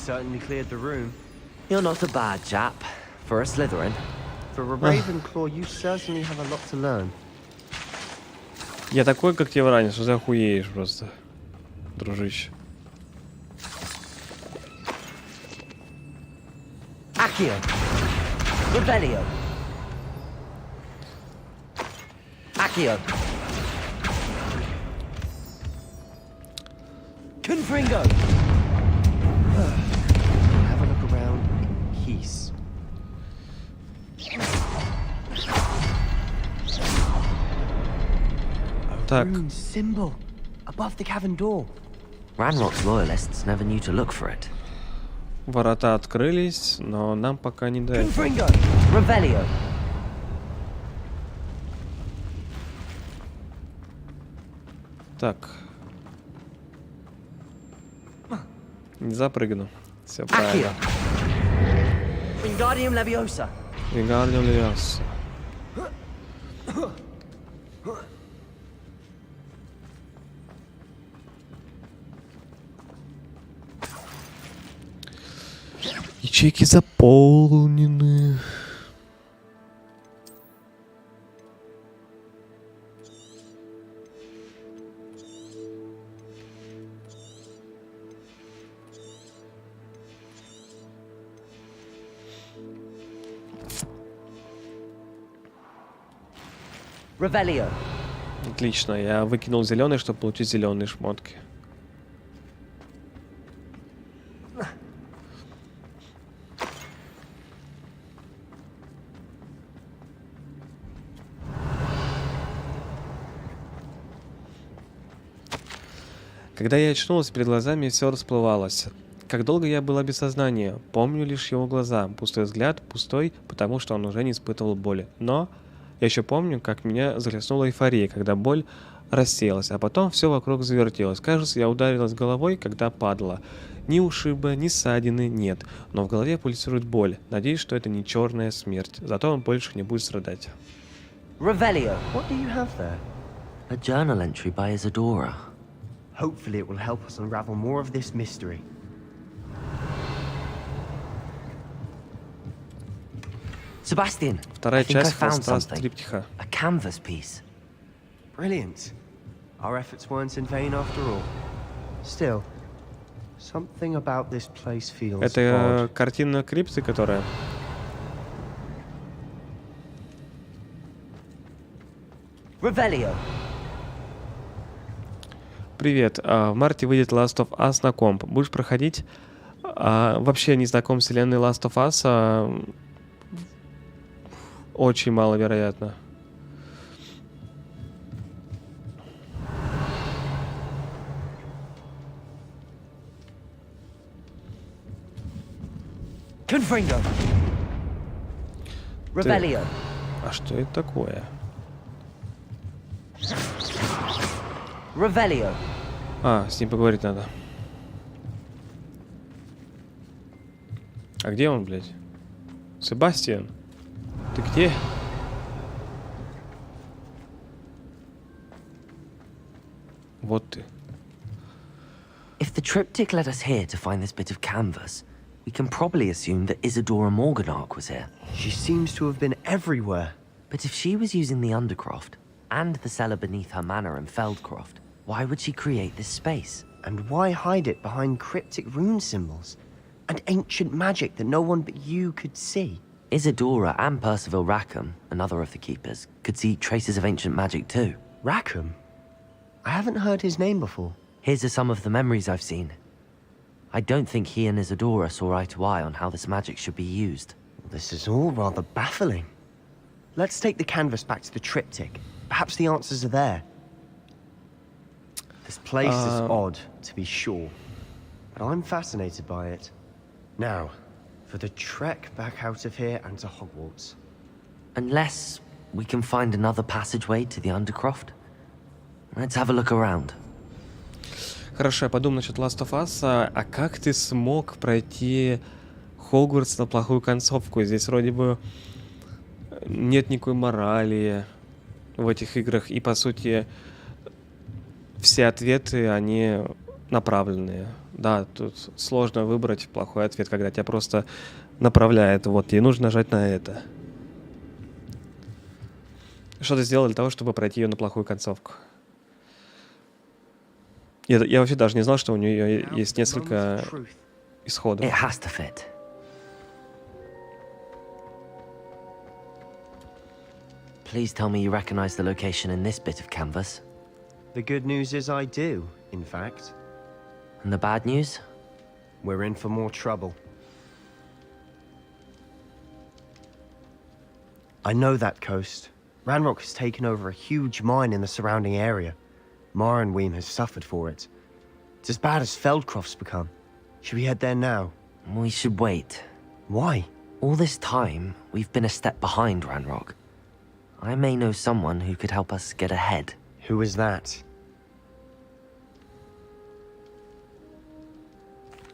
Certainly cleared the room. You're not a bad chap for a Slytherin. For a Ravenclaw, you certainly have a lot to learn. Я такой, как тебе ранее, что ты охуеешь просто, дружище. Accio. Revelio. Accio. Confringo. Have a look around in peace. Так. Rune symbol above the cavern door. Ranrock's loyalists never knew to look for it. Ворота открылись, но нам пока не до этого. Confringo. Revelio. Так. Не запрыгну. Все правильно. Wingardium Leviosa. Wingardium Leviosa. Ячейки заполнены. Revelio. Отлично, я выкинул зеленый, чтобы получить зеленые шмотки. Когда я очнулась, перед глазами все расплывалось. Как долго я была без сознания, помню лишь его глаза, пустой взгляд, пустой, потому что он уже не испытывал боли. Но я еще помню, как меня захлестнула эйфория, когда боль рассеялась, а потом все вокруг завертелось. Кажется, я ударилась головой, когда падала. Ни ушиба, ни ссадины нет, но в голове пульсирует боль. Надеюсь, что это не черная смерть, зато он больше не будет страдать. Revelio. What do you have there? A journal entry by Isadora. Hopefully it will help us unravel more of this mystery. Sebastian, Вторая I think I часть found хвоста something. стриптиха. A canvas piece. Brilliant. Our efforts weren't in vain after all. Still, something about this place feels Это odd. картина крипты, которая... Revelio. Привет. В марте выйдет Last of Us на комп. Будешь проходить? Вообще не знаком с вселенной Last of Us. Очень маловероятно. Confringo. Revelio. А что это такое? Revelio. С ним поговорить надо. А где он, блядь? Себастьян? Ты где? Вот ты. If the triptych led us here to find this bit of canvas, we can probably assume that Isadora Morganark was here. She seems to have been everywhere. But if she was using the Undercroft and the cellar beneath her manor in Feldcroft, why would she create this space? And why hide it behind cryptic rune symbols? And ancient magic that no one but you could see? Isadora and Percival Rackham, another of the keepers, could see traces of ancient magic too. Rackham? I haven't heard his name before. Here's are some of the memories I've seen. I don't think he and Isadora saw eye to eye on how this magic should be used. This is all rather baffling. Let's take the canvas back to the triptych. Perhaps the answers are there. This place is odd, to be sure, but I'm fascinated by it. Now, for the trek back out of here and to Hogwarts. Unless we can find another passageway to the Undercroft. Let's have a look around. Хорошо, я подумал насчет Last of Us. А как ты смог пройти Хогвартс на плохую концовку? Здесь вроде бы нет никакой морали в этих играх. И, по сути, все ответы, они направленные. Да, тут сложно выбрать плохой ответ, когда тебя просто направляет. Вот, тебе нужно нажать на это. Что ты сделал для того, чтобы пройти ее на плохую концовку? Я вообще даже не знал, что у нее есть несколько исходов. It has to fit. Please tell me you recognize the location in this bit of canvas. The good news is I do, in fact. And the bad news? We're in for more trouble. I know that coast. Ranrock has taken over a huge mine in the surrounding area. Marrenweem has suffered for it. It's as bad as Feldcroft's become. Should we head there now? We should wait. Why? All this time, we've been a step behind Ranrock. I may know someone who could help us get ahead. Who is that?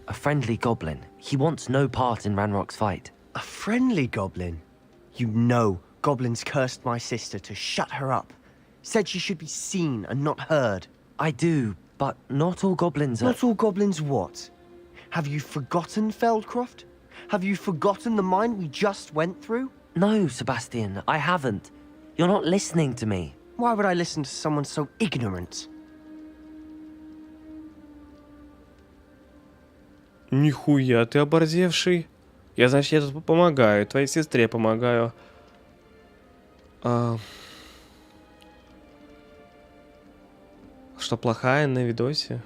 A friendly goblin. He wants no part in Ranrock's fight. A friendly goblin? You know goblins cursed my sister to shut her up. Said she should be seen and not heard. I do, but not all goblins are... Not all goblins what? Have you forgotten Feldcroft? Have you forgotten the mine we just went through? No, Sebastian, I haven't. You're not listening to me. Why would I listen to someone so ignorant? Нихуя, ты оборзевший. Значит, я тут помогаю. Твоей сестре помогаю. Что, плохая на видосе?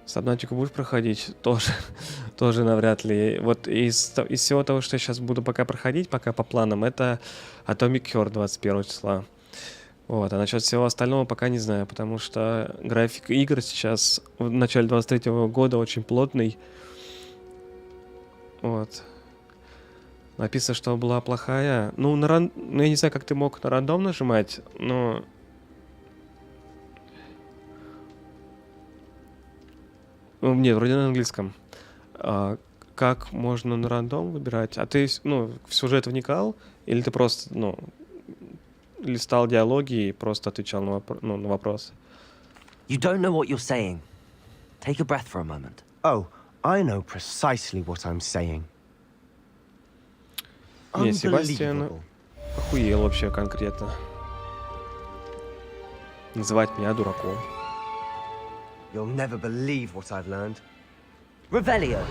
Сабнатику будешь проходить? Тоже навряд ли. Вот из всего того, что я сейчас буду пока проходить, пока по планам, это Atomic Cure 21 числа. Вот, а насчет всего остального пока не знаю, потому что график игр сейчас в начале 23-го года очень плотный. Вот. Написано, что была плохая. Ну, ну, я не знаю, как ты мог на рандом нажимать, но... Ну, нет, вроде на английском. Как можно на рандом выбирать? А ты, ну, в сюжет вникал? Или ты просто, ну, листал диалоги и просто отвечал на вопросы? You don't know what you're saying. Take a breath for a moment. Oh, I know precisely what I'm saying. Не, Себастьян охуел вообще конкретно. Называть меня дураком. You'll never believe what I've learned. Revelio.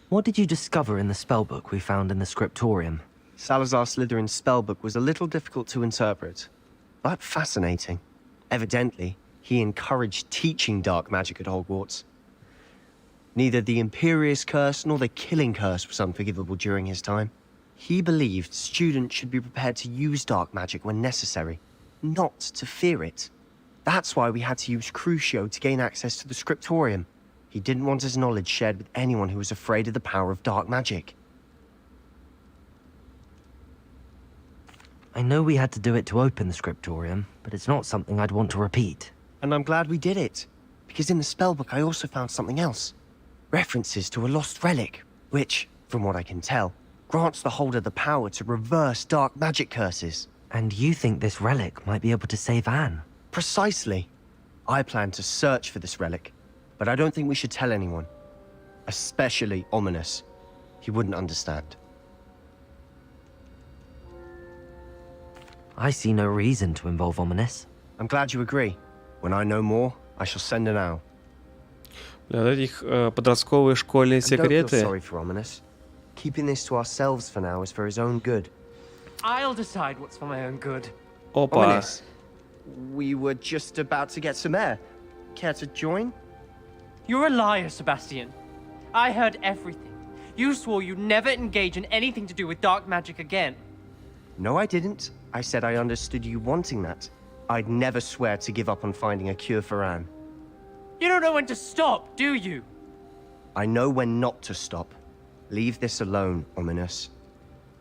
What did you discover in the spellbook we found in the scriptorium? Salazar Slytherin's spellbook was a little difficult to interpret, but fascinating. Evidently, he encouraged teaching dark magic at Hogwarts. Neither the Imperious Curse nor the Killing Curse was unforgivable during his time. He believed students should be prepared to use dark magic when necessary, not to fear it. That's why we had to use Crucio to gain access to the scriptorium. He didn't want his knowledge shared with anyone who was afraid of the power of dark magic. I know we had to do it to open the scriptorium, but it's not something I'd want to repeat. And I'm glad we did it, because in the spellbook I also found something else. References to a lost relic, which, from what I can tell, grants the holder the power to reverse dark magic curses. And you think this relic might be able to save Anne? Precisely. I plan to search for this relic, but I don't think we should tell anyone. Especially Ominous. He wouldn't understand. I see no reason to involve Ominous. I'm glad you agree. When I know more, I shall send an owl. Для этих подростковые школьные секреты. Sorry for Ominous. Keeping this to ourselves for now is for his own good. I'll decide what's for my own good. Опа. Ominous, we were just about to get some air. Care to join? You're a liar, Sebastian. I heard everything. You swore you'd never engage in anything to do with dark magic again. No, I didn't. I said I understood you wanting that. I'd never swear to give up on finding a cure for Anne. You don't know when to stop, do you? I know when not to stop. Leave this alone, Ominous.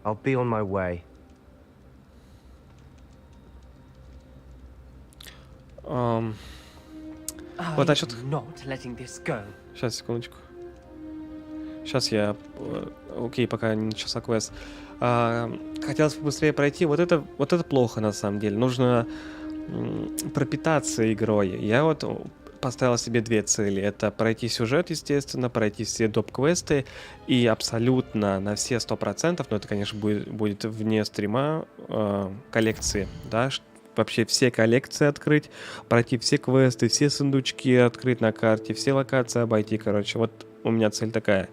I'll be on my way. Вот насчет... Not letting this go. Сейчас, секундочку. Сейчас я... Окей, пока не начался квест. Хотелось бы быстрее пройти. Вот это плохо, на самом деле. Нужно пропитаться игрой. Я вот поставил себе две цели. Это пройти сюжет, естественно, пройти все доп-квесты. И абсолютно на все 100%, но это, конечно, будет вне стрима, коллекции, да, вообще все коллекции открыть, пройти все квесты, все сундучки открыть на карте, все локации обойти, короче. Вот у меня цель такая.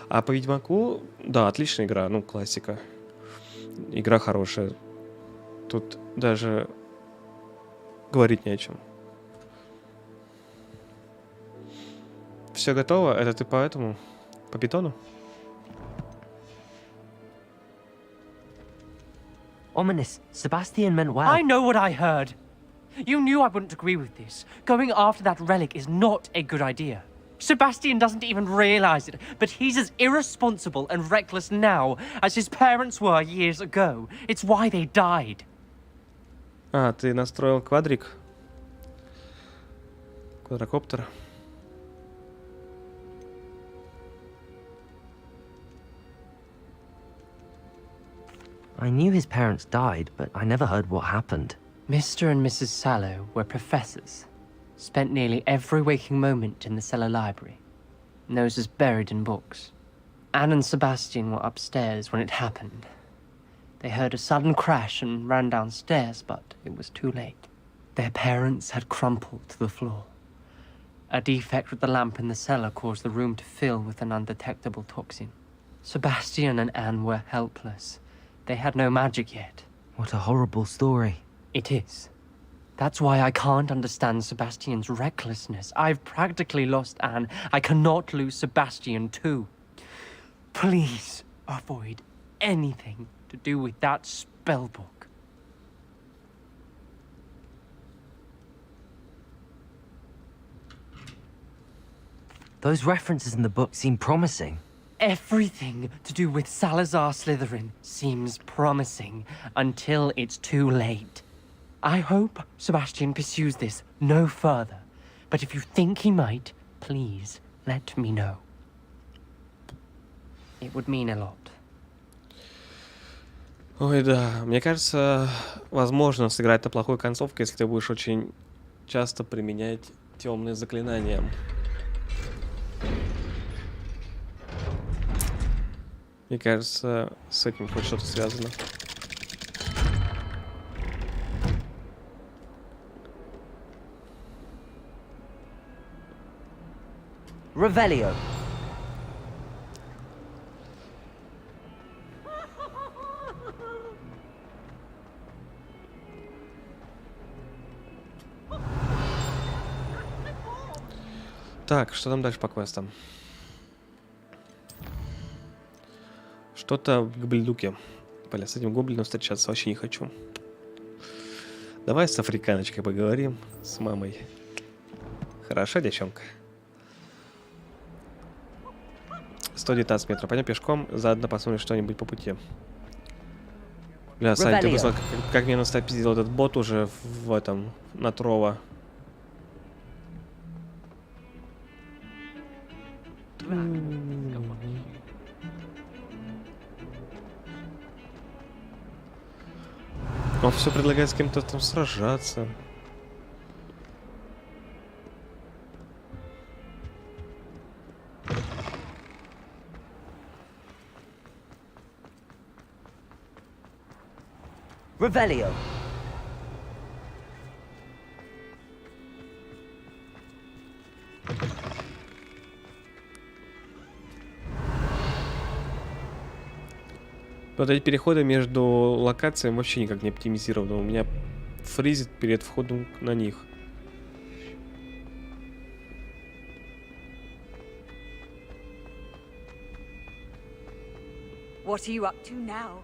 А по Ведьмаку, да, отличная игра, ну, классика. Игра хорошая. Тут даже говорить не о чем. Все готово? Это ты поэтому? По питону? Ominous, Sebastian meant well. I know what I heard. You knew I wouldn't agree with this. Going after that relic is not a good idea. Sebastian doesn't even realize it, but he's as irresponsible and reckless now as his parents were years ago. It's why they died. А, ты настроил квадрик? Квадрокоптер? I knew his parents died, but I never heard what happened. Mr. and Mrs. Sallow were professors. Spent nearly every waking moment in the cellar library. Noses buried in books. Anne and Sebastian were upstairs when it happened. They heard a sudden crash and ran downstairs, but it was too late. Their parents had crumpled to the floor. A defect with the lamp in the cellar caused the room to fill with an undetectable toxin. Sebastian and Anne were helpless. They had no magic yet. What a horrible story. It is. That's why I can't understand Sebastian's recklessness. I've practically lost Anne. I cannot lose Sebastian too. Please avoid anything to do with that spell book. Those references in the book seem promising. Everything to do with Salazar Slytherin seems promising until it's too late. I hope Sebastian pursues this no further, but if you think he might, please let me know. It would mean a lot. Ой, да. Мне кажется, возможно сыграть на плохой концовке, если ты будешь очень часто применять темные заклинания. Мне кажется, с этим хоть что-то связано. Revelio. Так, что там дальше по квестам? Что-то в гоблинуке. Бля, с этим гоблином встречаться вообще не хочу. Давай с африканочкой поговорим, с мамой. Хороша девчонка. 119 метров. Пойдем пешком, заодно посмотрим что-нибудь по пути. Бля, Сань, ты посмотри, как меня настопиздил этот бот уже в этом, на Трова. Он все предлагает с кем-то там сражаться. Revelio. Вот эти переходы между локациями вообще никак не оптимизированы. У меня фризит перед входом на них. What are you up to now?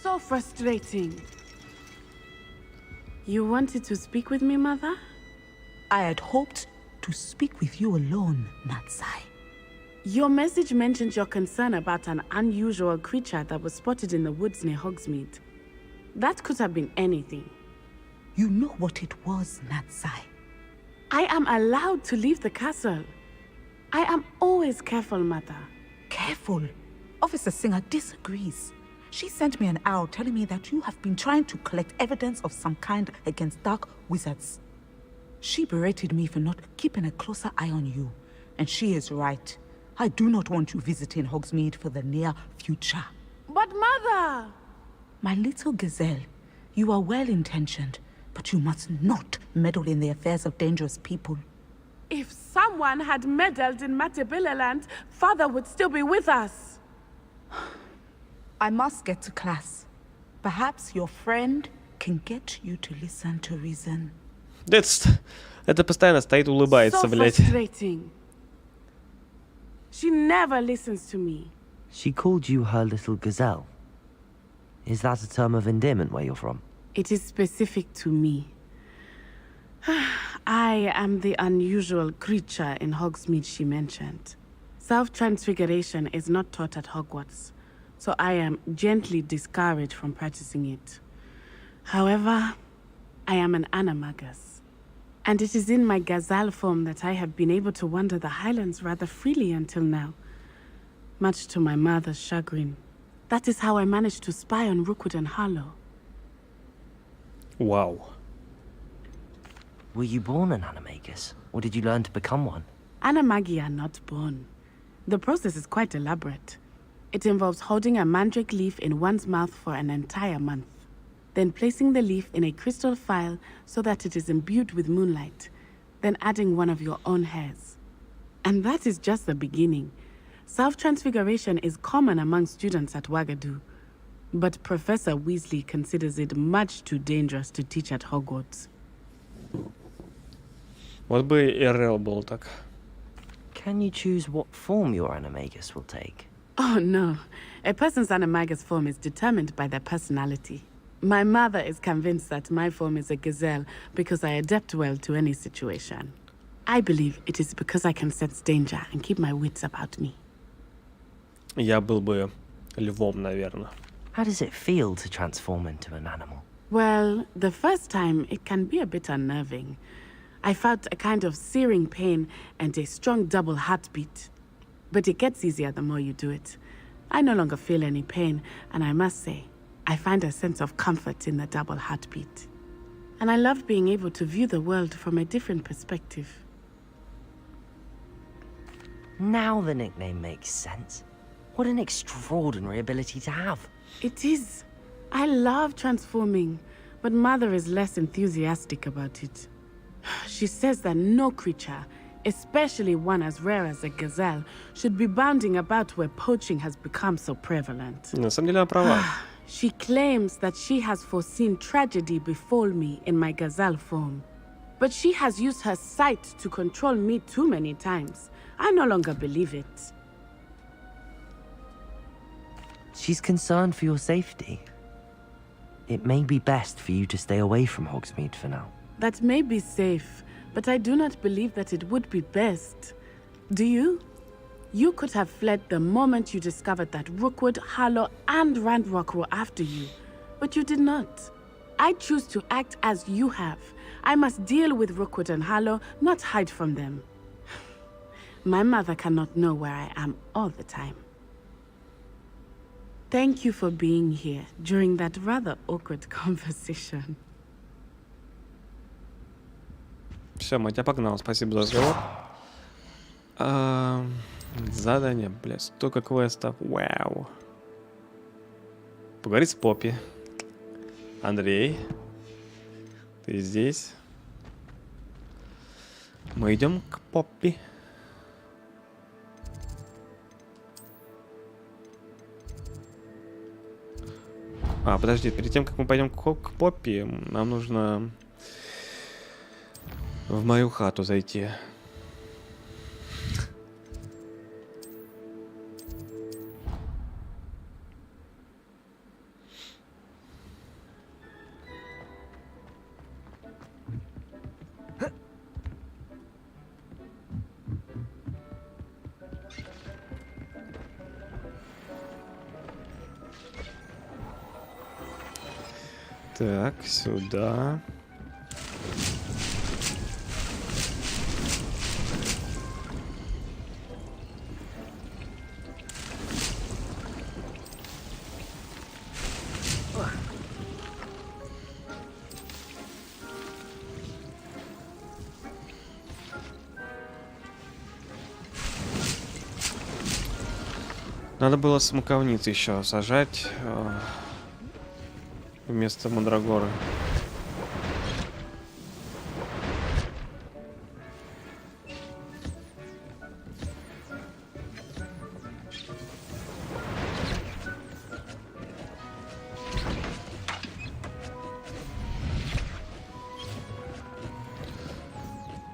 So frustrating. You wanted to speak with me, Mother? I had hoped to speak with you alone, Natsai. Your message mentioned your concern about an unusual creature that was spotted in the woods near Hogsmeade. That could have been anything. You know what it was, Natsai. I am allowed to leave the castle. I am always careful, Mother. Careful? Officer Singer disagrees. She sent me an owl telling me that you have been trying to collect evidence of some kind against dark wizards. She berated me for not keeping a closer eye on you. And she is right. I do not want you visiting Hogsmeade for the near future. But Mother! My little gazelle, you are well-intentioned, but you must not meddle in the affairs of dangerous people. If someone had meddled in Matabeleland, Father would still be with us. I must get to class. Perhaps your friend can get you to listen to reason. Это постоянно стоит, улыбается, блядь. So frustrating. She never listens to me. She called you her little gazelle. Is that a term of endearment where you're from? It is specific to me. I am the unusual creature in Hogsmeade she mentioned. Self-transfiguration is not taught at Hogwarts, so I am gently discouraged from practicing it. However, I am an animagus, and it is in my gazelle form that I have been able to wander the Highlands rather freely until now, much to my mother's chagrin. That is how I managed to spy on Rookwood and Harlow. Wow. Were you born an animagus, or did you learn to become one? Animagi are not born. The process is quite elaborate. It involves holding a mandrake leaf in one's mouth for an entire month, then placing the leaf in a crystal phial so that it is imbued with moonlight, then adding one of your own hairs. And that is just the beginning. Self-transfiguration is common among students at Wagadu, but Professor Weasley considers it much too dangerous to teach at Hogwarts. Вот бы РЛ был так. Can you choose what form your animagus will take? Oh, no. A person's animagus form is determined by their personality. My mother is convinced that my form is a gazelle because I adapt well to any situation. I believe it is because I can sense danger and keep my wits about me. Я был бы львом, наверное. How does it feel to transform into an animal? Well, the first time it can be a bit unnerving. I felt a kind of searing pain and a strong double heartbeat. But it gets easier the more you do it. I no longer feel any pain, and I must say, I find a sense of comfort in the double heartbeat. And I loved being able to view the world from a different perspective. Now the nickname makes sense. What an extraordinary ability to have. It is. I love transforming, but Mother is less enthusiastic about it. She says that no creature, especially one as rare as a gazelle, should be bounding about where poaching has become so prevalent. На самом деле, она права. She claims that she has foreseen tragedy befall me in my gazelle form. But she has used her sight to control me too many times. I no longer believe it. She's concerned for your safety. It may be best for you to stay away from Hogsmeade for now. That may be safe, but I do not believe that it would be best. Do you? You could have fled the moment you discovered that Rookwood, Harlow, and Randrock were after you, but you did not. I choose to act as you have. I must deal with Rookwood and Harlow, not hide from them. My mother cannot know where I am all the time. Thank you for being here during that rather awkward conversation. Все, Матя погнал. Спасибо за разговор. Задание, блядь, столько квестов. Вау. Поговорить с Поппи. Андрей, ты здесь? Мы идем к Поппи. Подожди, перед тем, как мы пойдем к Поппи, нам нужно в мою хату зайти. Так, сюда. Надо было смоковницы еще сажать вместо мандрагоры.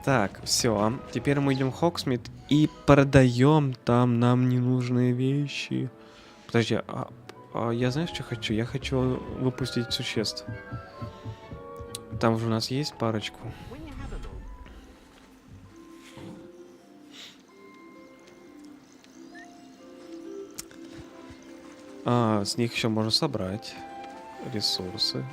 Так, все. Теперь мы идем в Hogsmeade и продаем там нам ненужные вещи. Подожди, я знаешь, что хочу? Я хочу выпустить существ. Там же у нас есть парочку. С них еще можно собрать ресурсы.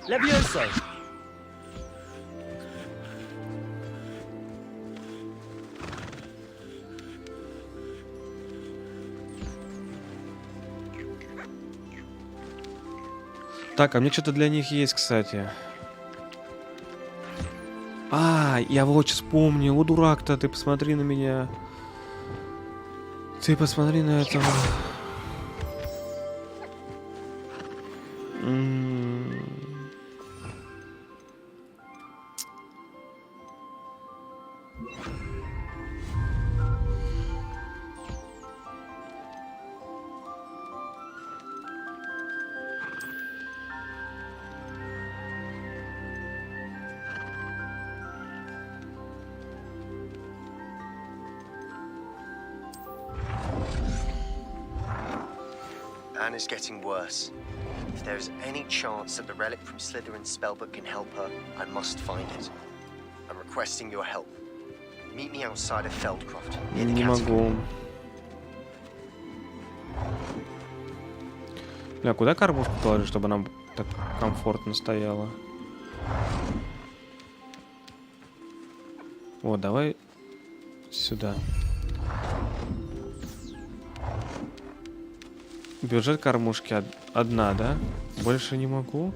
Levioso! Так, а мне что-то для них есть, кстати. Я вот вспомнил. О, дурак-то, ты посмотри на меня. Ты посмотри на этого. Anne is getting worse. If there is any chance that the relic from Slytherin's spellbook can help her, I must find it. I'm requesting your help. Meet me outside of Feldcroft. near the Не catacomb. могу. Бля, куда кормушку положить, чтобы нам так комфортно стояла? Вот, давай сюда. Бюджет кормушки одна, да? Больше не могу.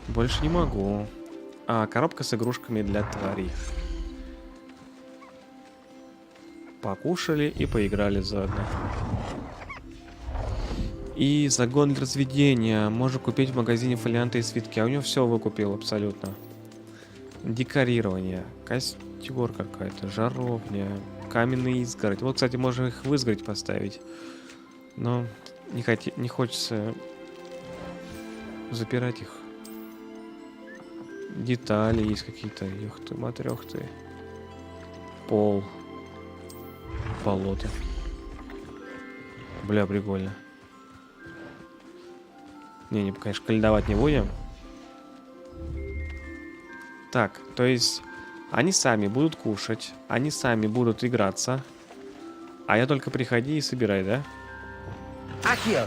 Больше не могу. А, коробка с игрушками для тварей. Покушали и поиграли заодно. И загон для разведения. Можно купить в магазине фолианты и свитки. А у него все выкупил абсолютно. Декорирование. Костер какая-то. Жаровня. Каменный изгородь. Вот, кстати, можно их в изгородь поставить. Но не хочется запирать их. Детали есть какие-то. Ёхты, матрёхты. Пол. Болото. Бля, прикольно. Не, конечно, каледовать не будем. Так, то есть они сами будут кушать, они сами будут играться, а я только приходи и собирай, да? Акио!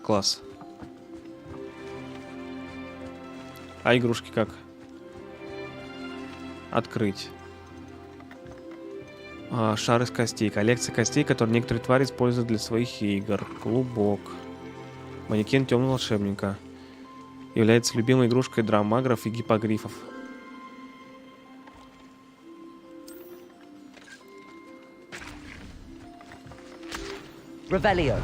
Класс. А игрушки как? Открыть. Шар из костей. Коллекция костей, которые некоторые твари используют для своих игр. Клубок. Манекен темного волшебника. Является любимой игрушкой драмагров и гиппогрифов. Revelio.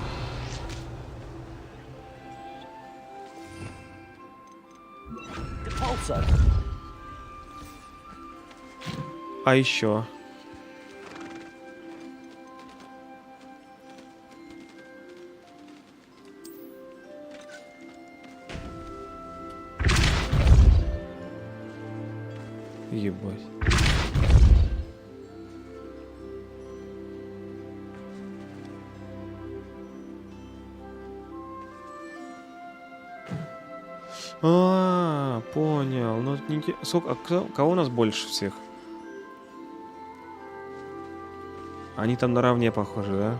Depulso. А еще. Ебать. Понял. Ну, сколько, кого у нас больше всех? Они там наравне похожи, да?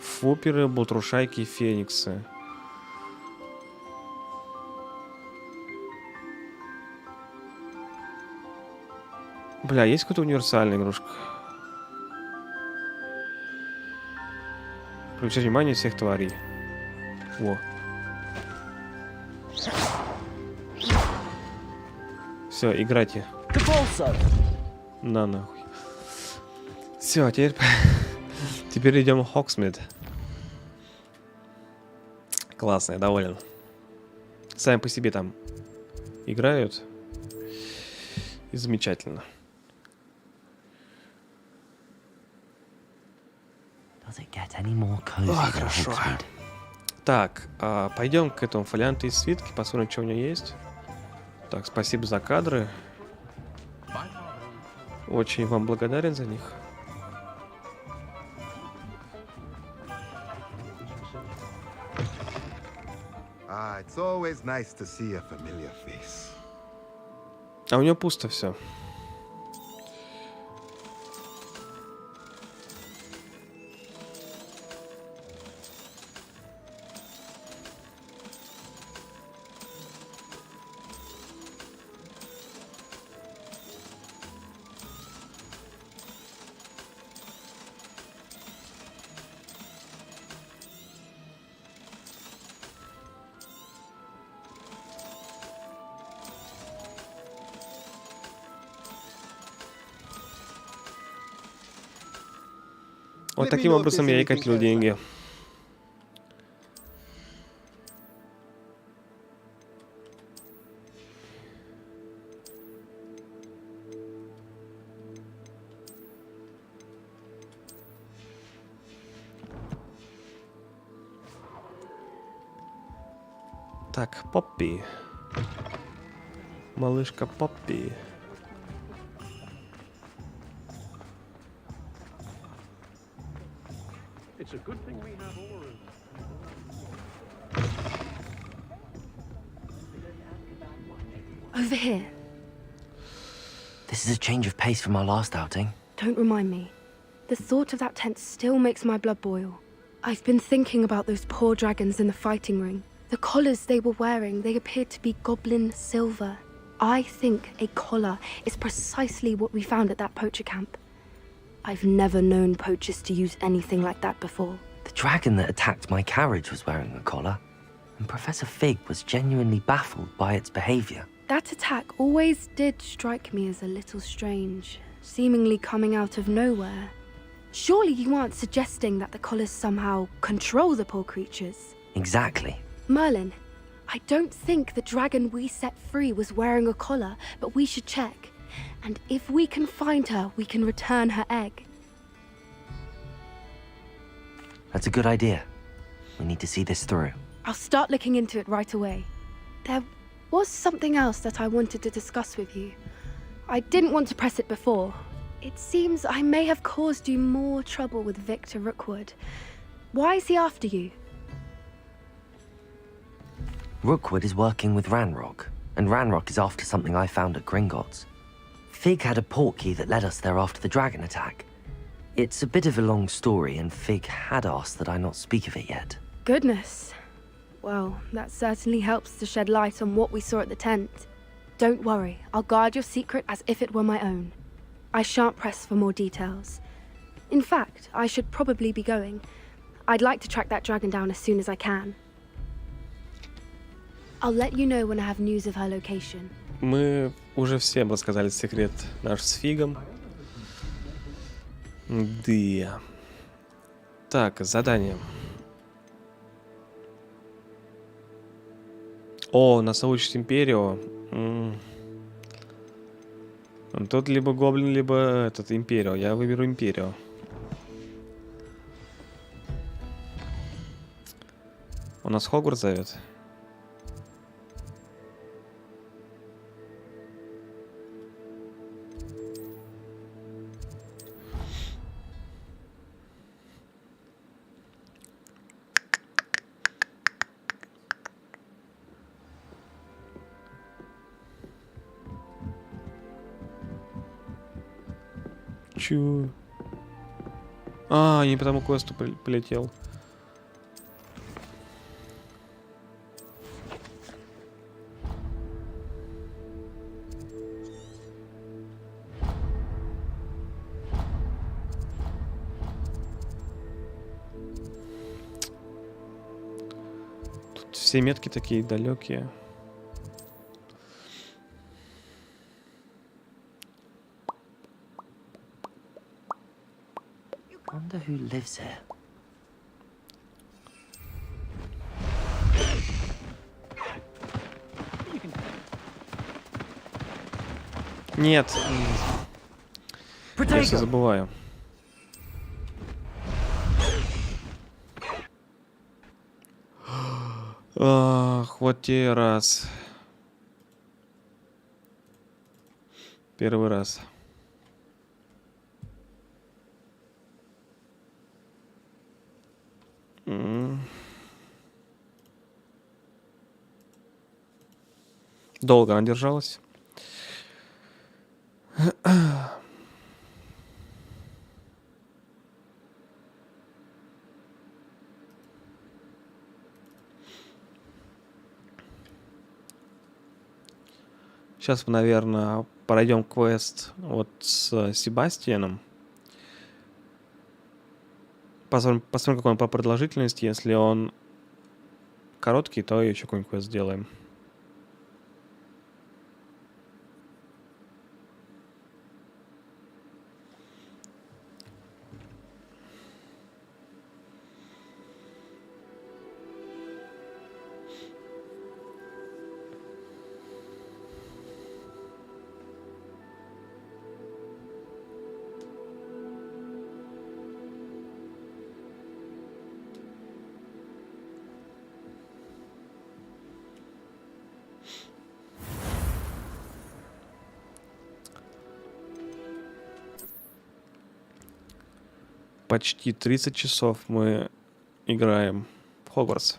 Фоперы, болтрушайки, фениксы. Бля, есть какая-то универсальная игрушка? Привлечь внимание всех тварей. Во. Все, играйте. На нахуй. Все, теперь... теперь идем в hogsmeade. Классно, я доволен. Сами по себе там играют. И замечательно. Хорошо. Так, пойдем к этому фолианту из свитки, посмотрим, что у него есть. Так, спасибо за кадры. Очень вам благодарен за них. It's always nice to see a familiar face. А у него пусто все. Вот таким образом я и копил деньги. Так, Поппи. Малышка Поппи. It's a good thing we have oars. Over here. This is a change of pace from our last outing. Don't remind me. The thought of that tent still makes my blood boil. I've been thinking about those poor dragons in the fighting ring. The collars they were wearing, they appeared to be goblin silver. I think a collar is precisely what we found at that poacher camp. I've never known poachers to use anything like that before. The dragon that attacked my carriage was wearing a collar, and Professor Fig was genuinely baffled by its behavior. That attack always did strike me as a little strange, seemingly coming out of nowhere. Surely you aren't suggesting that the collars somehow control the poor creatures? Exactly. Merlin, I don't think the dragon we set free was wearing a collar, but we should check. And if we can find her, we can return her egg. That's a good idea. We need to see this through. I'll start looking into it right away. There was something else that I wanted to discuss with you. I didn't want to press it before. It seems I may have caused you more trouble with Victor Rookwood. Why is he after you? Rookwood is working with Ranrock, and Ranrock is after something I found at Gringotts. Fig had a portkey that led us there after the dragon attack. It's a bit of a long story, and Fig had asked that I not speak of it yet. Goodness. Well, that certainly helps to shed light on what we saw at the tent. Don't worry, I'll guard your secret as if it were my own. I shan't press for more details. In fact, I should probably be going. I'd like to track that dragon down as soon as I can. I'll let you know when I have news of her location. Мы уже всем рассказали секрет наш с Фигом. Да. Так, задание. О, нас научит Империо. Тут либо Гоблин, либо этот Империо. Я выберу Империо. У нас Хогвартс зовет. Чё? А, не потому квесту полетел. Тут все метки такие далекие. Wonder who lives here. Нет. Я все забываю. Ах, вот те раз. Первый раз. Долго она держалась. Сейчас мы, наверное, пройдем квест вот с Себастьяном. Посмотрим, какой он по продолжительности. Если он короткий, то еще какой-нибудь квест сделаем. почти 30 часов мы играем в Хогвартс.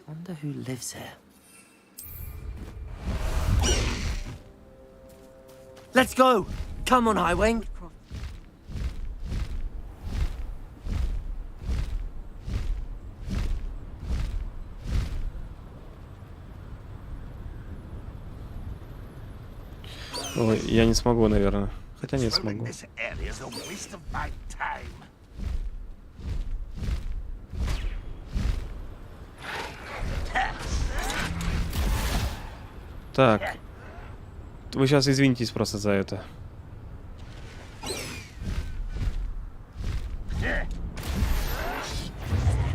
Wonder who lives here. Let's go! Come on, Highwing! Ой, я не смогу, наверное. Хотя нет, смогу. Так. Вы сейчас извинитесь просто за это.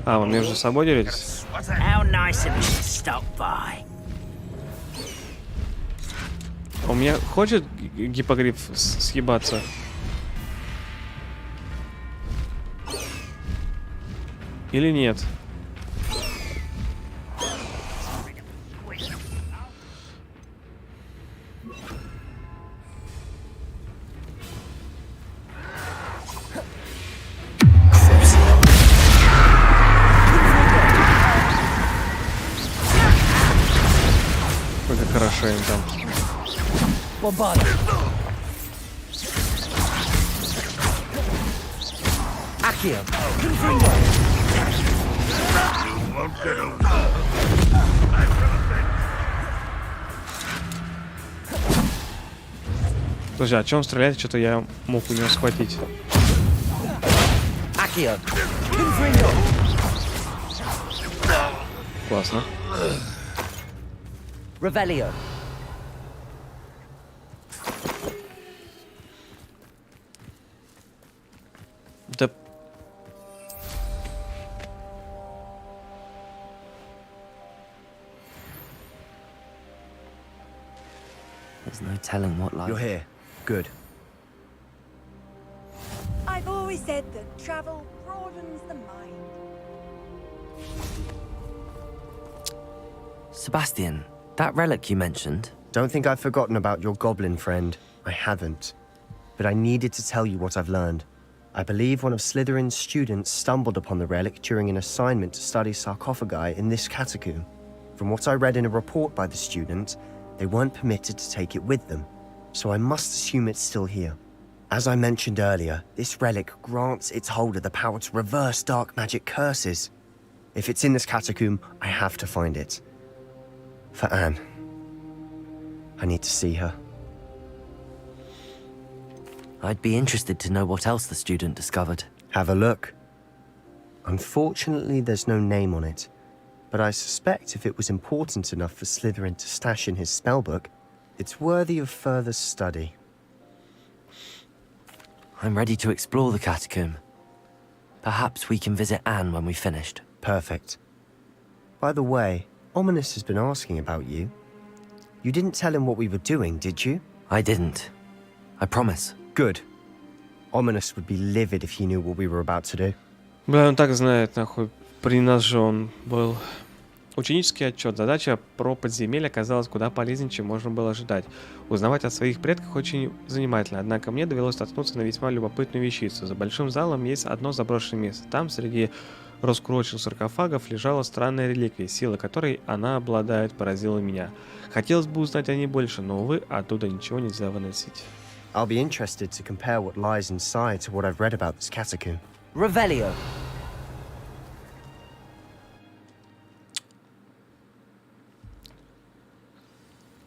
А, вы между собой делитесь? У меня хочет гиппогриф съебаться? Или нет? Ой, как хорошо им там. Слушай, а чем стрелять? Что-то я мог у него схватить. Классно. Revelio. Да. There's no telling what life... You're here. Good. I've always said that travel broadens the mind. Sebastian, that relic you mentioned... Don't think I've forgotten about your goblin friend. I haven't. But I needed to tell you what I've learned. I believe one of Slytherin's students stumbled upon the relic during an assignment to study sarcophagi in this catacomb. From what I read in a report by the student, they weren't permitted to take it with them, so I must assume it's still here. As I mentioned earlier, this relic grants its holder the power to reverse dark magic curses. If it's in this catacomb, I have to find it. For Anne. I need to see her. I'd be interested to know what else the student discovered. Have a look. Unfortunately, there's no name on it, but I suspect if it was important enough for Slytherin to stash in his spellbook, it's worthy of further study. I'm ready to explore the catacomb. Perhaps we can visit Anne when we've finished. Perfect. By the way, Ominous has been asking about you. You didn't tell him what we were doing, did you? I didn't. I promise. Good. Ominous would be livid if he knew what we were about to do. Бля, он так знает, нахуй. При нас же он был. Ученический отчет. Задача про подземелье оказалась куда полезнее, чем можно было ожидать. Узнавать о своих предках очень занимательно, однако мне довелось наткнуться на весьма любопытную вещицу. За большим залом есть одно заброшенное место. Там среди раскуроченных саркофагов лежала странная реликвия, сила которой она обладает, поразила меня. Хотелось бы узнать о ней больше, но, увы, оттуда ничего нельзя выносить. I'll be interested to compare what lies inside to what I've read about this catacomb. Revelio.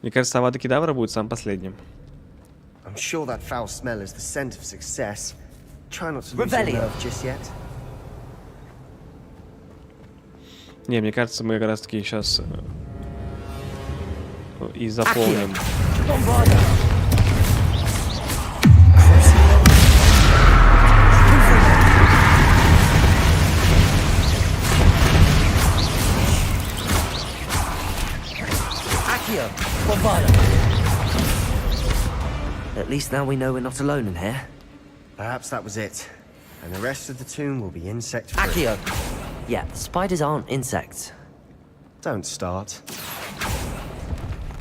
Мне кажется, Авада Кедавра будет самым последним. I'm sure that foul smell is the scent of success. Try not to lose your nerve just yet. Не, мне кажется, мы как раз таки сейчас и заполним. Accio! Bombarda! At least now we know we're not alone in here. Perhaps that was it. And the rest of the tomb will be insect-free. Accio! Yeah, the spiders aren't insects. Don't start.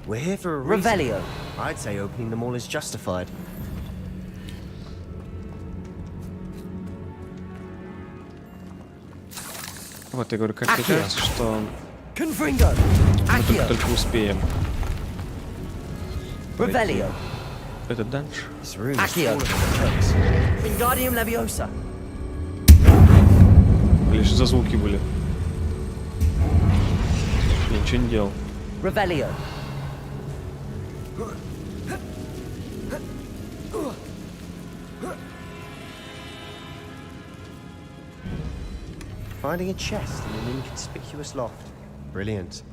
We're here for a reason. Revelio! I'd say opening them all is justified. Вот, я говорю, как мне кажется, что Confringo! мы только успеем. Revelio! Этот данж. Accio! Wingardium Leviosa! Блин, что за звуки были? Я ничего не делал. Revelio! Finding a chest in an inconspicuous loft. Brilliant.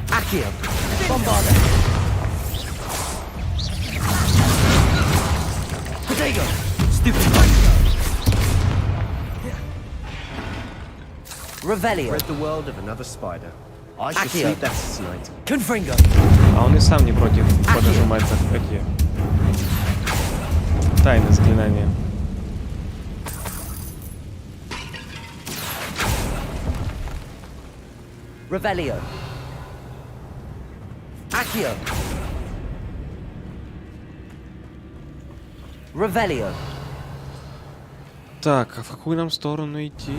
Accio! Bombarda! Protego! Stupid! Revelio! Rid the world of another spider. I should Accio. sleep better tonight. Confringo! А он и сам не против поднажимать эти тайны заклинания. Revelio! Accio! Revelio! Так, а в какую нам сторону идти?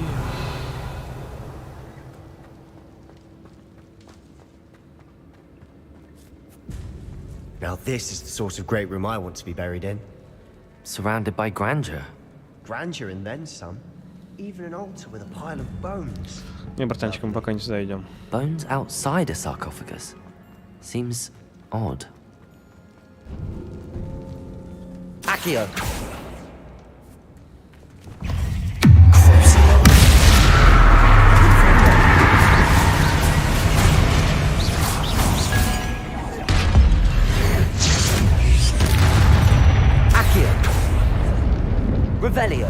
Now this is the sort of great room I want to be buried in. Surrounded by grandeur. Grandeur and then some. Even an altar with a pile of bones. Не, братанчик, мы пока не сюда идем. Bones outside a sarcophagus. Seems odd. Accio! Accio! Revelio!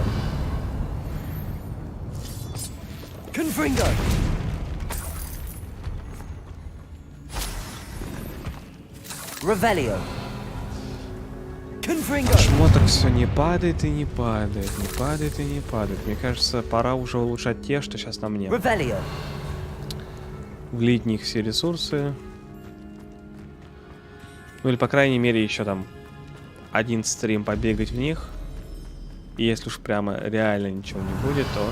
Confringo! Revelio! Confringo! Шмоток все не падает и не падает, не падает и не падает. Мне кажется, пора уже улучшать те, что сейчас на мне. Revelio! Влить в них все ресурсы. Ну или, по крайней мере, еще там один стрим побегать в них. И если уж прямо реально ничего не будет, то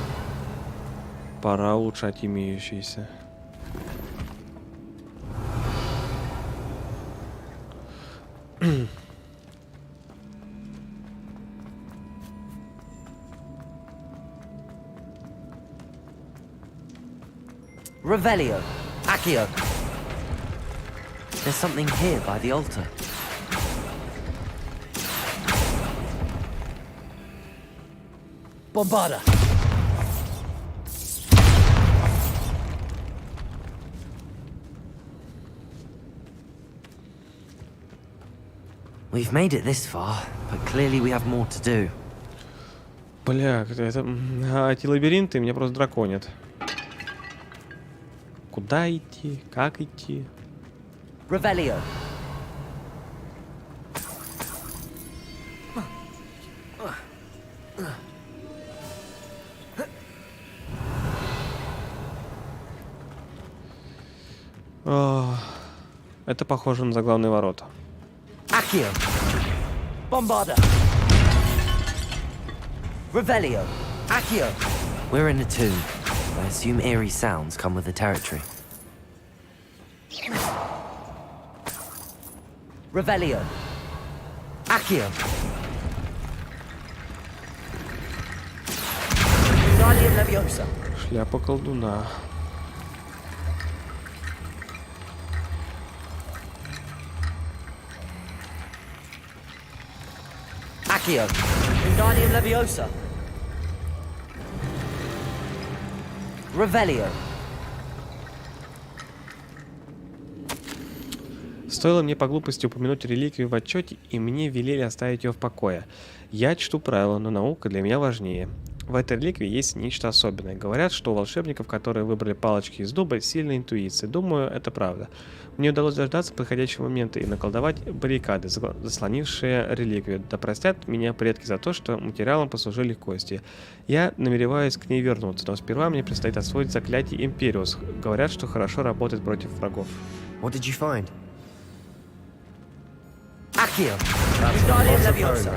пора улучшать имеющиеся. Revelio! Accio! There's something here by the altar. Bombarda! We've made it this far, but clearly we have more to do. Бля, эти лабиринты меня просто драконят. Куда идти? Как идти? Revelio! Это похоже на заглавные ворота. Accio! Bombarda! Revelio! Accio! We're in a tomb. I assume eerie sounds come with the territory. Revelio! Accio! Wingardium Leviosa! Шляпа колдуна. Accio! Wingardium Leviosa! Revelio! Стоило мне по глупости упомянуть реликвию в отчете, и мне велели оставить ее в покое. Я чту правила, но наука для меня важнее. В этой реликвии есть нечто особенное. Говорят, что у волшебников, которые выбрали палочки из дуба, сильная интуиция. Думаю, это правда. Мне удалось дождаться подходящего момента и наколдовать баррикады, заслонившие реликвию. Да простят меня предки за то, что материалом послужили кости. Я намереваюсь к ней вернуться, но сперва мне предстоит освоить заклятие Империус. Говорят, что хорошо работает против врагов. What did you find? Accio. Wingardium Leviosa.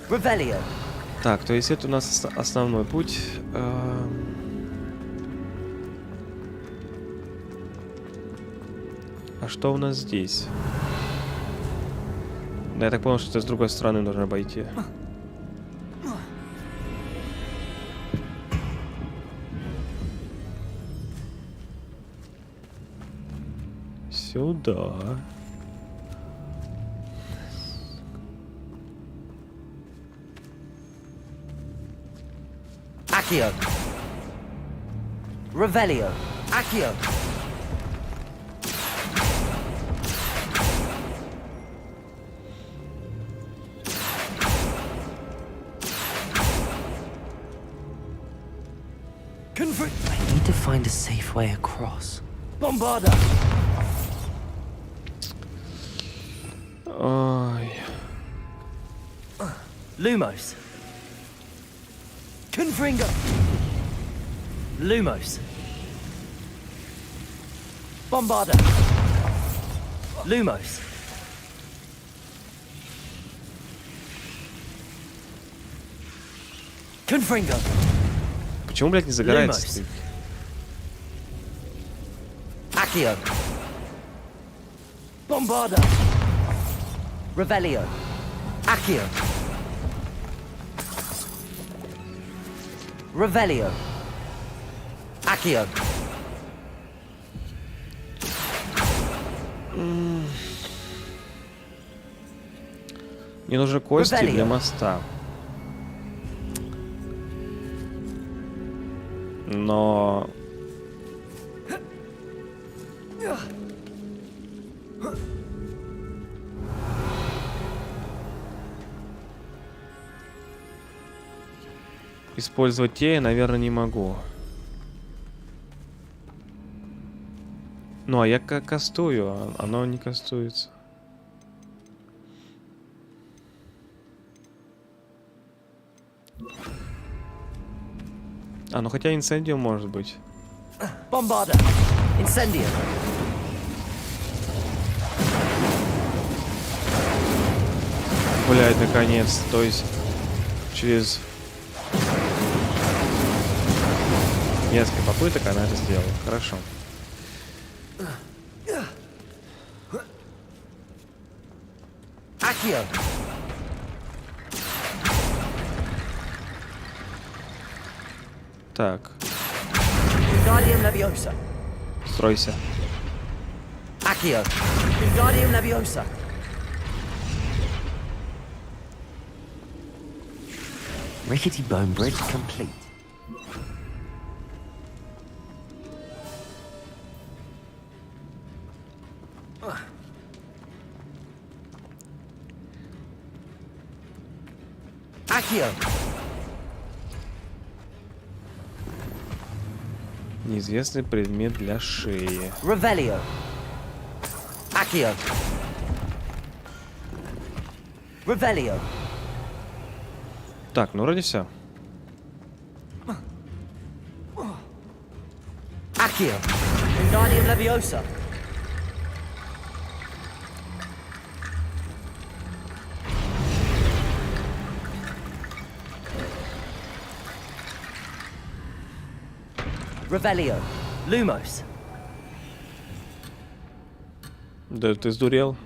Revelio. Так, то есть это у нас основной путь. А что у нас здесь? Да, я так понял, что это с другой стороны нужно обойти. Сюда. Accio. Revelio. Accio. I need to find a safe way across. Bombarda. Ой. Lumos. Confringo. Lumos. Bombarda. Lumos. Confringo. Почему, блядь, не загорается? Accio. Bombarda. Revelio. Accio. Revelio. Accio. Мне нужны кости для моста. Но... Использовать те я, наверное, не могу. Ну, а я кастую, а оно не кастуется. А, ну хотя инцендиум может быть. Bombarda. Incendio. Блядь, наконец. То есть через несколько попыток она это сделала. Хорошо. Accio. Так. Wingardium Leviosa. Стройся. Accio. Wingardium Leviosa. Rickety bone bridge complete. Accio. Неизвестный предмет для шеи. Revelio. Accio. Revelio. Так, ну вроде все. Accio. Wingardium Leviosa. Revelio. Lumos. Да ты сдурел.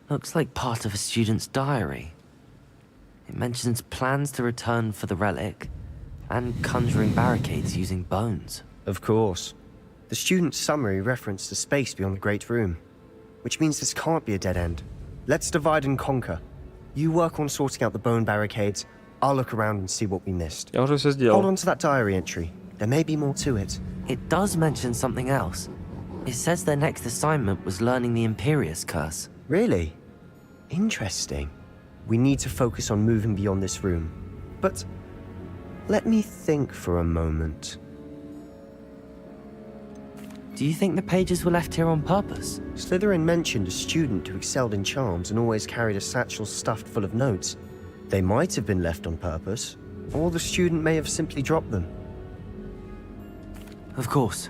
Looks like part of a student's diary. It mentions plans to return for the relic and conjuring barricades using bones. Of course. The student's summary referenced the space beyond the Great Room, which means this can't be a dead end. Let's divide and conquer. You work on sorting out the bone barricades. I'll look around and see what we missed. Я уже все Hold сделал. on to that diary entry. There may be more to it. It does mention something else. It says their next assignment was learning the Imperious Curse. Really? Interesting. We need to focus on moving beyond this room. But let me think for a moment. Do you think the pages were left here on purpose? Slytherin mentioned a student who excelled in charms and always carried a satchel stuffed full of notes. They might have been left on purpose, or the student may have simply dropped them. Of course.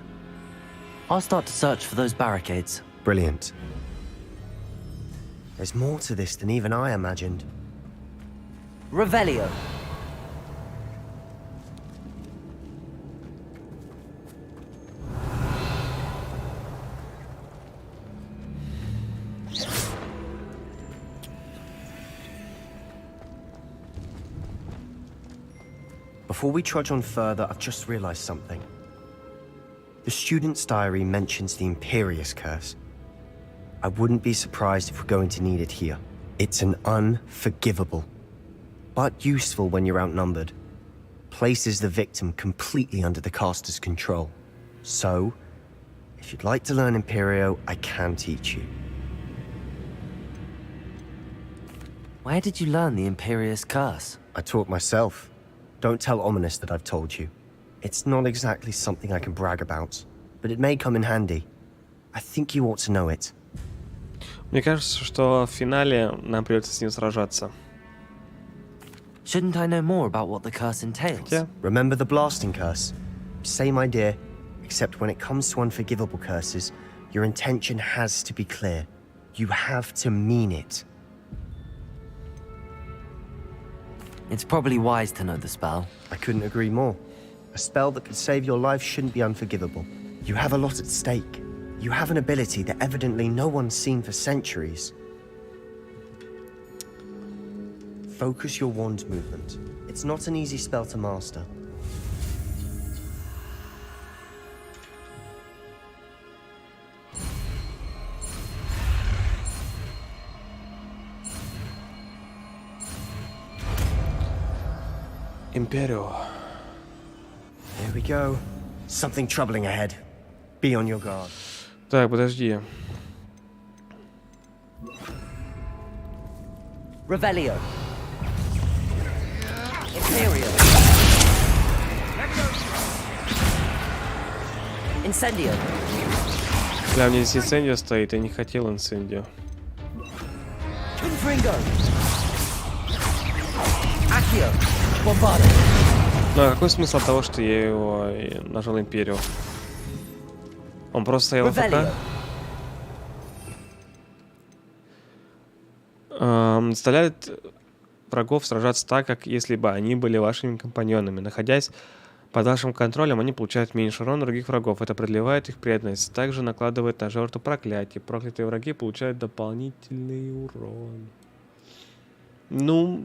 I'll start to search for those barricades. Brilliant. There's more to this than even I imagined. Revelio. Before we trudge on further, I've just realized something. The student's diary mentions the Imperious Curse. I wouldn't be surprised if we're going to need it here. It's an unforgivable, but useful when you're outnumbered. Places the victim completely under the caster's control. So, if you'd like to learn Imperio, I can teach you. Where did you learn the Imperious Curse? I taught myself. Don't tell Ominous that I've told you. It's not exactly something I can brag about, but it may come in handy. I think you ought to know it. Мне кажется, что в финале нам придется с ним сражаться. Shouldn't I know more about what the curse entails? Yeah. Remember the blasting curse? Same idea, except when it comes to unforgivable curses, your intention has to be clear. You have to mean it. It's probably wise to know the spell. I couldn't agree more. A spell that could save your life shouldn't be unforgivable. You have a lot at stake. You have an ability that evidently no one's seen for centuries. Focus your wand movement. It's not an easy spell to master. Imperio. Here we go. Something troubling ahead. Be on your guard. Так, подожди. Revelio. Imperio. Incendio. Да, у меня здесь инцендио стоит, я не хотел инцендио. Confringo. Accio. Bombardo. Ну а какой смысл от того, что я его нажал Империю? Он просто стоял ФК. Заставляет врагов сражаться так, как если бы они были вашими компаньонами. Находясь под вашим контролем, они получают меньше урона других врагов. Это продлевает их преданность. Также накладывает на жертву проклятие. Проклятые враги получают дополнительный урон. Ну...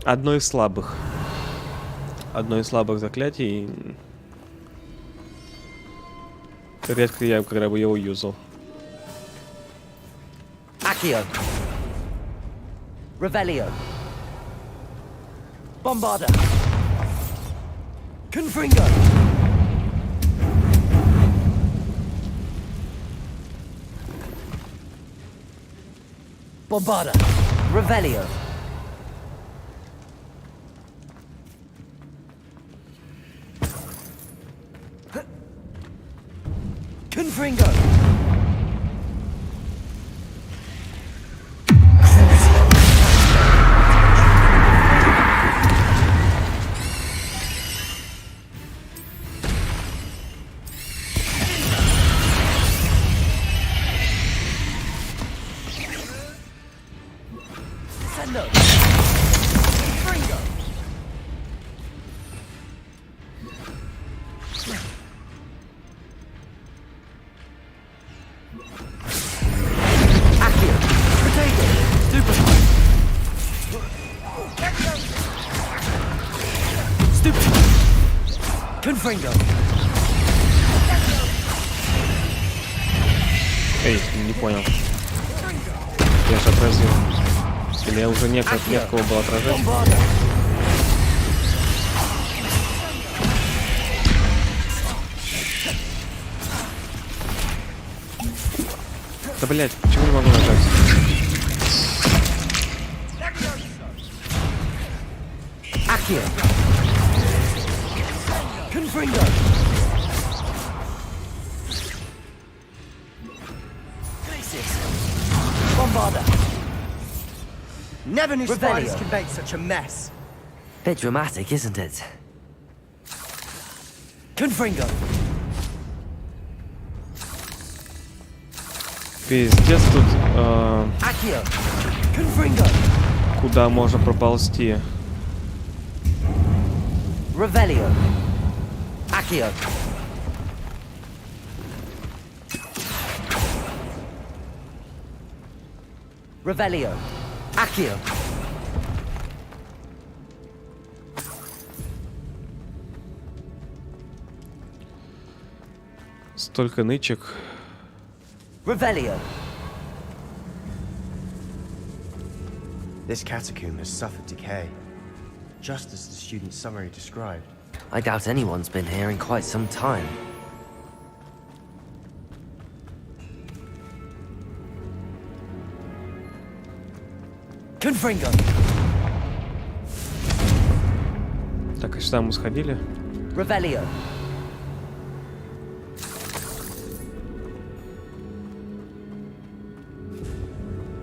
Одно из слабых заклятий. Редко я когда бы его юзал. Accio. Revelio. Bombarda. Confringo. Bombarda. Revelio. Confringo. Sendo. Confringo. Confringo. Эй, не понял. Я же отразил. Мне уже некого было отражать. Да, блять, почему не могу нажать? Never knew spiders could make such a mess. Bit dramatic, isn't it? Confringo. Пиздец тут, Confringo. куда можно проползти. Revelio. Accio. Revelio. Accio. Столько нычек. Revelio. This catacomb has suffered decay, just as the student's summary described. I doubt anyone's been here in quite some time. Confringo. Так, а сюда мы сходили? Revelio.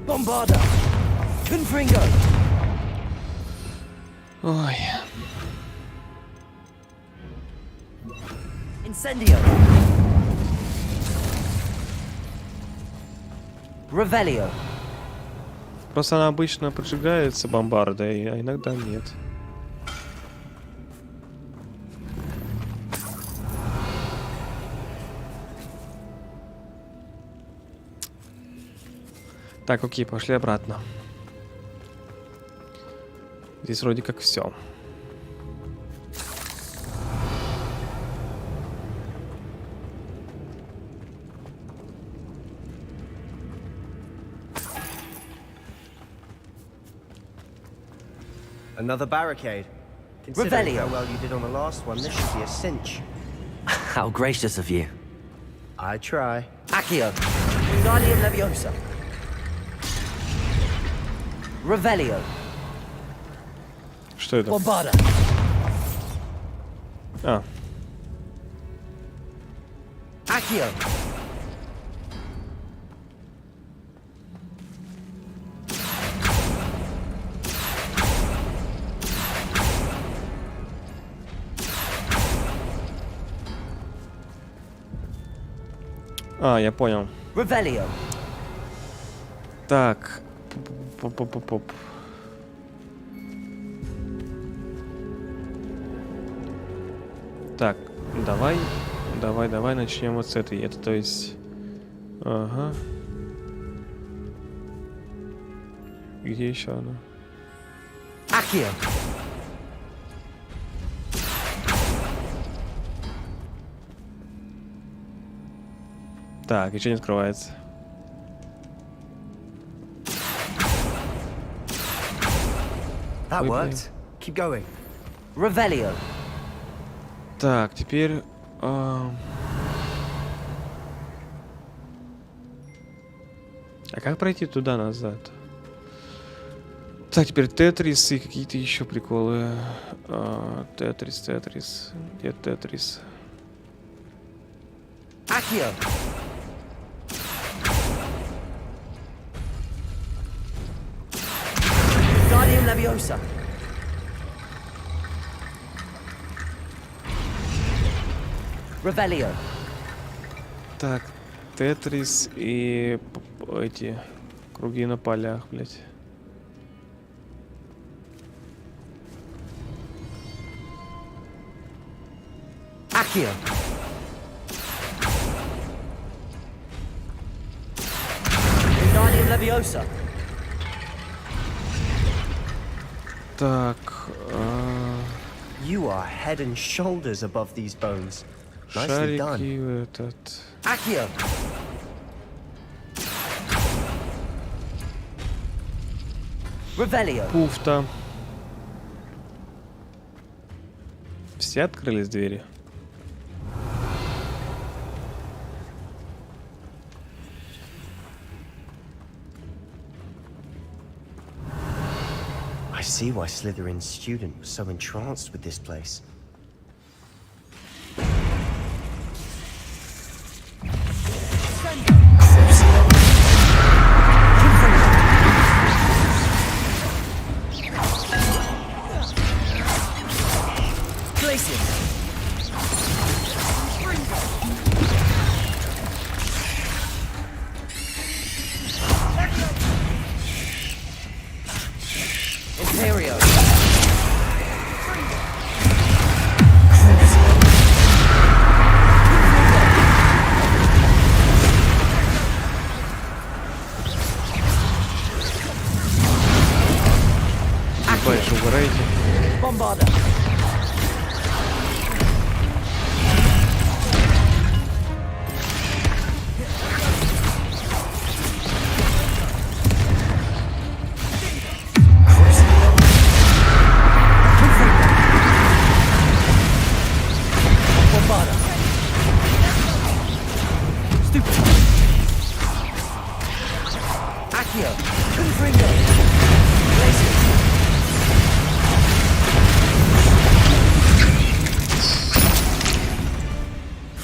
Bombarda. Confringo. Ой. Incendio. Revelio. Просто она обычно поджигается бомбардой, а иногда нет. Так, окей, пошли обратно. Здесь вроде как все. Another barricade. Considering how well you did on the last one, this should be a cinch. How gracious of you. I try. Accio. Wingardium Leviosa. Revelio. Что это? Bombarda. А. Accio. А, я понял. Revelio. Так. Поп-поп-поп. Так, давай начнем вот с этой. Это то есть... Ага. Где еще она? Accio. Так, ничего не открывается. That worked. Keep going. Revelio. Так, теперь... А как пройти туда назад? Так, теперь Тетрис и какие-то еще приколы. Тетрис. Где Тетрис? Accio. Wingardium Leviosa. Revelio. Так, Тетрис и эти круги на полях, блять. Accio. Wingardium Leviosa. Так. You are head and shoulders above these bones. Nicely done. Шарики этот. Accio. Пуфта. Все открылись двери. I see why Slytherin's student was so entranced with this place.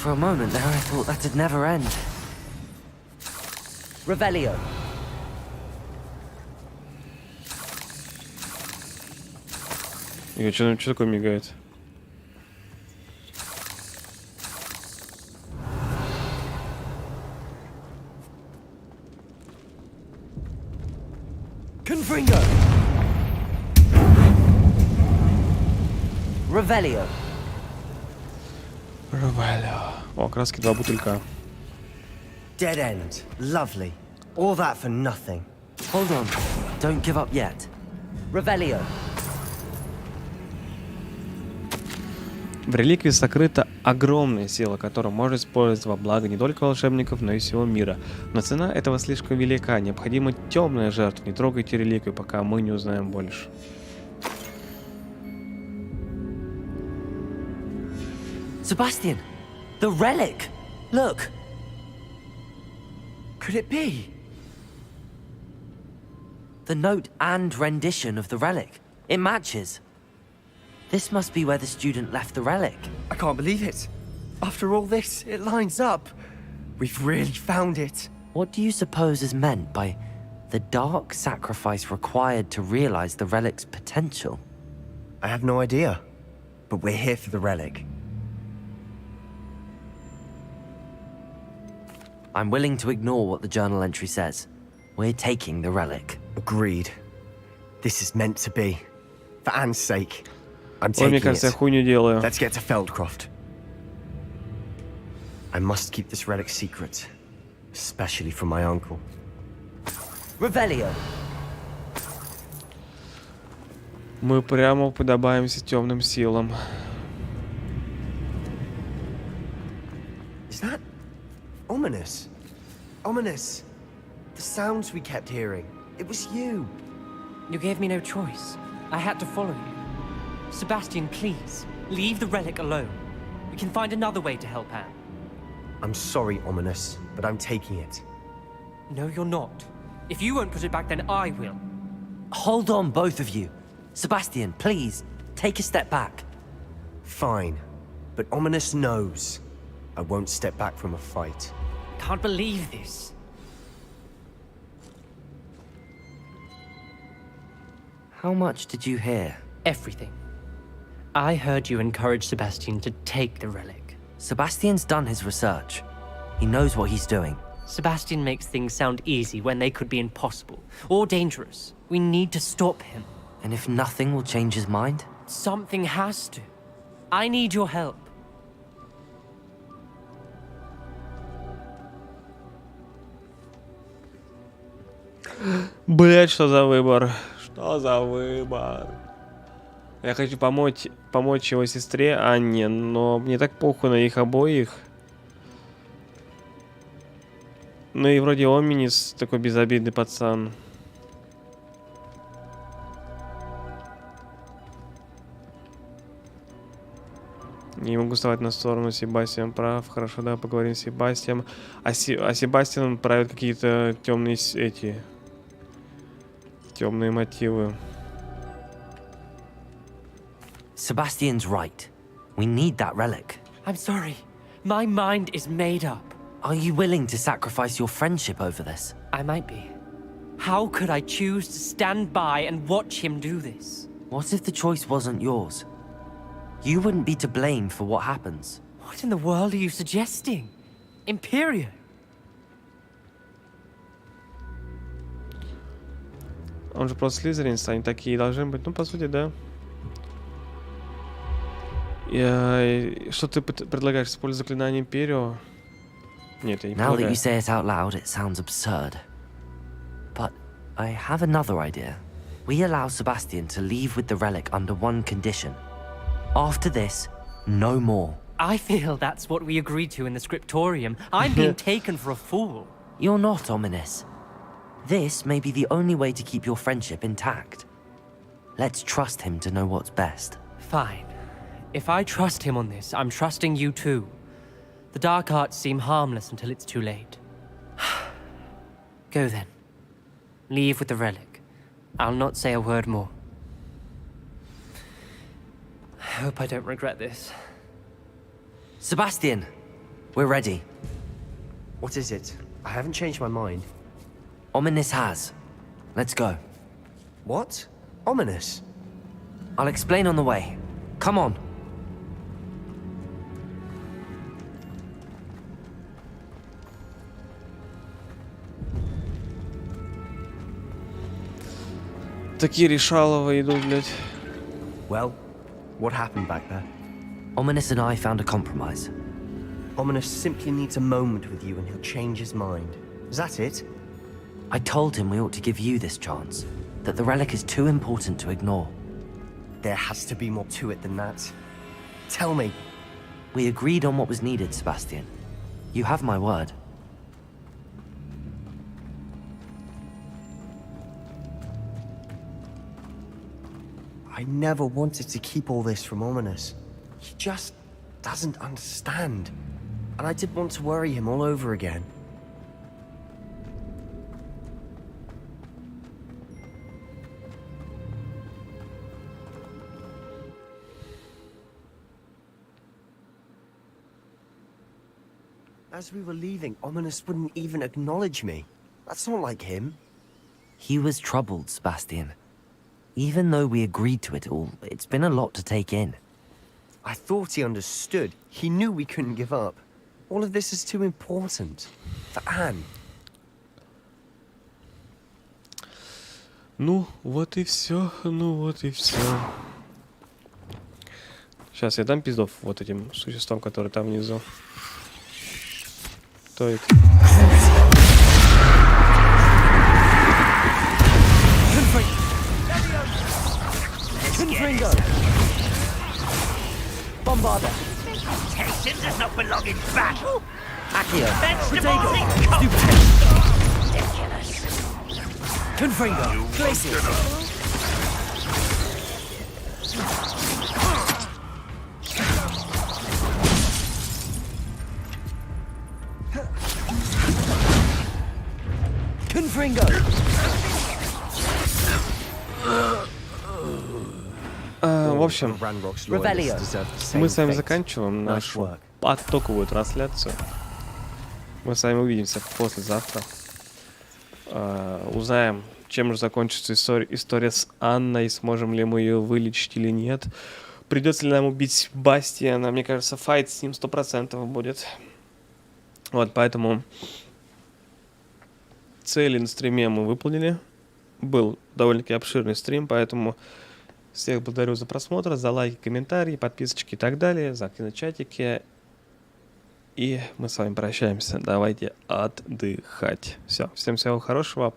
For a moment there, I thought that'd never end. Revelio. И что такое мигает? Confringo. Revelio. О, краски 2 бутылька. Dead end. Lovely. All that for nothing. Hold on. Don't give up yet. Revelio. В реликвии сокрыта огромная сила, которую можно использовать во благо не только волшебников, но и всего мира. Но цена этого слишком велика. Необходима темная жертва. Не трогайте реликвию, пока мы не узнаем больше. Sebastian, the relic. Look. Could it be? The note and rendition of the relic. It matches. This must be where the student left the relic. I can't believe it. After all this, it lines up. We've really found it. What do you suppose is meant by the dark sacrifice required to realize the relic's potential? I have no idea. But we're here for the relic. I'm willing to ignore what the journal entry says. We're taking the relic. Agreed. This is meant to be. For Anne's sake. I'm Ой, taking мне кажется, я it. хуйню делаю. Let's get to Feldcroft. I must keep this relic secret. Especially from my uncle. Revelio. Мы прямо подобаемся темным силам. Is that ominous? Ominous. The sounds we kept hearing. It was you. You gave me no choice. I had to follow you. Sebastian, please, leave the relic alone. We can find another way to help Anne. I'm sorry, Ominous, but I'm taking it. No, you're not. If you won't put it back, then I will. Hold on, both of you. Sebastian, please, take a step back. Fine, but Ominous knows I won't step back from a fight. Can't believe this. How much did you hear? Everything. I heard you encourage Sebastian to take the relic. Sebastian's done his research. He knows what he's doing. Sebastian makes things sound easy when they could be impossible or dangerous. We need to stop him. And if nothing will change his mind? Something has to. I need your help. Блять, что за выбор? Что за выбор? Я хочу помочь его сестре Анне, но мне так похуй на их обоих. Ну и вроде Оминис такой безобидный пацан. Не могу вставать на сторону, Себастьян прав. Хорошо, да, поговорим с Себастьяном. А Себастьян правит какие-то темные темные мотивы. Sebastian's right. We need that relic. I'm sorry. My mind is made up. Are you willing to sacrifice your friendship over this? I might be. How could I choose to stand by and watch him do this? What if the choice wasn't yours? You wouldn't be to blame for what happens. What in the world are you suggesting? Imperial? Он же просто слизеринцы, они такие должны быть. Ну, по сути, да. Что ты предлагаешь? Использовать заклинание Империо? Нет, я не Now that предлагаю. you say it out loud, it sounds absurd. But I have another idea. We allow Sebastian to leave with the relic under one condition. After this, no more. I feel that's what we agreed to in the scriptorium. I'm being taken for a fool. You're not ominous. This may be the only way to keep your friendship intact. Let's trust him to know what's best. Fine. If I trust him on this, I'm trusting you too. The dark arts seem harmless until it's too late. Go then. Leave with the relic. I'll not say a word more. I hope I don't regret this. Sebastian, we're ready. What is it? I haven't changed my mind. Ominous has. Let's go. What? Ominous? I'll explain on the way. Come on. Такие решаловые идут, блядь. Well, what happened back there? Ominous and I found a compromise. Ominous simply needs a moment with you and he'll change his mind. Is that it? I told him we ought to give you this chance, that the relic is too important to ignore. There has to be more to it than that. Tell me. We agreed on what was needed, Sebastian. You have my word. I never wanted to keep all this from Ominous. He just doesn't understand. And I didn't want to worry him all over again. As we were leaving, Ominous wouldn't even acknowledge me. That's not like him. He was troubled, Sebastian. Even though we agreed to it all, it's been a lot to take in. I thought he understood. He knew we couldn't give up. All of this is too important. For Anne. Ну, вот и все. Ну, вот и все. Сейчас я дам пиздов вот этим существам, которые там внизу. Стоит. Confringo! Bombarder! Temptation does not belong in battle! Accio! Vegetables in ridiculous! Confringo! Glacier! Confringo! В общем, мы с вами заканчиваем нашу потоковую трансляцию. Мы с вами увидимся послезавтра. Узнаем, чем же закончится история с Анной, сможем ли мы ее вылечить или нет. Придется ли нам убить Бастиана. Мне кажется, файт с ним 100% будет. Вот, поэтому цели на стриме мы выполнили. Был довольно-таки обширный стрим, поэтому всех благодарю за просмотр, за лайки, комментарии, подписочки и так далее, за киночатики. И мы с вами прощаемся. Давайте отдыхать. Все, всем всего хорошего.